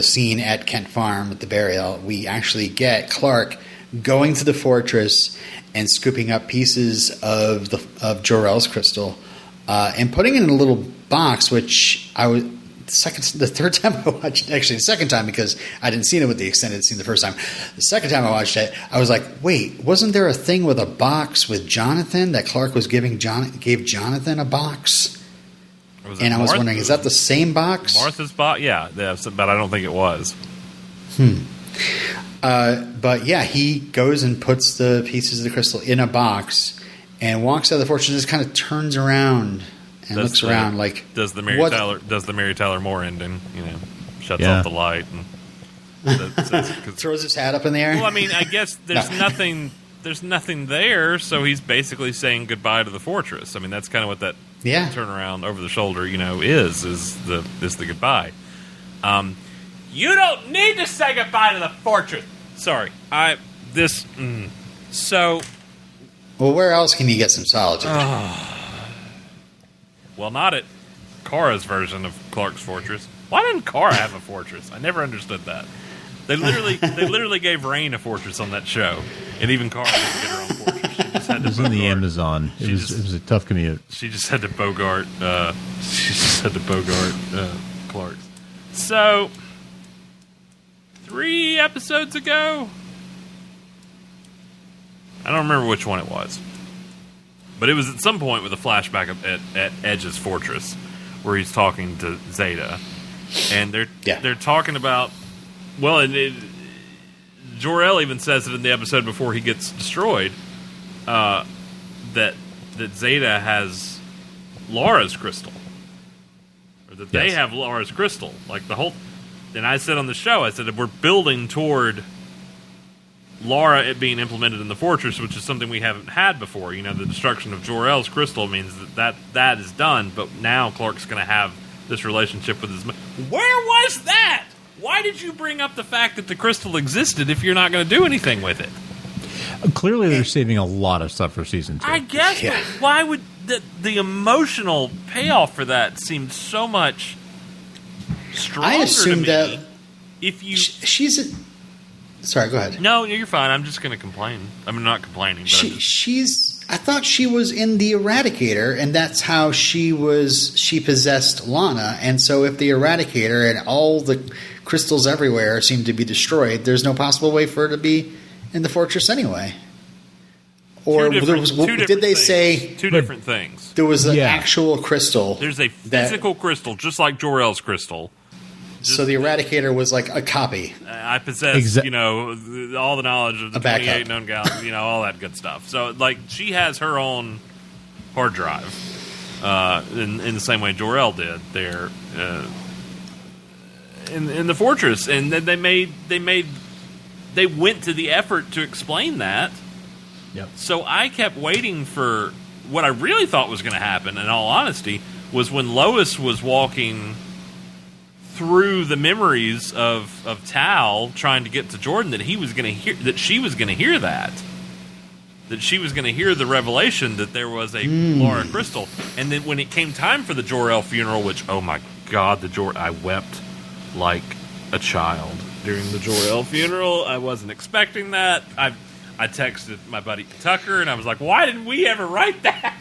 [SPEAKER 2] scene at Kent Farm with the burial, we actually get Clark going to the fortress and scooping up pieces of Jor-El's crystal and putting it in a little box, which the third time I watched, actually the second time because I didn't see it with the extended scene the first time. The second time I watched it, I was like, wait, wasn't there a thing with a box with Jonathan that Clark was gave Jonathan a box? And I was wondering, is that the same box?
[SPEAKER 3] Martha's box? Yeah, but I don't think it was.
[SPEAKER 2] But yeah, he goes and puts the pieces of the crystal in a box and walks out of the fortress and just kind of turns around and looks around like
[SPEAKER 3] does the Mary Tyler Moore ending, shuts off the light and
[SPEAKER 2] throws his hat up in the air.
[SPEAKER 3] Well, I mean, I guess there's nothing there, so he's basically saying goodbye to the fortress. I mean, that's kind of what that turnaround over the shoulder, is the goodbye. You don't need to say goodbye to the fortress. Sorry,
[SPEAKER 2] Well, where else can you get some solitude?
[SPEAKER 3] Well, not at Kara's version of Clark's fortress. Why didn't Kara have a fortress? I never understood that. They literally gave Rain a fortress on that show, and even Kara didn't get her own fortress. She just had to.
[SPEAKER 1] It was in the Amazon. It was a tough commute.
[SPEAKER 3] She just had to Bogart. Clark's. So, 3 episodes ago, I don't remember which one it was. But it was at some point with a flashback at Edge's fortress where he's talking to Zeta. And they're talking about... Well, Jor-El even says it in the episode before he gets destroyed, that Zeta has Laura's crystal. Or that they have Laura's crystal. Like the whole... And I said on the show, I said that we're building toward Laura it being implemented in the fortress, which is something we haven't had before. The destruction of Jor-El's crystal means that is done, but now Clark's going to have this relationship with his... Where was that? Why did you bring up the fact that the crystal existed if you're not going to do anything with it?
[SPEAKER 1] Clearly they're saving a lot of stuff for season 2.
[SPEAKER 3] I guess, but why would... The emotional payoff for that seemed so much stronger
[SPEAKER 2] I assume
[SPEAKER 3] to me.
[SPEAKER 2] that
[SPEAKER 3] if you...
[SPEAKER 2] Sorry, go ahead.
[SPEAKER 3] No, you're fine. I'm just going to complain. I'm not complaining. But
[SPEAKER 2] I thought she was in the Eradicator, and that's how she possessed Lana. And so if the Eradicator and all the crystals everywhere seem to be destroyed, there's no possible way for her to be in the fortress anyway. Or did they say...
[SPEAKER 3] Two different things.
[SPEAKER 2] There was an actual crystal.
[SPEAKER 3] There's a physical crystal, just like Jor-El's crystal.
[SPEAKER 2] So the Eradicator was like a copy.
[SPEAKER 3] I possess, all the knowledge of the 28 known galaxies, all that good stuff. So, she has her own hard drive in the same way Jor-El did there in the fortress. And then they went to the effort to explain that.
[SPEAKER 1] Yep.
[SPEAKER 3] So I kept waiting for what I really thought was going to happen, in all honesty, was when Lois was walking through the memories of Tal trying to get to Jordan, that she was going to hear that she was going to hear the revelation that there was a Laura crystal. And then when it came time for the Jor-El funeral, which, oh my God, I wept like a child during the Jor-El funeral. I wasn't expecting that. I texted my buddy Tucker and I was like, why didn't we ever write that?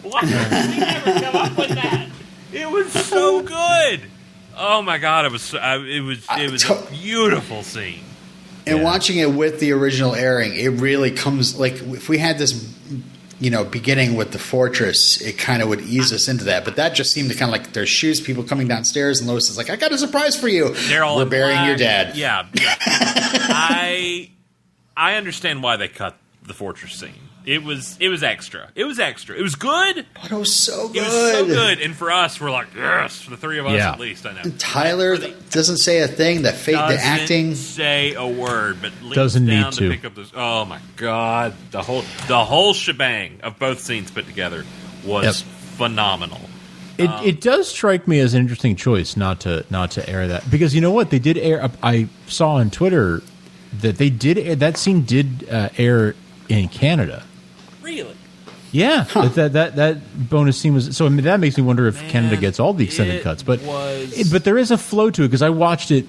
[SPEAKER 3] Why didn't we ever come up with that? It was so good. Oh my God! It was a beautiful scene.
[SPEAKER 2] And watching it with the original airing, it really comes like if we had this, beginning with the fortress, it kind of would ease us into that. But that just seemed to kind of like there's shoes, people coming downstairs, and Lois is like, "I got a surprise for you. We're burying your dad."
[SPEAKER 3] Yeah. I understand why they cut the fortress scene It was extra. It was extra. It was good.
[SPEAKER 2] But it was so good.
[SPEAKER 3] It was so good. And for us, we're like, yes, for the three of us at least, I know.
[SPEAKER 2] And Tyler doesn't say a thing. The acting.
[SPEAKER 3] Doesn't say a word, but leans
[SPEAKER 1] doesn't
[SPEAKER 3] down
[SPEAKER 1] need to
[SPEAKER 3] pick up this. Oh my God. The whole shebang of both scenes put together was phenomenal.
[SPEAKER 1] It does strike me as an interesting choice not to air that, because you know what, they did air. I saw on Twitter that they did air, that scene did air in Canada.
[SPEAKER 3] Really?
[SPEAKER 1] Yeah, that bonus scene was. So I mean, that makes me wonder if Canada gets all the extended cuts. But there is a flow to it, because I watched it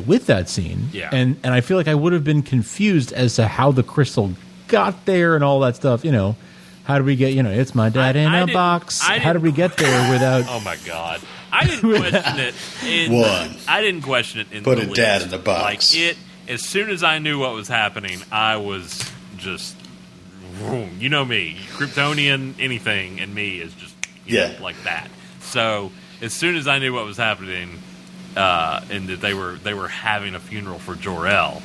[SPEAKER 1] with that scene.
[SPEAKER 3] Yeah.
[SPEAKER 1] And I feel like I would have been confused as to how the crystal got there and all that stuff. You know, how do we get? You know, it's my dad in a box. How did we get there without?
[SPEAKER 3] Oh my God! I didn't question it. I didn't question it.
[SPEAKER 2] Put a dad in the box.
[SPEAKER 3] Like it. As soon as I knew what was happening, I was just, you know me, Kryptonian, anything, and me is just know, like that. So as soon as I knew what was happening, and that they were having a funeral for Jor-El,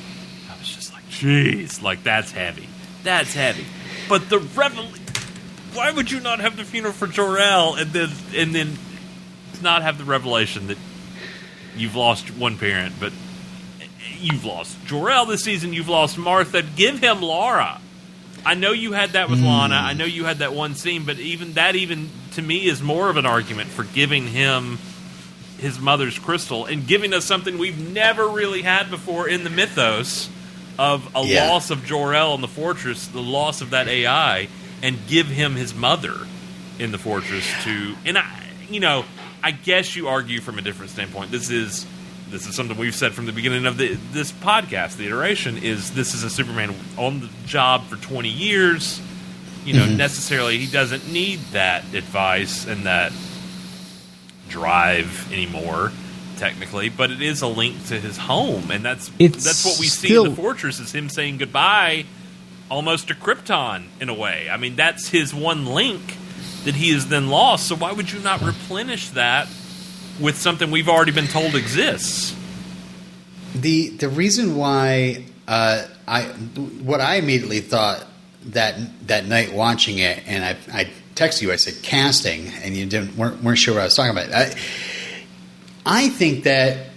[SPEAKER 3] I was just like, jeez, like that's heavy. That's heavy. But the why would you not have the funeral for Jor-El and then not have the revelation that you've lost one parent, but you've lost Jor-El this season, you've lost Martha. Give him Laura. I know you had that with Lana. I know you had that one scene, but even to me is more of an argument for giving him his mother's crystal and giving us something we've never really had before in the mythos of a loss of Jor-El in the fortress, the loss of that AI, and give him his mother in the fortress to. And I guess you argue from a different standpoint. This is something we've said from the beginning of this podcast. The iteration is this is a Superman on the job for 20 years. You know, necessarily he doesn't need that advice and that drive anymore, technically. But it is a link to his home, and that's what we see in the fortress is him saying goodbye, almost to Krypton in a way. I mean, that's his one link that he has then lost. So why would you not replenish that with something we've already been told exists?
[SPEAKER 2] The reason why what I immediately thought that night watching it, and I texted you, I said casting, and you weren't sure what I was talking about. I think that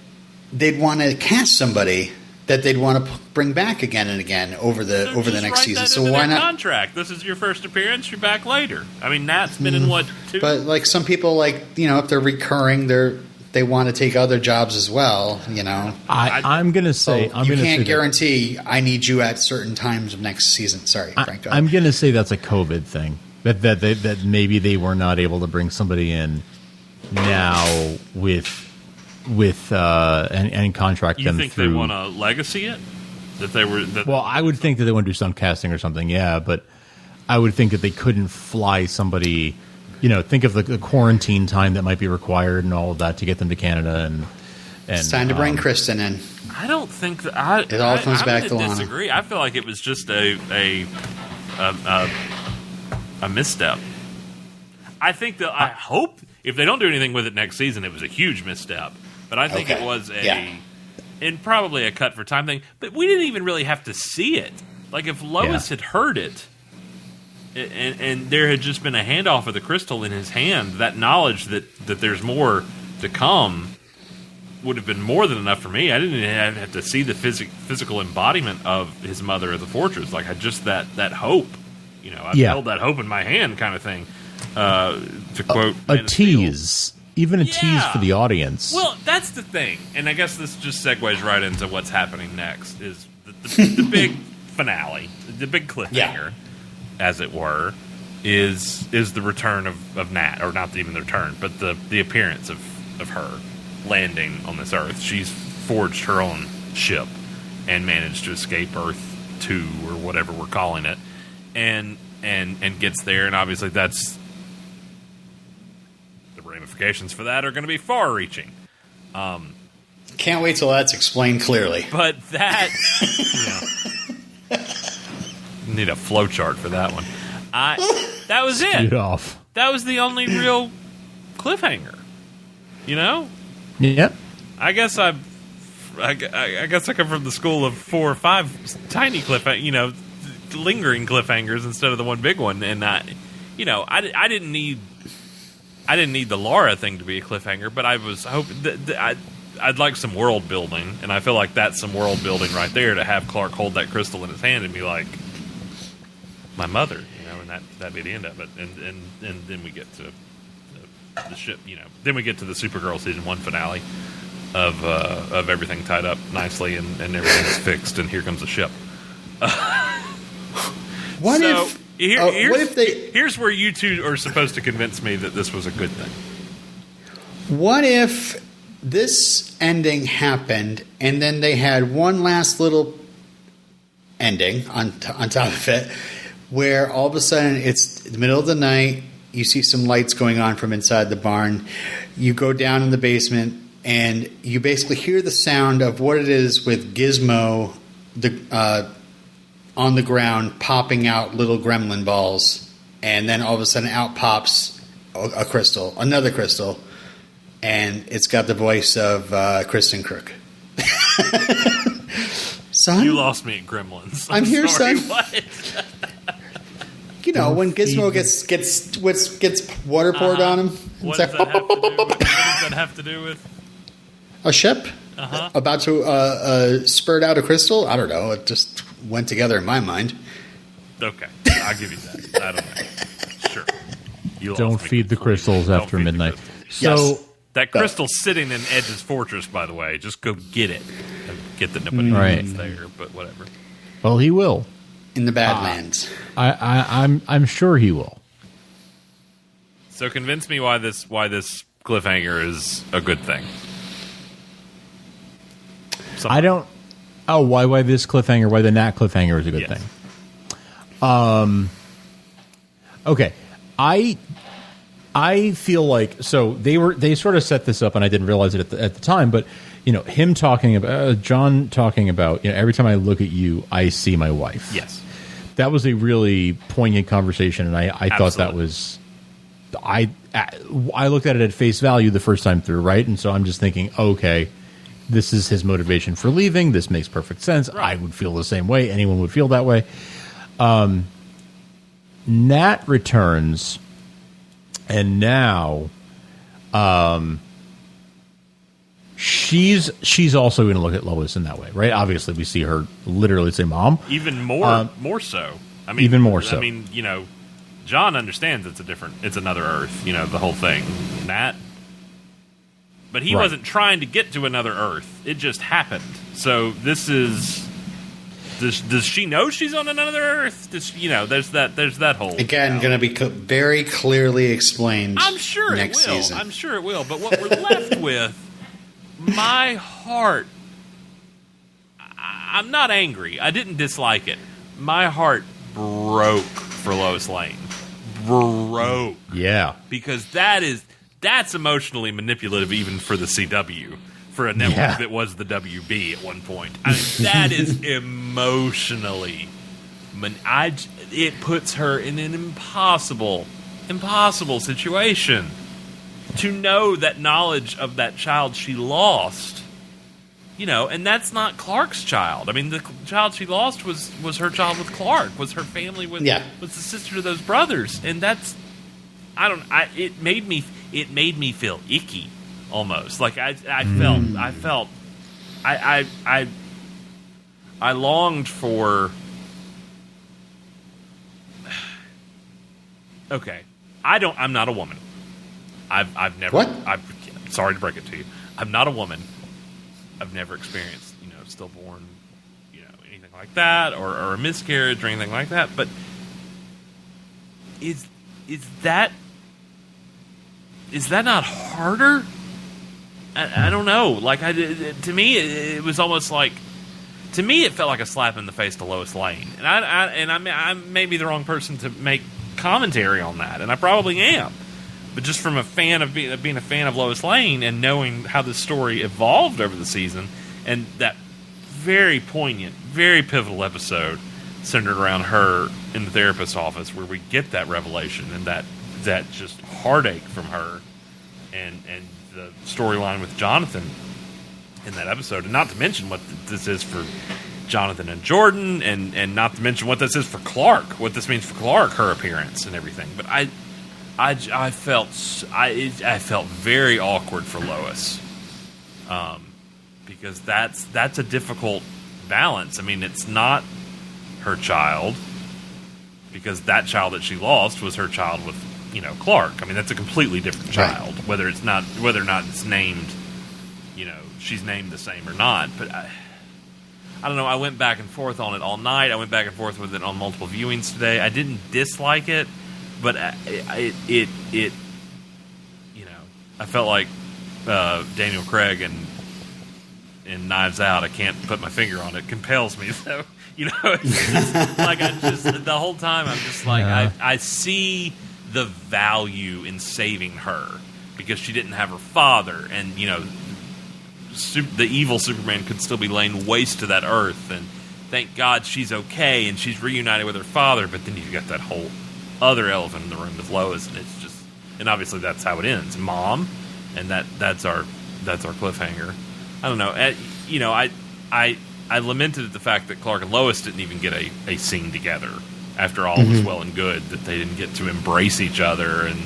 [SPEAKER 2] they'd want to cast somebody that they'd want to bring back again and again over the next season. So why not
[SPEAKER 3] contract? This is your first appearance. You're back later. I mean, Nat's been in what 2?
[SPEAKER 2] But like some people, like if they're recurring, they want to take other jobs as well.
[SPEAKER 1] I'm going to say
[SPEAKER 2] you can't guarantee I need you at certain times of next season. Sorry, Frank.
[SPEAKER 1] I'm going to say that's a COVID thing. That maybe they were not able to bring somebody in now with and contract them through.
[SPEAKER 3] You think they want to legacy it?
[SPEAKER 1] Well, I would think that they want to do some casting or something, yeah, but I would think that they couldn't fly somebody, think of the quarantine time that might be required and all of that to get them to Canada. And
[SPEAKER 2] it's time to bring Kristen in.
[SPEAKER 3] I don't think that
[SPEAKER 2] it all comes back to Lana.
[SPEAKER 3] I disagree. I feel like it was just a misstep. I think that I hope if they don't do anything with it next season, it was a huge misstep. But I think it was and probably a cut for time thing. But we didn't even really have to see it. Like if Lois had heard it, and there had just been a handoff of the crystal in his hand, that knowledge that there's more to come would have been more than enough for me. I didn't even have to see the physical embodiment of his mother at the fortress. Like I just that hope. I held that hope in my hand, kind of thing. To quote
[SPEAKER 1] a tease. Even a tease for the audience.
[SPEAKER 3] Well, that's the thing. And I guess this just segues right into what's happening next, is the big finale, the big cliffhanger, as it were, is the return of Nat, or not even the return, but the appearance of her landing on this Earth. She's forged her own ship and managed to escape Earth 2, or whatever we're calling it, and gets there, and obviously that's... ramifications for that are going to be far-reaching.
[SPEAKER 2] Can't wait till that's explained clearly.
[SPEAKER 3] But that, need a flow chart for that one. That was it.
[SPEAKER 1] Speed off.
[SPEAKER 3] That was the only real cliffhanger.
[SPEAKER 1] Yep.
[SPEAKER 3] I guess I come from the school of 4 or 5 tiny cliffhangers. lingering cliffhangers instead of the one big one. And I didn't need the Laura thing to be a cliffhanger, but I was hoping that I'd like some world building, and I feel like that's some world building right there to have Clark hold that crystal in his hand and be like, my mother, and that'd be the end of it. And then we get to the ship, then we get to the Supergirl season 1 finale of everything tied up nicely and everything's fixed, and here comes the ship. Here's where you two are supposed to convince me that this was a good thing.
[SPEAKER 2] What if this ending happened and then they had one last little ending on top of it, where all of a sudden it's the middle of the night, you see some lights going on from inside the barn, you go down in the basement, and you basically hear the sound of what it is with Gizmo on the ground popping out little gremlin balls, and then all of a sudden out pops another crystal, and it's got the voice of Kristen Crook. Son?
[SPEAKER 3] You lost me at Gremlins.
[SPEAKER 2] I'm here,
[SPEAKER 3] sorry,
[SPEAKER 2] son.
[SPEAKER 3] What?
[SPEAKER 2] When Gizmo gets water poured on him.
[SPEAKER 3] What does that have to do with?
[SPEAKER 2] A ship about to spurt out a crystal? I don't know. It just went together in my mind.
[SPEAKER 3] Okay. I'll give you that. I don't know. Sure.
[SPEAKER 1] Don't feed the crystals after midnight. So
[SPEAKER 2] Yes.
[SPEAKER 3] That crystal's sitting in Edge's fortress, by the way. Just go get it. Get that nobody knows it's there, but whatever.
[SPEAKER 1] Well, he will.
[SPEAKER 2] In the Badlands.
[SPEAKER 1] I'm sure he will.
[SPEAKER 3] So convince me why this cliffhanger is a good thing.
[SPEAKER 1] I don't. Oh, why this cliffhanger? Why the Nat cliffhanger is a good thing? Okay, I feel like they sort of set this up, and I didn't realize it at the time. But him talking about John talking about every time I look at you, I see my wife.
[SPEAKER 3] Yes,
[SPEAKER 1] that was a really poignant conversation, and I thought that was. I looked at it at face value the first time through, right? And so I'm just thinking, okay, this is his motivation for leaving. This makes perfect sense. Right. I would feel the same way. Anyone would feel that way. Nat returns, and now she's also going to look at Lois in that way, right? Obviously, we see her literally say "mom."
[SPEAKER 3] Even more so. I mean,
[SPEAKER 1] even more so.
[SPEAKER 3] I mean, John understands it's another Earth. The whole thing. Nat. But he wasn't trying to get to another Earth. It just happened. So this is. Does she know she's on another Earth? There's that whole
[SPEAKER 2] again going to be very clearly explained.
[SPEAKER 3] I'm sure
[SPEAKER 2] next
[SPEAKER 3] it will.
[SPEAKER 2] season.
[SPEAKER 3] I'm sure it will. But what we're left with, my heart. I'm not angry. I didn't dislike it. My heart broke for Lois Lane. Broke.
[SPEAKER 1] Yeah.
[SPEAKER 3] Because that's emotionally manipulative even for the CW, for a network that was the WB at one point. I mean, that is emotionally it puts her in an impossible situation to know that knowledge of that child she lost. And that's not Clark's child. I mean, the child she lost was her child with Clark, was her family with was the sister to those brothers, and that's it made me feel icky almost. Like I longed for. Okay, I'm not a woman. I've never.
[SPEAKER 2] What?
[SPEAKER 3] Sorry to break it to you. I'm not a woman. I've never experienced, stillborn, anything like that, or a miscarriage or anything like that. But is that not harder? I don't know. Like to me, it was almost like. To me, it felt like a slap in the face to Lois Lane, and I may be the wrong person to make commentary on that, and I probably am. But just from a fan of being a fan of Lois Lane and knowing how this story evolved over the season, and that very poignant, very pivotal episode centered around her in the therapist's office, where we get that revelation and that just heartache from her, and the storyline with Jonathan in that episode, and not to mention what this is for Jonathan and Jordan, and not to mention what this is for Clark, what this means for Clark, her appearance and everything. But I felt very awkward for Lois, because that's a difficult balance. I mean, it's not her child, because that child that she lost was her child with Clark. I mean, that's a completely different child, right. whether or not it's named, she's named the same or not. But I don't know. I went back and forth on it all night. I went back and forth with it on multiple viewings today. I didn't dislike it, but I felt like Daniel Craig in Knives Out. I can't put my finger on it. Compels me. So it's just, like the whole time I'm just like I see the value in saving her, because she didn't have her father, and the evil Superman could still be laying waste to that earth, and thank God she's okay and she's reunited with her father. But then you've got that whole other elephant in the room with Lois, and it's just, and obviously that's how it ends, Mom, and that's our cliffhanger. I don't know. I lamented at the fact that Clark and Lois didn't even get a scene together after all was well and good, that they didn't get to embrace each other and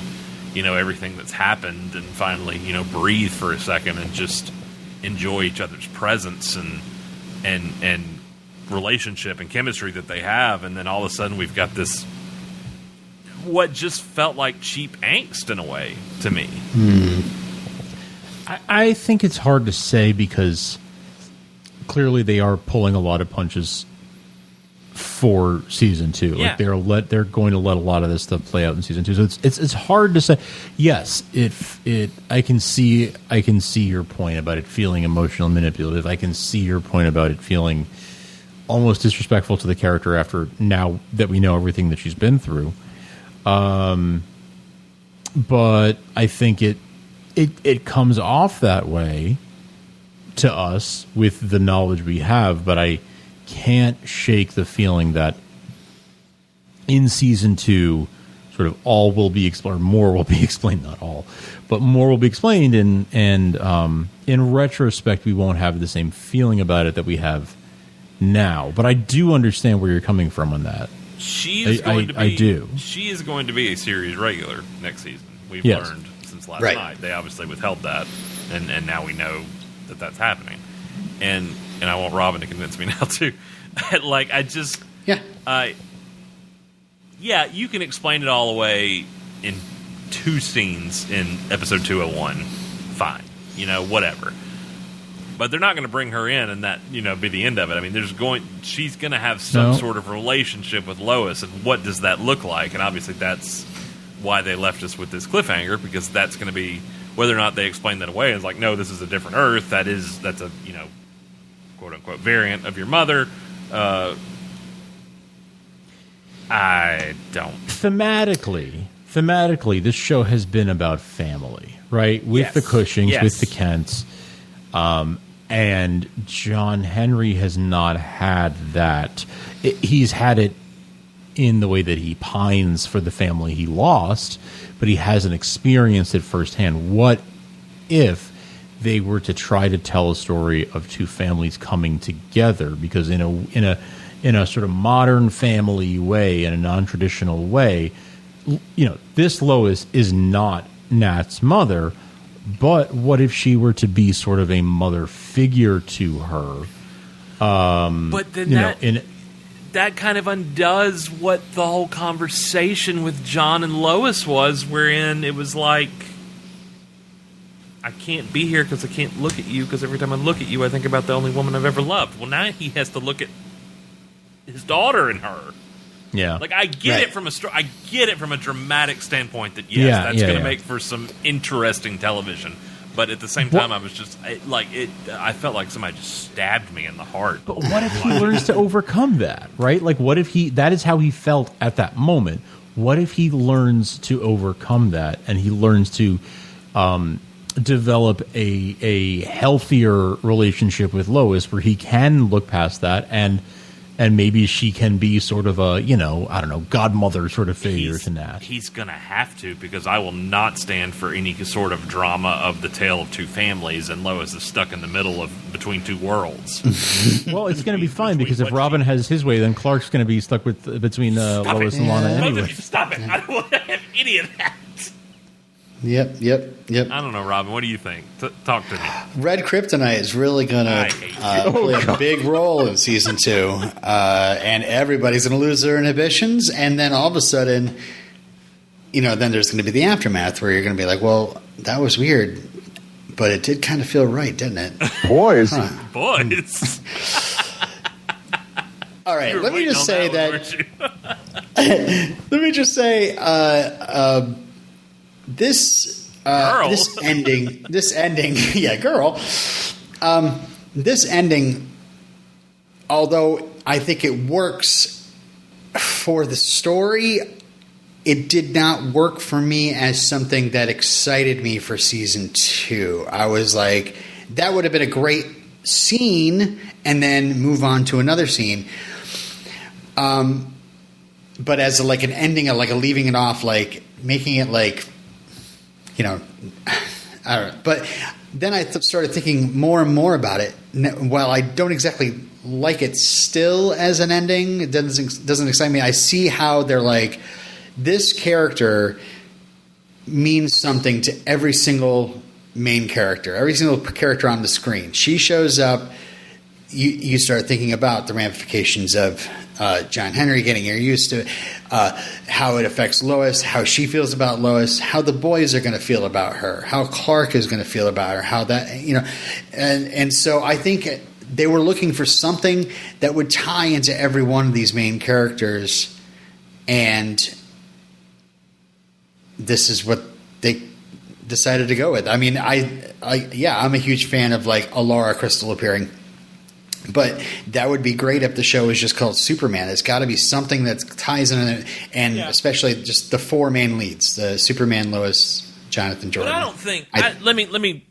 [SPEAKER 3] everything that's happened, and finally breathe for a second and just enjoy each other's presence and relationship and chemistry that they have. And then all of a sudden we've got this, what just felt like cheap angst in a way to me.
[SPEAKER 1] I think it's hard to say, because clearly they are pulling a lot of punches for season 2.
[SPEAKER 3] Yeah.
[SPEAKER 1] Like they're going to let a lot of this stuff play out in season 2. So it's hard to say. Yes, I can see your point about it feeling emotional and manipulative. I can see your point about it feeling almost disrespectful to the character after now that we know everything that she's been through. But I think it comes off that way to us with the knowledge we have, but I can't shake the feeling that in season 2, sort of all will be explored, more will be explained, not all, but more will be explained, and in retrospect, we won't have the same feeling about it that we have now. But I do understand where you're coming from on that.
[SPEAKER 3] She is going to be a series regular next season. We've learned since last night. They obviously withheld that, and now we know that that's happening. And I want Robin to convince me now too. You can explain it all away in 2 scenes in episode 201. Fine, whatever. But they're not going to bring her in and that be the end of it. I mean, she's going to have some sort of relationship with Lois, and what does that look like? And obviously that's why they left us with this cliffhanger, because that's going to be whether or not they explain that away. It's like, no, this is a different Earth. That's a quote unquote variant of your mother. I don't. Thematically, this show has been about family, right? With the Cushings, with the Kents, and John Henry has not had that. He's had it in the way that he pines for the family he lost, but he hasn't experienced it firsthand. What if they were to try to tell a story of 2 families coming together? Because in a sort of modern family way, in a non-traditional way, this Lois is not Nat's mother, but what if she were to be sort of a mother figure to her? But then that kind of undoes what the whole conversation with John and Lois was, wherein it was like, I can't be here because I can't look at you, because every time I look at you, I think about the only woman I've ever loved. Well, now he has to look at his daughter and her.
[SPEAKER 1] Yeah,
[SPEAKER 3] like I get it from a dramatic standpoint that that's going to make for some interesting television. But at the same time, I was just I felt like somebody just stabbed me in the heart.
[SPEAKER 1] But what if he learns to overcome that, right? Like, what if that is how he felt at that moment? What if he learns to overcome that, and he learns to develop a healthier relationship with Lois, where he can look past that and and maybe she can be sort of a, you know, I don't know, godmother sort of figure to Nat.
[SPEAKER 3] He's going to have to, because I will not stand for any sort of drama of the tale of two families, and Lois is stuck in the middle of between two worlds.
[SPEAKER 1] Well, it's going to be fine, because if Robin has his way, then Clark's going to be stuck between Lois and Lana anyway.
[SPEAKER 3] Stop it. I don't want to have any of that.
[SPEAKER 2] Yep.
[SPEAKER 3] I don't know, Robin. What do you think? Talk to me.
[SPEAKER 2] Red Kryptonite is really going to play a big role in season 2, and everybody's going to lose their inhibitions, and then all of a sudden, you know, then there's going to be the aftermath where you're going to be like, well, that was weird, but it did kind of feel right, didn't it?
[SPEAKER 4] Boys.
[SPEAKER 3] Boys.
[SPEAKER 2] All right, let me just say this ending, yeah, girl. This ending, although I think it works for the story, it did not work for me as something that excited me for season 2. I was like, that would have been a great scene, and then move on to another scene. But as like an ending, like a leaving it off, like making it like, you know, I don't know. But then I started thinking more and more about it. While I don't exactly like it still as an ending, it doesn't excite me. I see how they're like, this character means something to every single main character, every single character on the screen. She shows up. You start thinking about the ramifications of John Henry, getting her used to it, how it affects Lois, how she feels about Lois, how the boys are going to feel about her, how Clark is going to feel about her, how that, you know, and so I think they were looking for something that would tie into every one of these main characters, and this is what they decided to go with. I mean, I'm a huge fan of like a Laura Crystal appearing. But that would be great if the show was just called Superman. It's got to be something that ties in it, and especially just the 4 main leads: the Superman, Lois, Jonathan, Jordan.
[SPEAKER 3] But I don't think. Let me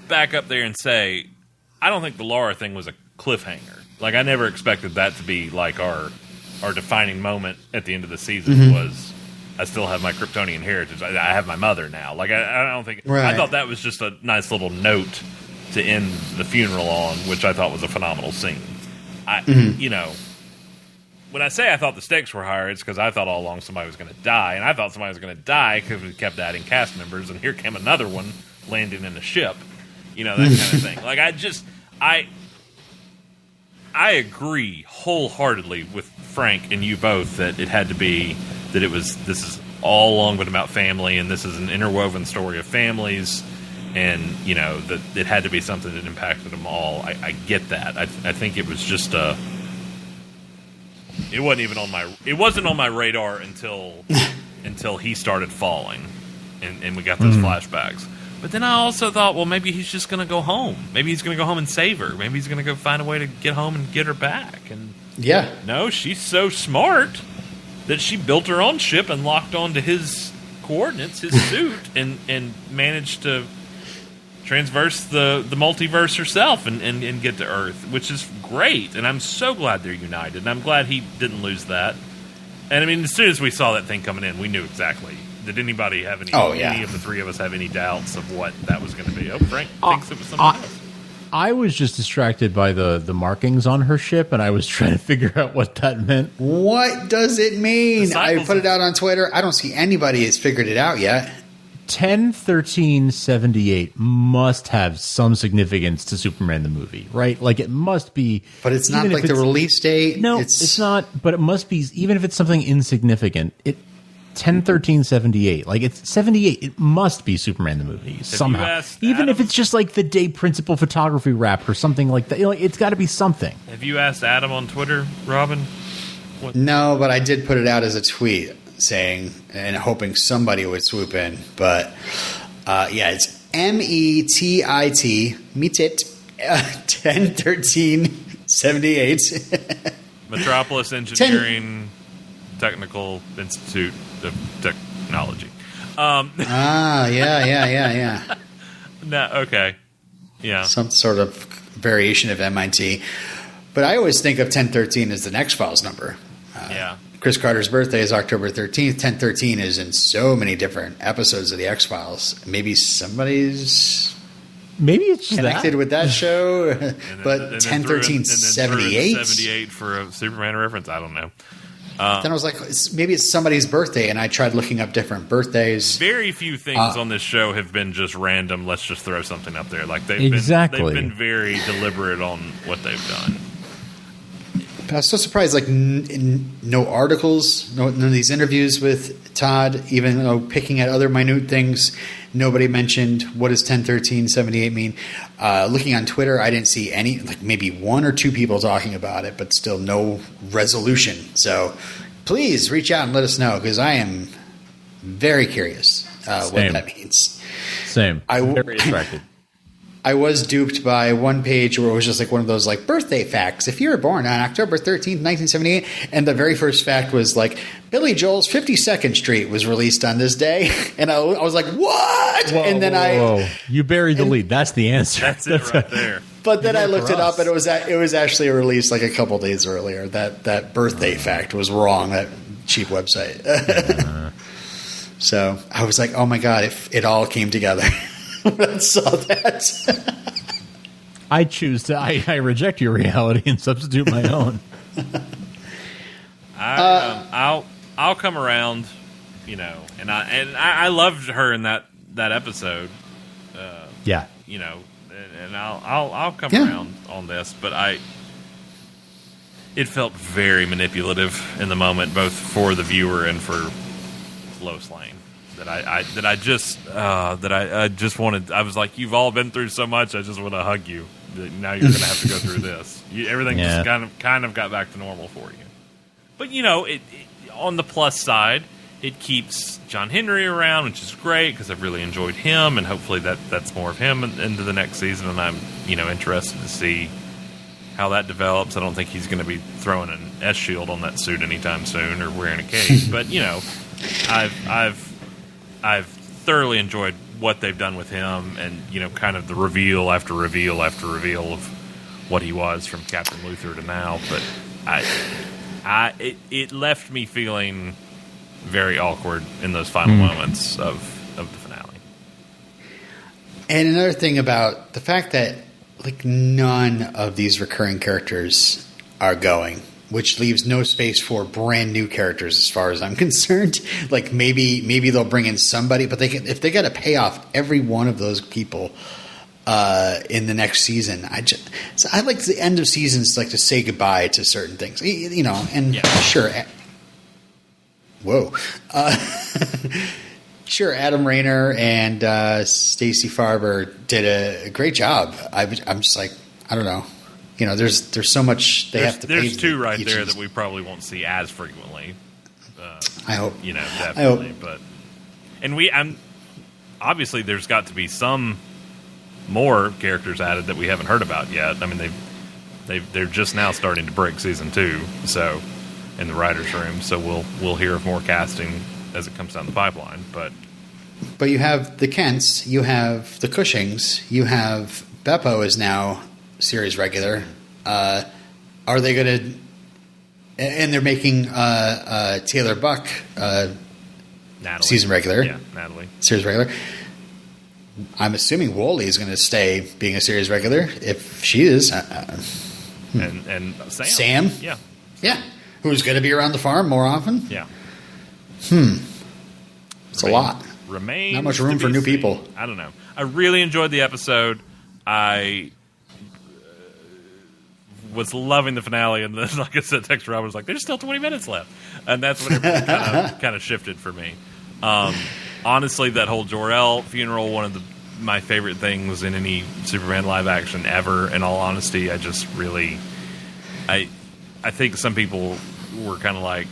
[SPEAKER 3] back up there and say, I don't think the Laura thing was a cliffhanger. Like, I never expected that to be like our defining moment at the end of the season. Was I still have my Kryptonian heritage? I have my mother now. Like, I don't think. Right. I thought that was just a nice little note to end the funeral on, which I thought was a phenomenal scene. You know, when I say I thought the stakes were higher, it's because I thought all along somebody was going to die, and I thought somebody was going to die because we kept adding cast members, and here came another one landing in a ship. You know, that kind of thing. Like, I agree wholeheartedly with Frank and you both that it had to be that this is all along been about family, and this is an interwoven story of families. And, you know, that it had to be something that impacted them all. I get that. I think it was just it wasn't on my radar until he started falling, and we got those flashbacks. But then I also thought, well, maybe he's just going to go home. Maybe he's going to go home and save her. Maybe he's going to go find a way to get home and get her back. And no, she's so smart that she built her own ship and locked onto his coordinates, his suit, and managed to transverse the multiverse herself and get to Earth, which is great. And I'm so glad they're united, and I'm glad he didn't lose that. And I mean, as soon as we saw that thing coming in, we knew exactly. Did anybody have any of the three of us have any doubts of what that was going to be? Oh, Frank thinks it was something else.
[SPEAKER 1] I was just distracted by the markings on her ship, and I was trying to figure out what that meant.
[SPEAKER 2] What does it mean? I put it out on Twitter. I don't see anybody has figured it out yet.
[SPEAKER 1] 10/13/78 must have some significance to Superman the movie, right? Like, it must be.
[SPEAKER 2] But it's not like the release date.
[SPEAKER 1] No, it's not. But it must be, even if it's something insignificant. 10/13/78, like, it's 78. It must be Superman the movie somehow, even if it's just like the day principal photography wrap or something like that. You know, it's got to be something.
[SPEAKER 3] Have you asked Adam on Twitter, Robin?
[SPEAKER 2] No, but I did put it out as a tweet saying and hoping somebody would swoop in. But it's METIT, meet 10/13/78.
[SPEAKER 3] Metropolis Engineering Technical Institute of Technology.
[SPEAKER 2] Yeah.
[SPEAKER 3] No, okay. Yeah.
[SPEAKER 2] Some sort of variation of MIT. But I always think of 1013 as the X-Files number.
[SPEAKER 3] Yeah.
[SPEAKER 2] Chris Carter's birthday is October 13th. 1013 is in so many different episodes of the X-Files. Maybe somebody's
[SPEAKER 1] it's
[SPEAKER 2] connected with that show. But 1013 78?
[SPEAKER 3] 78 for a Superman reference? I don't know.
[SPEAKER 2] Then I was like, maybe it's somebody's birthday, and I tried looking up different birthdays.
[SPEAKER 3] Very few things on this show have been just random. Let's just throw something up there. Like they've been very deliberate on what they've done.
[SPEAKER 2] But I was so surprised, like no articles, none of these interviews with Todd, even though picking at other minute things. Nobody mentioned what does 1013-78 mean. Looking on Twitter, I didn't see any, like maybe one or two people talking about it, but still no resolution. So please reach out and let us know, because I am very curious what that means.
[SPEAKER 1] Same. Very attracted.
[SPEAKER 2] I was duped by one page where it was just like one of those like birthday facts. If you were born on October 13th, 1978, and the very first fact was like Billy Joel's 52nd Street was released on this day, and I was like, what?
[SPEAKER 1] Whoa,
[SPEAKER 2] and then
[SPEAKER 1] you buried the lead. That's the answer.
[SPEAKER 3] That's it right there.
[SPEAKER 2] But then I looked it up, and it was actually released like a couple days earlier. That birthday fact was wrong. That cheap website. So I was like, oh my god, if it all came together. When I saw that.
[SPEAKER 1] I reject your reality and substitute my own.
[SPEAKER 3] I'll come around, and I loved her in that episode.
[SPEAKER 1] Yeah,
[SPEAKER 3] and I'll come around on this, but it felt very manipulative in the moment, both for the viewer and for Lois Lane. I just wanted. I was like, you've all been through so much. I just want to hug you. Now you're going to have to go through this. Everything just kind of got back to normal for you. But it on the plus side, it keeps John Henry around, which is great because I've really enjoyed him, and hopefully that's more of him into the next season. And I'm interested to see how that develops. I don't think he's going to be throwing an S shield on that suit anytime soon or wearing a cape. But I've thoroughly enjoyed what they've done with him, and kind of the reveal after reveal after reveal of what he was from Captain Luthor to now. But it left me feeling very awkward in those final moments of the finale.
[SPEAKER 2] And another thing about the fact that like none of these recurring characters are going, which leaves no space for brand new characters as far as I'm concerned. Like maybe they'll bring in somebody, but if they got to pay off every one of those people in the next season, I like the end of seasons like to say goodbye to certain things, and sure. Whoa. Sure, Adam Rayner and Stacey Farber did a great job. I'm just like, I don't know. There's so much they have to pay.
[SPEAKER 3] There's two right there that we probably won't see as frequently.
[SPEAKER 2] I hope.
[SPEAKER 3] Definitely. But obviously there's got to be some more characters added that we haven't heard about yet. I mean, they're just now starting to break season 2, so in the writers' room. So we'll hear of more casting as it comes down the pipeline. But
[SPEAKER 2] you have the Kents, you have the Cushings, you have Beppo is now series regular. Are they going to? And they're making Taylor Buck
[SPEAKER 3] Natalie.
[SPEAKER 2] Season regular.
[SPEAKER 3] Yeah, Natalie.
[SPEAKER 2] Series regular. I'm assuming Woolley is going to stay being a series regular. If she is,
[SPEAKER 3] and
[SPEAKER 2] Sam,
[SPEAKER 3] yeah,
[SPEAKER 2] who's going to be around the farm more often?
[SPEAKER 3] Yeah.
[SPEAKER 2] It's a lot. Not much room for new people.
[SPEAKER 3] I don't know. I really enjoyed the episode. I was loving the finale, and then, like I said, text Robert was like, "There's still 20 minutes left," and that's when everything kind of shifted for me. Honestly, that whole Jor-El funeral, one of my favorite things in any Superman live action ever. In all honesty, I just really, I think some people were kind of like,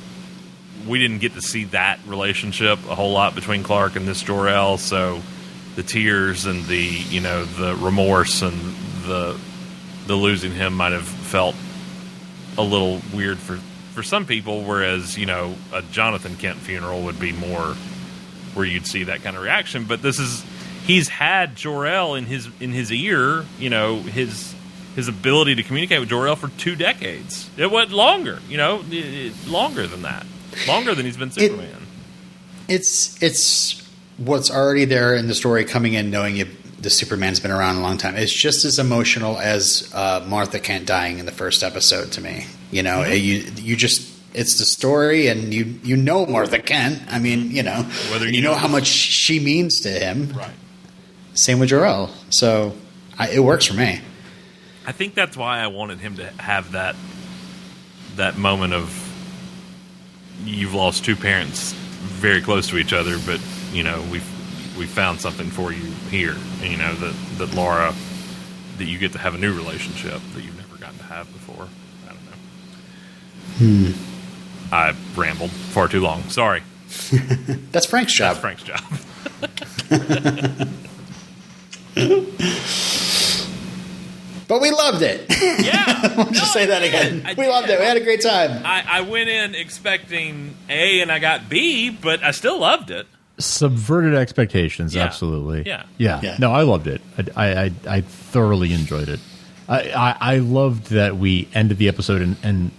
[SPEAKER 3] we didn't get to see that relationship a whole lot between Clark and this Jor-El, so the tears and the remorse and the losing him might have felt a little weird for some people, whereas a Jonathan Kent funeral would be more where you'd see that kind of reaction. But he's had Jor-El in his ear, his his ability to communicate with Jor-El for 2 decades. It went longer, longer than that. Longer than he's been Superman.
[SPEAKER 2] It's what's already there in the story coming in, knowing the Superman's been around a long time. It's just as emotional as Martha Kent dying in the first episode to me. You just, it's the story, and you know Martha Kent. I mean, whether you know how much she means to him.
[SPEAKER 3] Right.
[SPEAKER 2] Same with Jor-El. So it works for me.
[SPEAKER 3] I think that's why I wanted him to have that moment of, you've lost 2 parents very close to each other, but we found something for you here. That Laura, that you get to have a new relationship that you've never gotten to have before. I don't know. I rambled far too long. Sorry.
[SPEAKER 2] That's Frank's job. But we loved it.
[SPEAKER 3] Yeah.
[SPEAKER 2] We'll just say that again. We loved it. We had a great time.
[SPEAKER 3] I went in expecting A and I got B, but I still loved it.
[SPEAKER 1] Subverted expectations,
[SPEAKER 3] Yeah.
[SPEAKER 1] absolutely.
[SPEAKER 3] Yeah.
[SPEAKER 1] No, I loved it. I thoroughly enjoyed it. I loved that we ended the episode and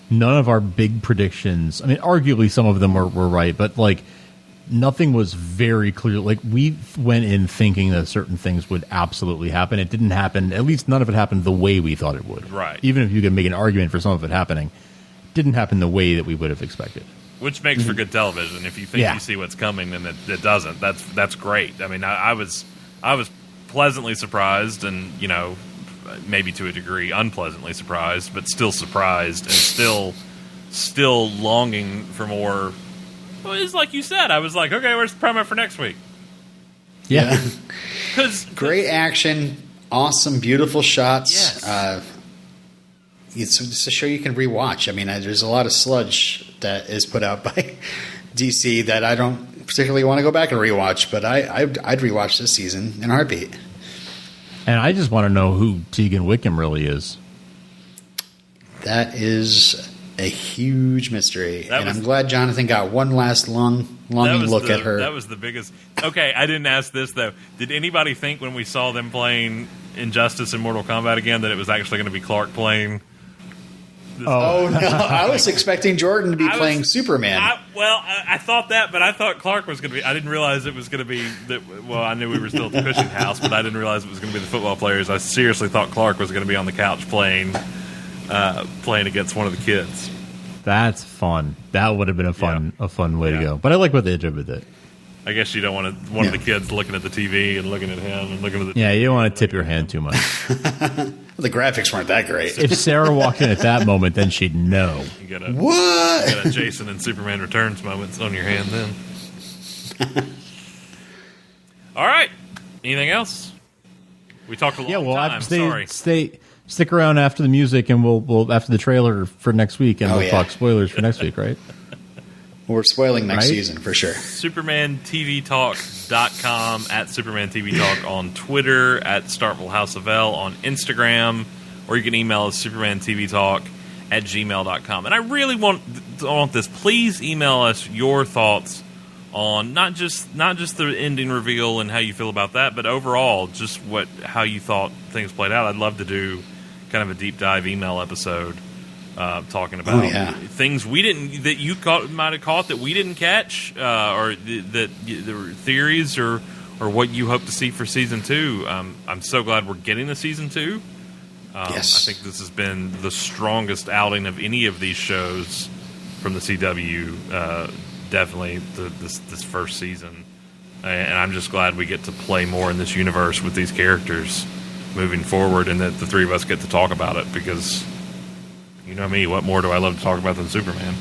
[SPEAKER 1] none of our big predictions, I mean, arguably some of them were right, but like nothing was very clear. Like, we went in thinking that certain things would absolutely happen. It didn't happen. At least none of it happened the way we thought it would.
[SPEAKER 3] Right.
[SPEAKER 1] Even if you could make an argument for some of it happening, it didn't happen the way that we would have expected.
[SPEAKER 3] Which makes for good television. If you think you see what's coming and it doesn't, that's great. I mean, I was pleasantly surprised, and maybe to a degree unpleasantly surprised, but still surprised and still longing for more. Well, it's like you said. I was like, okay, where's the promo for next week?
[SPEAKER 1] Yeah.
[SPEAKER 3] Because
[SPEAKER 2] great action, awesome, beautiful shots.
[SPEAKER 3] Yes.
[SPEAKER 2] It's a show you can rewatch. I mean, there's a lot of sludge that is put out by DC that I don't particularly want to go back and rewatch, but I'd rewatch this season in a heartbeat.
[SPEAKER 1] And I just want to know who Tegan Wickham really is.
[SPEAKER 2] That is a huge mystery. I'm glad Jonathan got one last longing look at her.
[SPEAKER 3] That was the biggest. Okay, I didn't ask this, though. Did anybody think when we saw them playing Injustice and Mortal Kombat again that it was actually going to be Clark playing?
[SPEAKER 2] Oh, no. I was expecting Jordan to be playing Superman.
[SPEAKER 3] I thought that, but I thought Clark was going to be. I didn't realize it was going to be. Well, I knew we were still at the Cushing house, but I didn't realize it was going to be the football players. I seriously thought Clark was going to be on the couch playing against one of the kids.
[SPEAKER 1] That's fun. That would have been a fun way to go. But I like what they did with it.
[SPEAKER 3] I guess you don't want one of the kids looking at the TV and looking at him and looking at the.
[SPEAKER 1] Yeah, you don't want to tip your hand too much.
[SPEAKER 2] The graphics weren't that great.
[SPEAKER 1] If Sarah walked in at that moment, then she'd know.
[SPEAKER 3] You got
[SPEAKER 2] a
[SPEAKER 3] Jason and Superman Returns moments on your hand then. All right. Anything else? We talked a long time. Sorry.
[SPEAKER 1] Stick around after the music, and we'll after the trailer for next week, and we'll talk spoilers for next week, right?
[SPEAKER 2] We're spoiling next season for sure.
[SPEAKER 3] SupermanTVTalk.com, at Superman TV Talk on Twitter, at Starkville House of L on Instagram, or you can email us supermantvtalk@gmail.com. And I really want this. Please email us your thoughts on not just the ending reveal and how you feel about that, but overall just how you thought things played out. I'd love to do kind of a deep dive email episode. Talking about things that you might have caught that we didn't catch, or that there were theories or what you hope to see for season 2. I'm so glad we're getting the season 2.
[SPEAKER 2] Yes.
[SPEAKER 3] I think this has been the strongest outing of any of these shows from the CW. Definitely this first season, and I'm just glad we get to play more in this universe with these characters moving forward, and that the three of us get to talk about it because. You know me, what more do I love to talk about than Superman?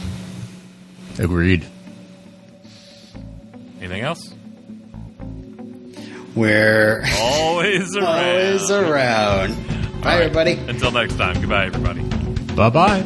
[SPEAKER 1] Agreed.
[SPEAKER 3] Anything else?
[SPEAKER 2] We're
[SPEAKER 3] always around.
[SPEAKER 2] Bye, everybody.
[SPEAKER 3] Until next time, goodbye, everybody.
[SPEAKER 1] Bye-bye.